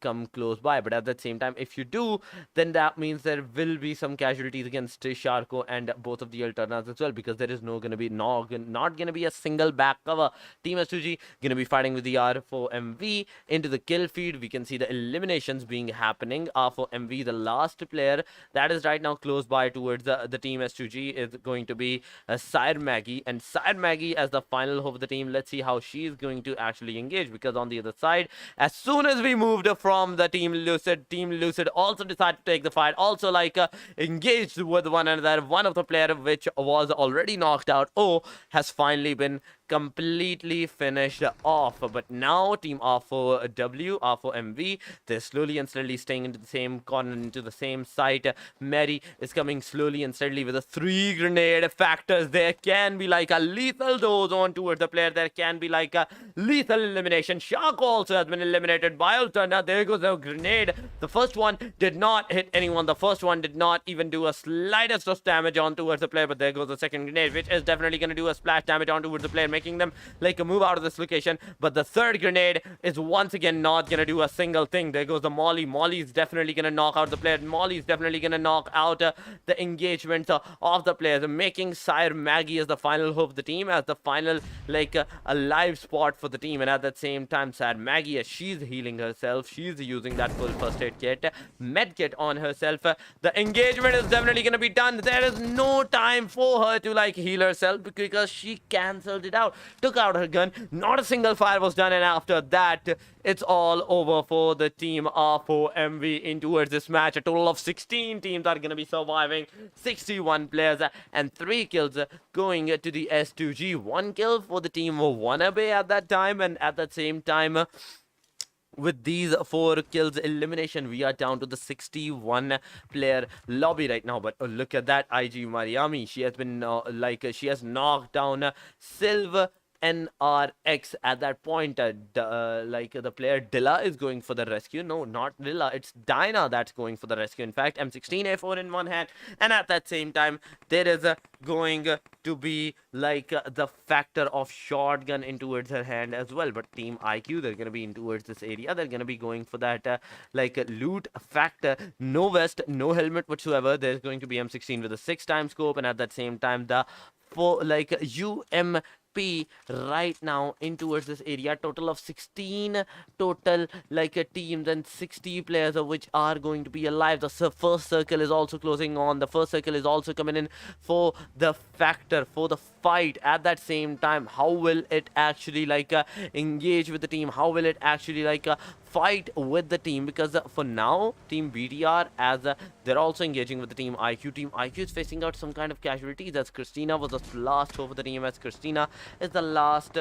come close by, but at the same time, if you do, then that means there will be some casualties against Sharko and both of the Alternas as well, because there is not going to be a single back cover. Team S2G gonna be fighting with the R4MV into the kill feed. We can see the eliminations being happening. R4MV, the last player that is right now close by towards the team S2G, is going to be SIRENS, and Maggie as the final hope of the team. Let's see how she's going to actually engage, because on the other side, as soon as we moved from the team Lucid also decided to take the fight, also engaged with one another. One of the player which was already knocked out, has finally been completely finished off. But now team R4MV, they're slowly and steadily staying into the same corner, into the same site. Mary is coming slowly and steadily with the 3 grenade factors. There can be a lethal dose on towards the player. There can be a lethal elimination. Shark also has been eliminated by Alterna. There goes the grenade. The first one did not hit anyone. The first one did not even do a slightest of damage on towards the player, but there goes the second grenade, which is definitely going to do a splash damage on towards the player, making making them like move out of this location. But the third grenade is once again not gonna do a single thing. There goes the Molly. Molly's definitely gonna knock out the player. Molly's definitely gonna knock out the engagement of the players, making Sire Maggie as the final hope of the team, as the final like a live spot for the team. And at that same time, Sire Maggie, as she's healing herself, she's using that full first aid kit, med kit on herself. The engagement is definitely gonna be done. There is no time for her to like heal herself because she cancelled it out, took out her gun. Not a single fire was done, and after that it's all over for the team R4MV in towards this match. A total of 16 teams are going to be surviving, 61 players and 3 kills going to the S2G. 1 kill for the team of WANNABE at that time, and at that same time, with these 4 kills elimination, we are down to the 61 player lobby right now. But look at that, IG Mariami, she has been she has knocked down Silver NRX at that point. The player Dilla is going for the rescue. No, not Dilla, it's Dinah that's going for the rescue. In fact, M16A4 in one hand, and at that same time there is going to be like the factor of shotgun in towards her hand as well. But team IQ, they're going to be in towards this area. They're going to be going for that loot factor. No vest, no helmet whatsoever. There's going to be M16 with a 6x scope, and at that same time the UMP right now in towards this area. Total of 16 total teams and 60 players of which are going to be alive. The first circle is also closing on. The first circle is also coming in for the factor, for the fight. At that same time, how will it actually engage with the team? How will it actually fight with the team? Because for now, team BTR, as they're also engaging with the team IQ. Team IQ is facing out some kind of casualties, as Christina was the last hope for the team, as Christina is the last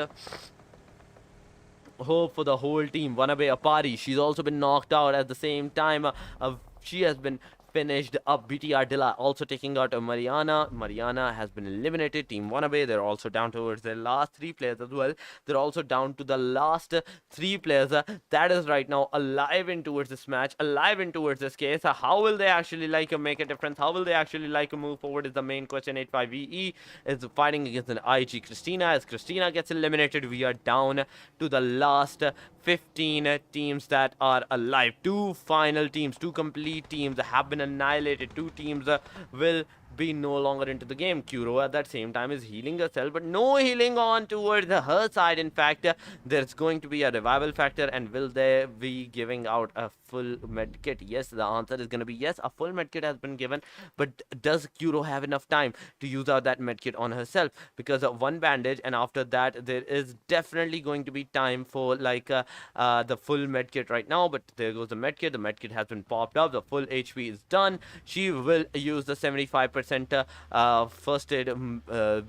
hope for the whole team. WANNABE Apari, she's also been knocked out. At the same time, she has been finished up. BTR Dilla also taking out Mariana. Mariana has been eliminated. Team WANNABE, they're also down towards their last 3 players as well. They're also down to the last 3 players that is right now alive in towards this match, alive in towards this case. How will they actually make a difference? How will they actually move forward is the main question. 85VE is fighting against an IG Christina. As Christina gets eliminated, we are down to the last 15 teams that are alive. 2 final teams, 2 complete teams have been annihilated. 2 teams will be no longer into the game. Kuro at that same time is healing herself, but no healing on towards her side. In fact, there's going to be a revival factor, and will they be giving out a full medkit? Yes, the answer is going to be yes. A full medkit has been given, but does Kuro have enough time to use out that medkit on herself? Because of 1 bandage, and after that there is definitely going to be time for the full medkit right now. But there goes the medkit. The medkit has been popped up. The full HP is done. She will use the 75% first aid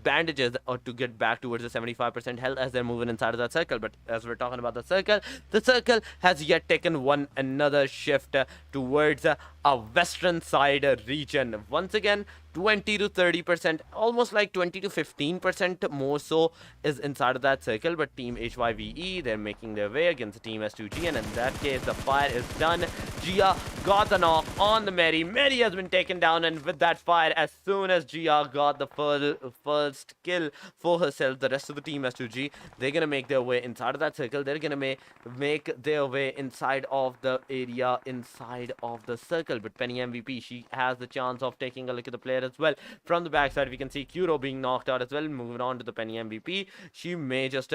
bandages to get back towards the 75% health as they're moving inside of that circle. But as we're talking about the circle has yet taken another shift towards a western side region. Once again, 20 to 30%, almost like 20 to 15% more so is inside of that circle. But team HYVE, they're making their way against the team S2G, and in that case the fire is done. Gia got the knock on the Mary. Mary has been taken down, and with that fire, as soon as Gia got the first kill for herself, the rest of the team S2G, they're gonna make their way inside of that circle. They're gonna make their way inside of the area, inside of the circle. But Penny MVP, she has the chance of taking a look at the player as well. From the backside, we can see Kuro being knocked out as well. Moving on to the Penny MVP, she may just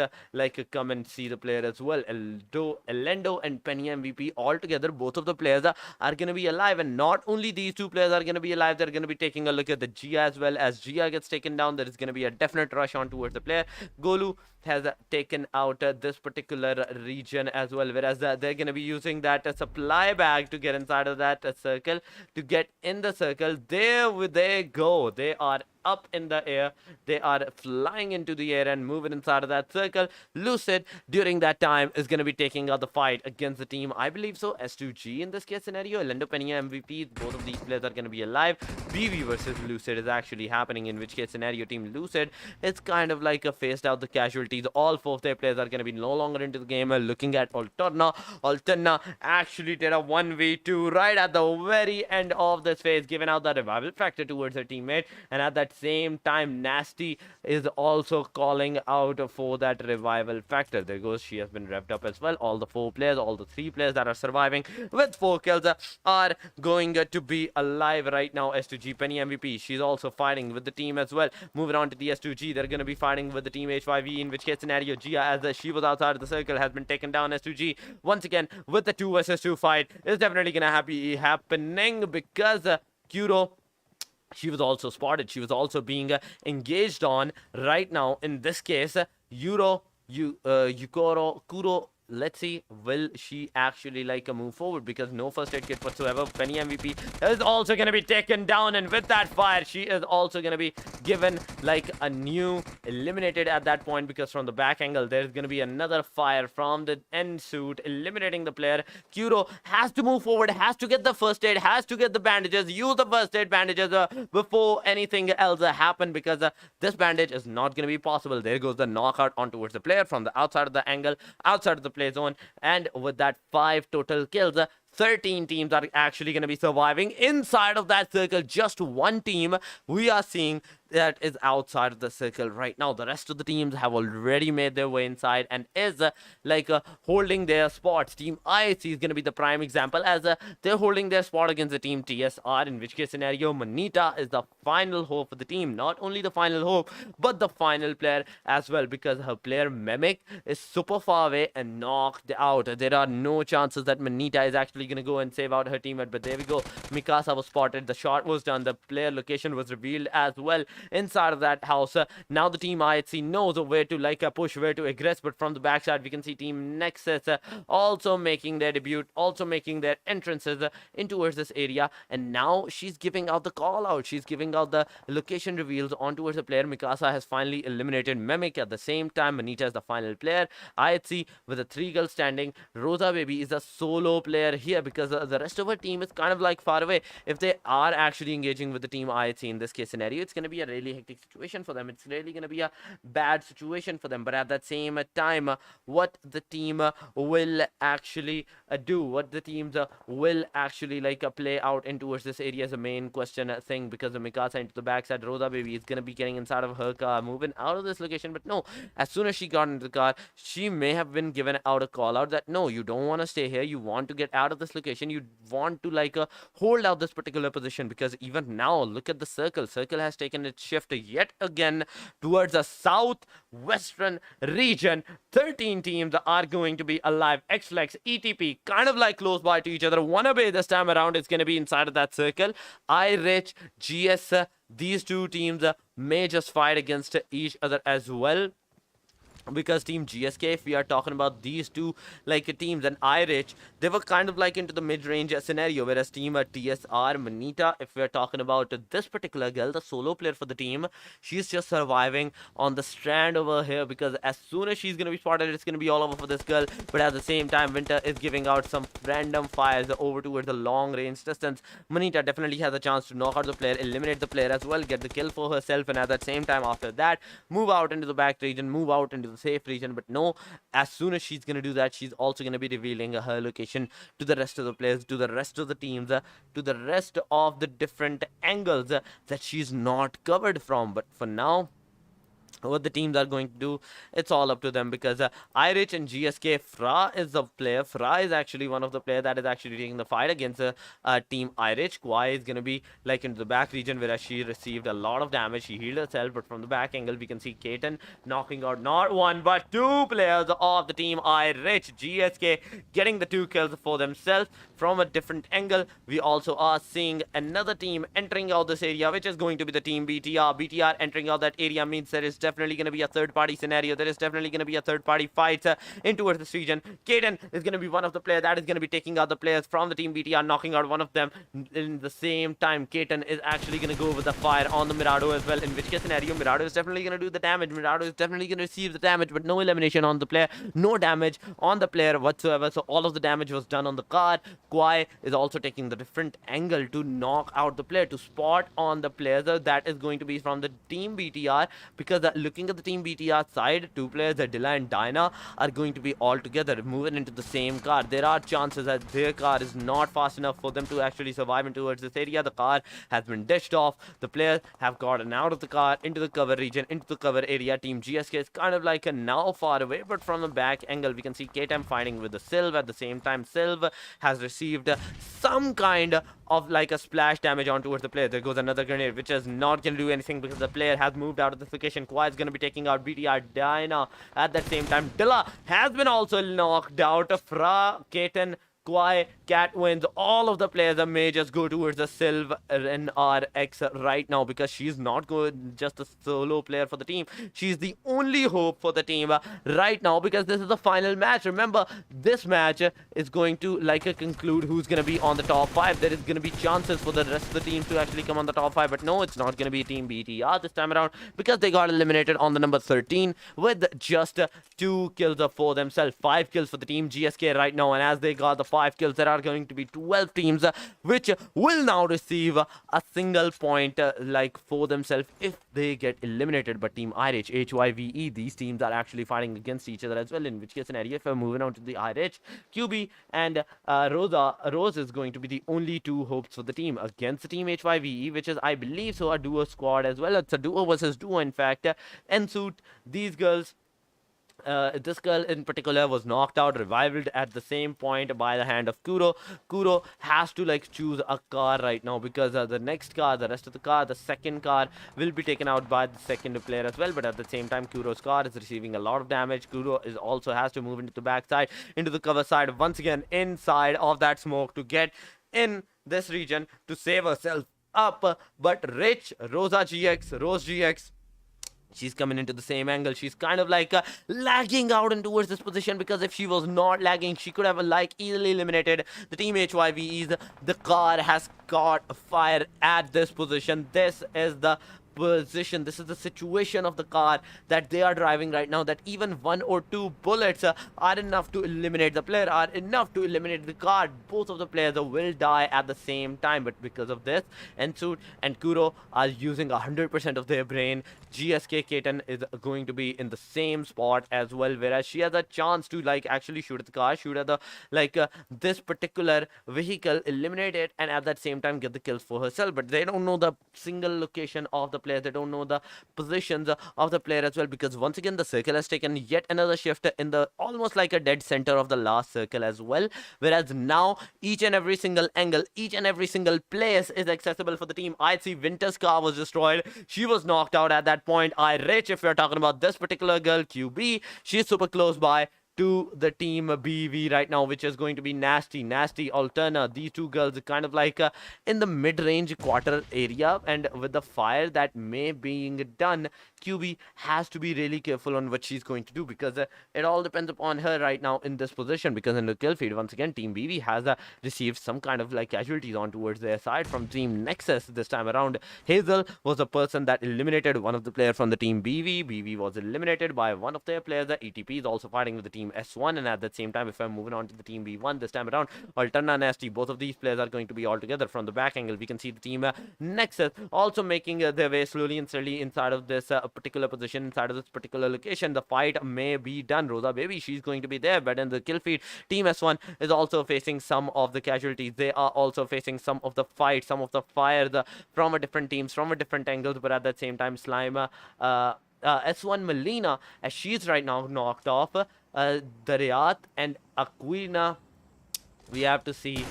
come and see the player as well. Elendo and Penny MVP all together, both of the players are going to be alive. And not only these 2 players are going to be alive, they're going to be taking a look at the Gia as well. As Gia gets taken down, there is going to be a definite rush on towards the player. Golu has taken out this particular region as well, whereas they're going to be using that supply bag to get inside of that circle, to get in the circle. There they go. They are up in the air. They are flying into the air and moving inside of that circle. Lucid, during that time, is going to be taking out the fight against the team, I believe so, S2G in this case scenario. Elendo, Penny MVP, both of these players are going to be alive. BV versus Lucid is actually happening, in which case scenario team Lucid, it's kind of like a phased out the casualties. All 4 of their players are going to be no longer into the game. Looking at Alterna actually did a 1v2 right at the very end of this phase, giving out the revival factor towards her teammate, and at that same time, Nasty is also calling out for that revival factor. There goes, she has been revved up as well. All the 4 players, all the 3 players that are surviving with 4 kills are going to be alive right now. S2G Penny MVP, she's also fighting with the team as well. Moving on to the S2G, they're going to be fighting with the team HYVE, in which case scenario Gia, as she was outside of the circle, has been taken down. S2G once again with the 2 versus 2 fight is definitely going to be happening because Kuro, she was also spotted. She was also being engaged on right now. In this case, Yukoro, Kuro, let's see, will she actually like move forward, because no first aid kit whatsoever. Penny MVP is also going to be taken down, and with that fire she is also going to be given like a new eliminated at that point, because from the back angle there's going to be another fire from the end suit eliminating the player. Kuro has to move forward, has to get the first aid, has to get the bandages, use the first aid bandages before anything else happen, because this bandage is not going to be possible. There goes the knockout on towards the player from the outside of the angle, outside of the play zone, and with that 5 total kills, 13 teams are actually going to be surviving inside of that circle. Just 1 team we are seeing that is outside of the circle right now. The rest of the teams have already made their way inside and is holding their spots. Team IHC is going to be the prime example, as they're holding their spot against the team TSR, in which case scenario Manita is the final hope for the team. Not only the final hope, but the final player as well, because her player Mimic is super far away and knocked out. There are no chances that Manita is actually going to go and save out her teammate, but there we go. Mikasa was spotted, the shot was done, the player location was revealed as well inside of that house. Now the team IHC knows where to like push, where to aggress, but from the backside we can see team Nexus also making their debut, also making their entrances in towards this area, and now she's giving out the call out, she's giving out the location reveals on towards the player. Mikasa has finally eliminated Mimic. At the same time, Manita is the final player. IHC with a 3 girls standing. Rosa Baby is a solo player here, because the rest of her team is kind of like far away. If they are actually engaging with the team IHC in this case scenario, it's going to be a really hectic situation for them. It's really going to be a bad situation for them. But at that same time, what the team will actually do, what the teams will actually like play out in towards this area is a main question thing, because the Mikasa into the backside, Rosa Baby is going to be getting inside of her car, moving out of this location. But no, as soon as she got into the car, she may have been given out a call out that no, you don't want to stay here, you want to get out of this location, you want to like hold out this particular position, because even now look at the circle has taken its shift yet again towards the southwestern region. 13 teams are going to be alive. XFLEX, ETP, kind of like close by to each other. WANNABE this time around is going to be inside of that circle. IRICH, GS, these 2 teams may just fight against each other as well, because team GSK, if we are talking about these 2 like teams, and IRICH, they were kind of like into the mid-range scenario, whereas team TSR Manita, if we are talking about this particular girl, the solo player for the team, she's just surviving on the strand over here, because as soon as she's going to be spotted, it's going to be all over for this girl. But at the same time, Winter is giving out some random fires over towards the long range distance. Manita definitely has a chance to knock out the player, eliminate the player as well, get the kill for herself, and at that same time after that move out into the back region, move out into the safe region. But no, as soon as she's going to do that, she's also going to be revealing her location to the rest of the players, to the rest of the teams, to the rest of the different angles that she's not covered from. But for now, what the teams are going to do, it's all up to them, because IRICH and GSK, Fra is the player. Fra is actually one of the players that is actually taking the fight against team IRICH. Kwai is going to be like into the back region, where she received a lot of damage. She healed herself, but from the back angle we can see Kaiten knocking out not 1 but 2 players of the team IRICH. GSK getting the 2 kills for themselves. From a different angle, we also are seeing another team entering out this area, which is going to be the team BTR. BTR entering out that area means there is definitely going to be a third-party scenario. There is definitely going to be a third-party fight in towards this region. Kaiten is going to be one of the players that is going to be taking out the players from the team BTR, knocking out one of them. In the same time, Kaiten is actually going to go with the fire on the Mirado as well, in which case scenario Mirado is definitely going to do the damage. Mirado is definitely going to receive the damage, but no elimination on the player, no damage on the player whatsoever. So all of the damage was done on the card. Kwai is also taking the different angle to knock out the player, to spot on the players that is going to be from the team BTR, because looking at the team BTR side, two players, Dilla and Dinah, are going to be all together, moving into the same car. There are chances that their car is not fast enough for them to actually survive in towards this area. The car has been dished off. The players have gotten out of the car, into the cover region, into the cover area. Team GSK is kind of like now far away, but from the back angle, we can see KTM fighting with the Sylve. At the same time, Sylve has received some kind of like a splash damage on towards the player. There goes another grenade, which is not going to do anything because the player has moved out of this location. Kwai is going to be taking out BTR Dinah. At that same time, Dilla has been also knocked out. Fra, Katen, Kwai, Cat wins. All of the players may just go towards the Sylve NRX right now because she's not going just a solo player for the team. She's the only hope for the team right now because this is the final match. Remember, this match is going to conclude who's going to be on the top 5. There is going to be chances for the rest of the teams to actually come on the top 5, but no, it's not going to be Team BTR this time around because they got eliminated on the number 13 with just 2 kills for themselves. 5 kills for the Team GSK right now, and as they got the 5 kills, there are going to be 12 teams which will now receive a single point for themselves if they get eliminated. But Team IRICH, HYVE, these teams are actually fighting against each other as well, in which case scenario, if we're moving on to the IRICH, QB and Rose is going to be the only 2 hopes for the team against the Team HYVE, which is, I believe so, a duo squad as well. It's a duo versus duo, in fact. Ensuite, these girls, this girl in particular was knocked out, revived at the same point by the hand of Kuro. Kuro has to choose a car right now because the next car, the rest of the car, the second car will be taken out by the second player as well. But at the same time, Kuro's car is receiving a lot of damage. Kuro is also has to move into the backside, into the cover side, once again inside of that smoke to get in this region to save herself up. But Rose GX, she's coming into the same angle. She's kind of lagging out and towards this position because if she was not lagging, she could have easily eliminated the Team HYVEs. The car has caught fire at this position. This is the position, this is the situation of the car that they are driving right now, that even 1 or 2 bullets are enough to eliminate the player, are enough to eliminate the car. Both of the players will die at the same time, but because of this, Ensuite and Kuro are using 100% of their brain. GSK Katen is going to be in the same spot as well, whereas she has a chance to actually shoot at the car, shoot at the this particular vehicle, eliminate it, and at that same time get the kills for herself. But they don't know the single location of the player, they don't know the positions of the player as well, because once again the circle has taken yet another shift in the almost like a dead center of the last circle as well, whereas now each and every single angle, each and every single place is accessible for the team. I see Winter's car was destroyed, she was knocked out at that point. IRICH, if you're talking about this particular girl, QB, she's super close by to the Team BV right now, which is going to be Nasty, Alterna. These 2 girls are kind of in the mid-range quarter area, and with the fire that may being done, QB has to be really careful on what she's going to do, because it all depends upon her right now in this position, because in the kill feed, once again, Team BV has received some kind of casualties on towards their side from Team Nexus this time around. Hazel was the person that eliminated one of the players from the Team BV. BV was eliminated by one of their players. The ETP is also fighting with the Team S1, and at the same time, if I'm moving on to the Team B1 this time around, Alterna, Nasty, both of these players are going to be all together. From the back angle, we can see the Team Nexus also making their way slowly and steadily inside of this particular position, inside of this particular location. The fight may be done. Rosa Baby, she's going to be there, but in the kill feed, Team S1 is also facing some of the casualties. They are also facing some of the fight, some of the fire from a different teams, from a different angles, but at that same time, Slime S1 Melina, as she's right now knocked off, Dariat and Aquina, we have to see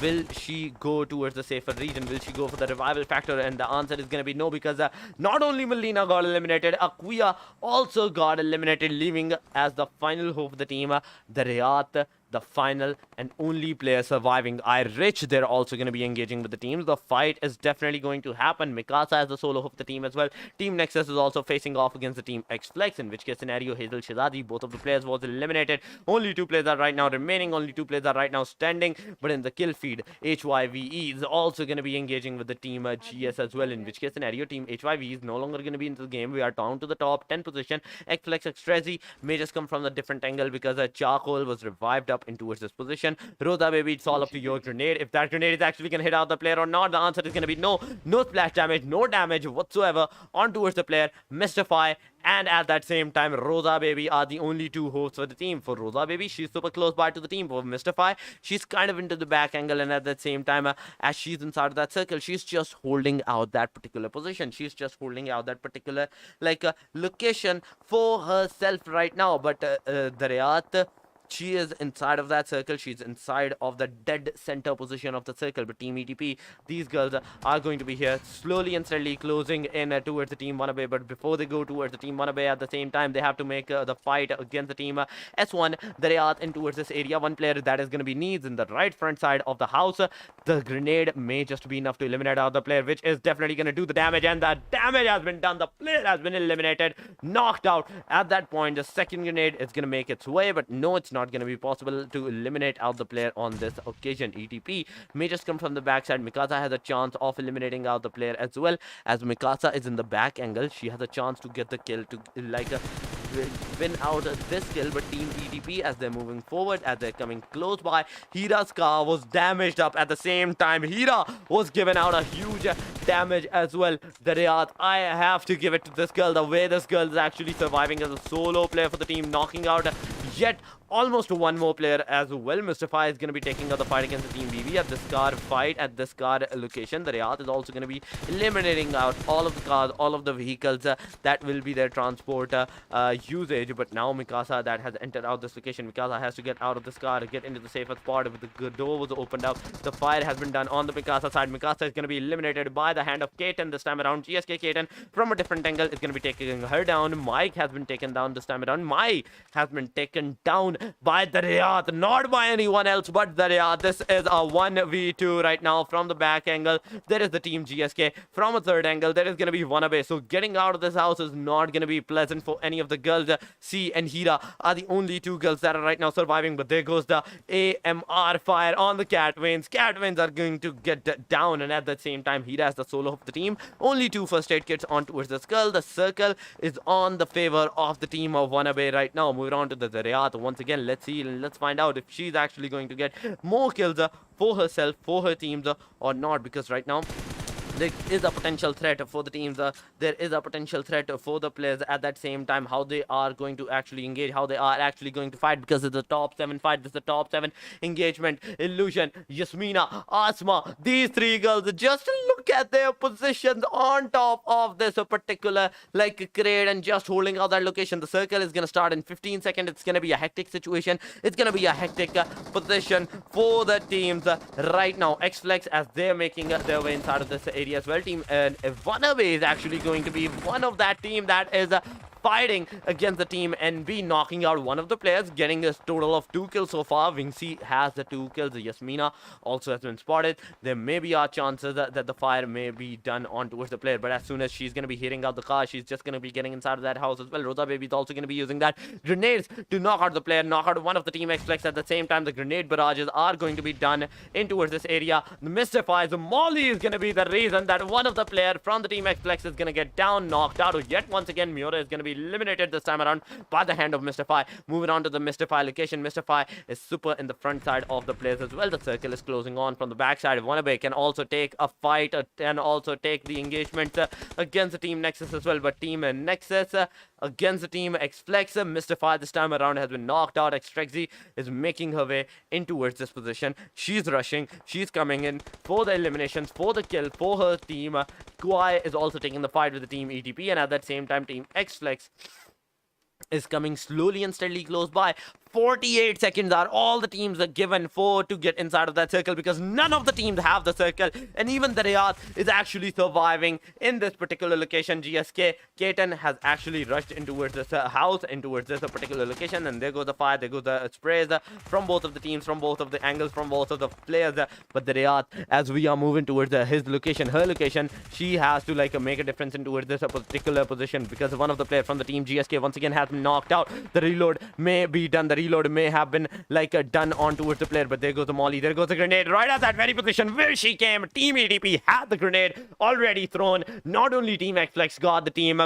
will she go towards the safer region, will she go for the revival factor, and the answer is going to be no, because not only Melina got eliminated, Aquia also got eliminated, leaving as the final hope of the team Dariat, the final and only player surviving. IRICH, they're also going to be engaging with the teams. The fight is definitely going to happen. Mikasa is the solo of the team as well. Team Nexus is also facing off against the Team XFLEX, in which case scenario, Hazel Shazadi, both of the players was eliminated. Only 2 players are right now remaining, only 2 players are right now standing, but in the kill feed, HYVE is also going to be engaging with the Team GS as well, in which case scenario, Team HYVE is no longer going to be into the game. We are down to the top 10 position. XFLEX Extrezi may just come from a different angle, because Charcoal was revived up up in towards this position. Rosa baby, it's all up to your grenade. If that grenade is actually going to hit out the player or not, the answer is going to be no. No splash damage, no damage whatsoever on towards the player. Mystify and at that same time, Rosa baby are the only two hosts for the team. For Rosa baby, she's super close by to the team. For Mystify, she's kind of into the back angle, and at that same time, as she's inside of that circle, she's just holding out that particular position. She's just holding out that particular location for herself right now. But Daryat, she is inside of that circle. She's inside of the dead center position of the circle. But Team ETP, these girls are going to be here slowly and steadily closing in towards the Team WANNABE. But before they go towards the Team WANNABE, at the same time, they have to make the fight against the Team S1. They are in towards this area. One player that is going to be needs in the right front side of the house. The grenade may just be enough to eliminate out the player, which is definitely going to do the damage. And the damage has been done. The player has been eliminated, knocked out. At that point, the second grenade is going to make its way. But no, it's not going to be possible to eliminate out the player on this occasion. ETP may just come from the backside. Mikasa has a chance of eliminating out the player as well. As Mikasa is in the back angle, she has a chance to get the kill, to win out this kill. But Team ETP, as they're moving forward, as they're coming close by, Hira's car was damaged up. At the same time, Hira was given out a huge damage as well. Daryat, I have to give it to this girl. The way this girl is actually surviving as a solo player for the team, knocking out yet almost one more player as well. Mystify is going to be taking out the fight against the Team BB at this car fight, at this car location. The Riyadh is also going to be eliminating out all of the cars, all of the vehicles that will be their transport usage. But now Mikasa, that has entered out this location. Mikasa has to get out of this car, get into the safer spot. With the door was opened up, the fire has been done on the Mikasa side. Mikasa is going to be eliminated by the hand of Kaiten this time around. GSK Kaiten from a different angle is going to be taking her down. Mike has been taken down this time around. Mike has been taken down by Daryat, not by anyone else but Daryat. This is a 1v2 right now from the back angle. There is the Team GSK. From a third angle, there is going to be WANNABE. So getting out of this house is not going to be pleasant for any of the girls. C and Hira are the only two girls that are right now surviving. But there goes the AMR fire on the Catwains. Catwains are going to get down, and at the same time, Hira is the solo of the team. Only two first aid kits on towards the skull. The circle is on the favor of the team of WANNABE right now. Moving on to the Daryat once again. Let's see and let's find out if she's actually going to get more kills for herself, for her teams or not, because right now there is a potential threat for the teams. There is a potential threat for the players. At that same time, how they are going to actually engage, how they are actually going to fight, because it's the top 7 fight. This is the top 7 engagement. Illusion, Yasmina, Asma, these three girls, just look at their positions on top of this particular crate and just holding out that location. The circle is going to start in 15 seconds. It's going to be a hectic situation. It's going to be a hectic position for the teams right now. XFLEX, as they're making their way inside of this area as well. Team WANNABE is actually going to be one of that team that is fighting against the Team NB, knocking out one of the players, getting a total of 2 kills so far. Vingsy has the 2 kills. Yasmina also has been spotted. There may be our chances that the fire may be done on towards the player, but as soon as she's going to be hitting out the car, she's just going to be getting inside of that house as well. Rosa baby is also going to be using that grenades to knock out the player, knock out one of the Team XFLEX. At the same time, the grenade barrages are going to be done in towards this area. The Mystifies, Molly is going to be the reason that one of the player from the Team XFLEX is going to get down, knocked out. Yet once again, Miura is going to be eliminated this time around by the hand of Mystify. Moving on to the Mystify location. Mystify is super in the front side of the players as well. The circle is closing on from the backside. WANNABE can also take a fight and also take the engagement against the Team Nexus as well. But Team Nexus against the Team XFLEX, Mystify this time around has been knocked out. Xtrexy is making her way in towards this position. She's rushing. She's coming in for the eliminations, for the kill, for her team. Kuai is also taking the fight with the Team ETP, and at that same time, Team XFLEX is coming slowly and steadily close by. 48 seconds are all the teams are given for to get inside of that circle, because none of the teams have the circle, and even the Riyadh is actually surviving in this particular location. GSK Kaiten has actually rushed in towards this house, in towards this particular location, and there goes the fire, there goes the sprays from both of the teams, from both of the angles, from both of the players. But the Riyadh, as we are moving towards his location, her location, she has to make a difference in towards this particular position, because one of the players from the Team GSK once again has been knocked out. The reload may be done. The reload may have been like done on towards the player, but there goes the molly, there goes the grenade right at that very position where she came. Team ADP had the grenade already thrown. Not only Team XFLEX got the team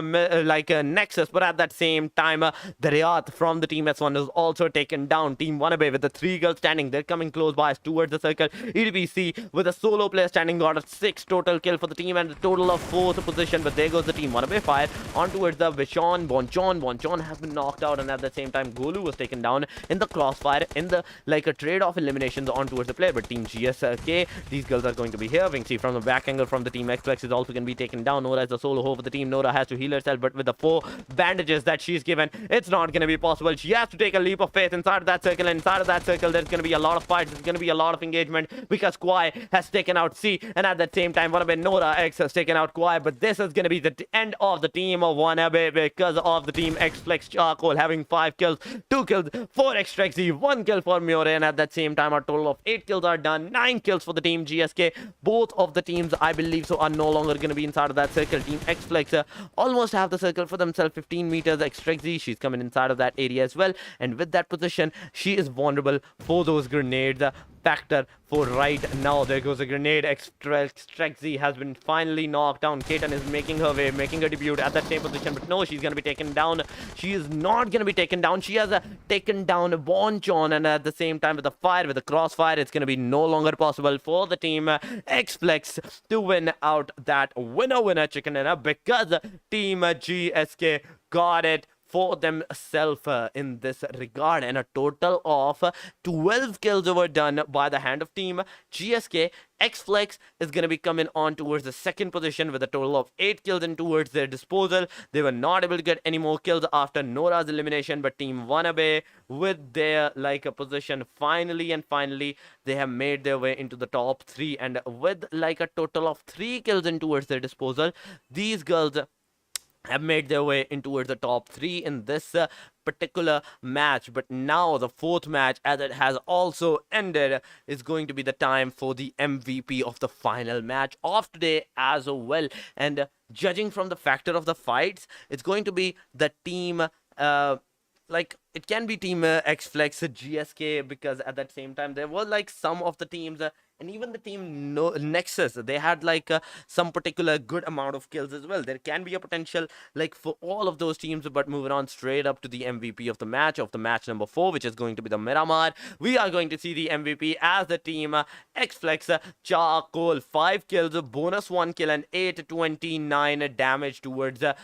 Nexus, but at that same time the Riyadh from the Team S1 is also taken down. Team WANNABE with the 3 girls standing, they're coming close by towards the circle. EDBC with a solo player standing got a 6 total kill for the team and a total of 4th position, but there goes the Team WANNABE fire on towards the Vishon. Bonchon has been knocked out, and at the same time Golu was taken down in the crossfire in the a trade-off eliminations on towards the player. But Team GSK, these girls are going to be here. Vinci from the back angle from the Team XFLEX is also going to be taken down. Nora is the solo hoe for the team. Nora has to heal herself, but with the 4 bandages that she's given, it's not going to be possible. She has to take a leap of faith inside of that circle, and inside of that circle there's going to be a lot of fights, there's going to be a lot of engagement, because Kwai has taken out C, and at that same time WANNABE Nora X has taken out Kwai. But this is going to be the end of the team of WANNABE because of the Team XFLEX Charcoal having 5 kills, 2 kills, 4 extra XZ, 1 kill for Miore, and at that same time a total of 8 kills are done. 9 kills for the Team GSK. Both of the teams, I believe so, are no longer going to be inside of that circle. Team XFLEX almost have the circle for themselves, 15 meters. Extra XZ, she's coming inside of that area as well, and with that position she is vulnerable for those grenades. Factor for right now. There goes a grenade. XFLEX has been finally knocked down. Kaiten is making her way, making her debut at that same position, but no, she's going to be taken down. She is not going to be taken down. She has taken down Bonchon, and at the same time with the fire, with the crossfire, it's going to be no longer possible for the Team XFLEX to win out that winner chicken dinner, because Team GSK got it for themselves in this regard, and a total of 12 kills were done by the hand of Team GSK. XFLEX is going to be coming on towards the 2nd position with a total of 8 kills in towards their disposal. They were not able to get any more kills after Nora's elimination, but Team WANNABE with their a position finally they have made their way into the top 3, and with a total of 3 kills in towards their disposal, these girls have made their way in towards the top 3 in this particular match. But now the 4th match, as it has also ended, is going to be the time for the MVP of the final match of today as well. And judging from the factor of the fights, it's going to be the team it can be Team XFLEX GSK, because at that same time there were some of the teams and even the Team Nexus, they had some particular good amount of kills as well. There can be a potential for all of those teams. But moving on straight up to the MVP of the match number 4, which is going to be the Miramar, we are going to see the MVP as the Team XFLEX Charcoal. 5 kills, bonus 1 kill, and 829 damage towards the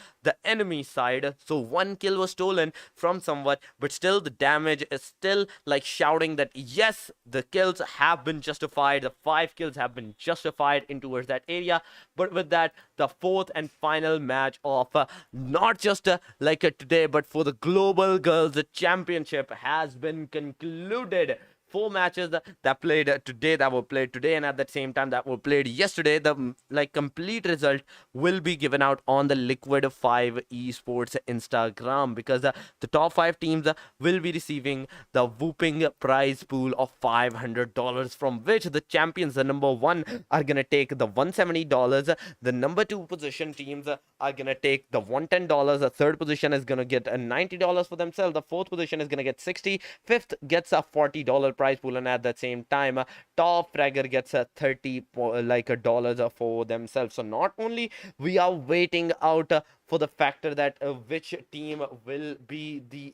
enemy side. So 1 kill was stolen from someone, but still the damage is still shouting that yes, the kills have been justified. The 5 kills have been justified in towards that area. But with that, the 4th and final match of not just today, but for the Global Girls Championship has been concluded. 4 matches that were played today, and at the same time that were played yesterday. The complete result will be given out on the Liquid 5 eSports Instagram, because the top 5 teams will be receiving the whooping prize pool of $500, from which the champions, the number 1, are gonna take the $170. The number 2 position teams are gonna take the $110. The 3rd position is gonna get a $90 for themselves. The 4th position is gonna get $60. 5th gets a $40 prize pool, and at that same time top fragger gets a $30 for themselves. So not only we are waiting out for the factor that which team will be the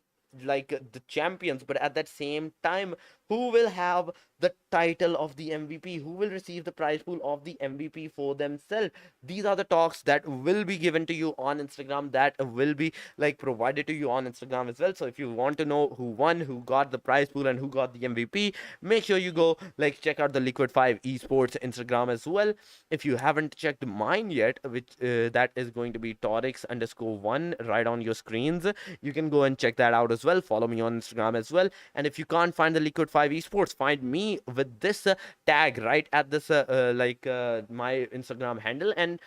champions, but at that same time who will have the title of the MVP, who will receive the prize pool of the MVP for themselves. These are the talks that will be given to you on Instagram, that will be provided to you on Instagram as well. So if you want to know who won, who got the prize pool, and who got the MVP, make sure you go check out the Liquid 5 eSports Instagram as well. If you haven't checked mine yet, which that is going to be Torix_1 right on your screens, you can go and check that out as well. Follow me on Instagram as well. And if you can't find the Liquid 5 eSports, find me with this tag right at this my Instagram handle, and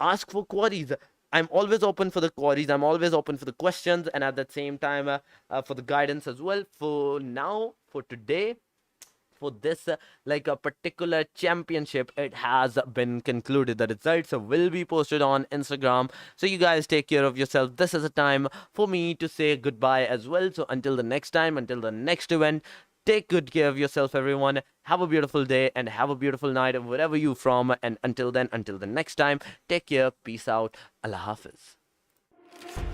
ask for queries. I'm always open for the queries, I'm always open for the questions, and at the same time for the guidance as well. For now, for today, for this like a particular championship, it has been concluded. The results will be posted on Instagram, so you guys take care of yourself. This is a time for me to say goodbye as well. So until the next time, until the next event, take good care of yourself, everyone. Have a beautiful day and have a beautiful night wherever you from. And until then, until the next time, take care. Peace out. Allah Hafiz.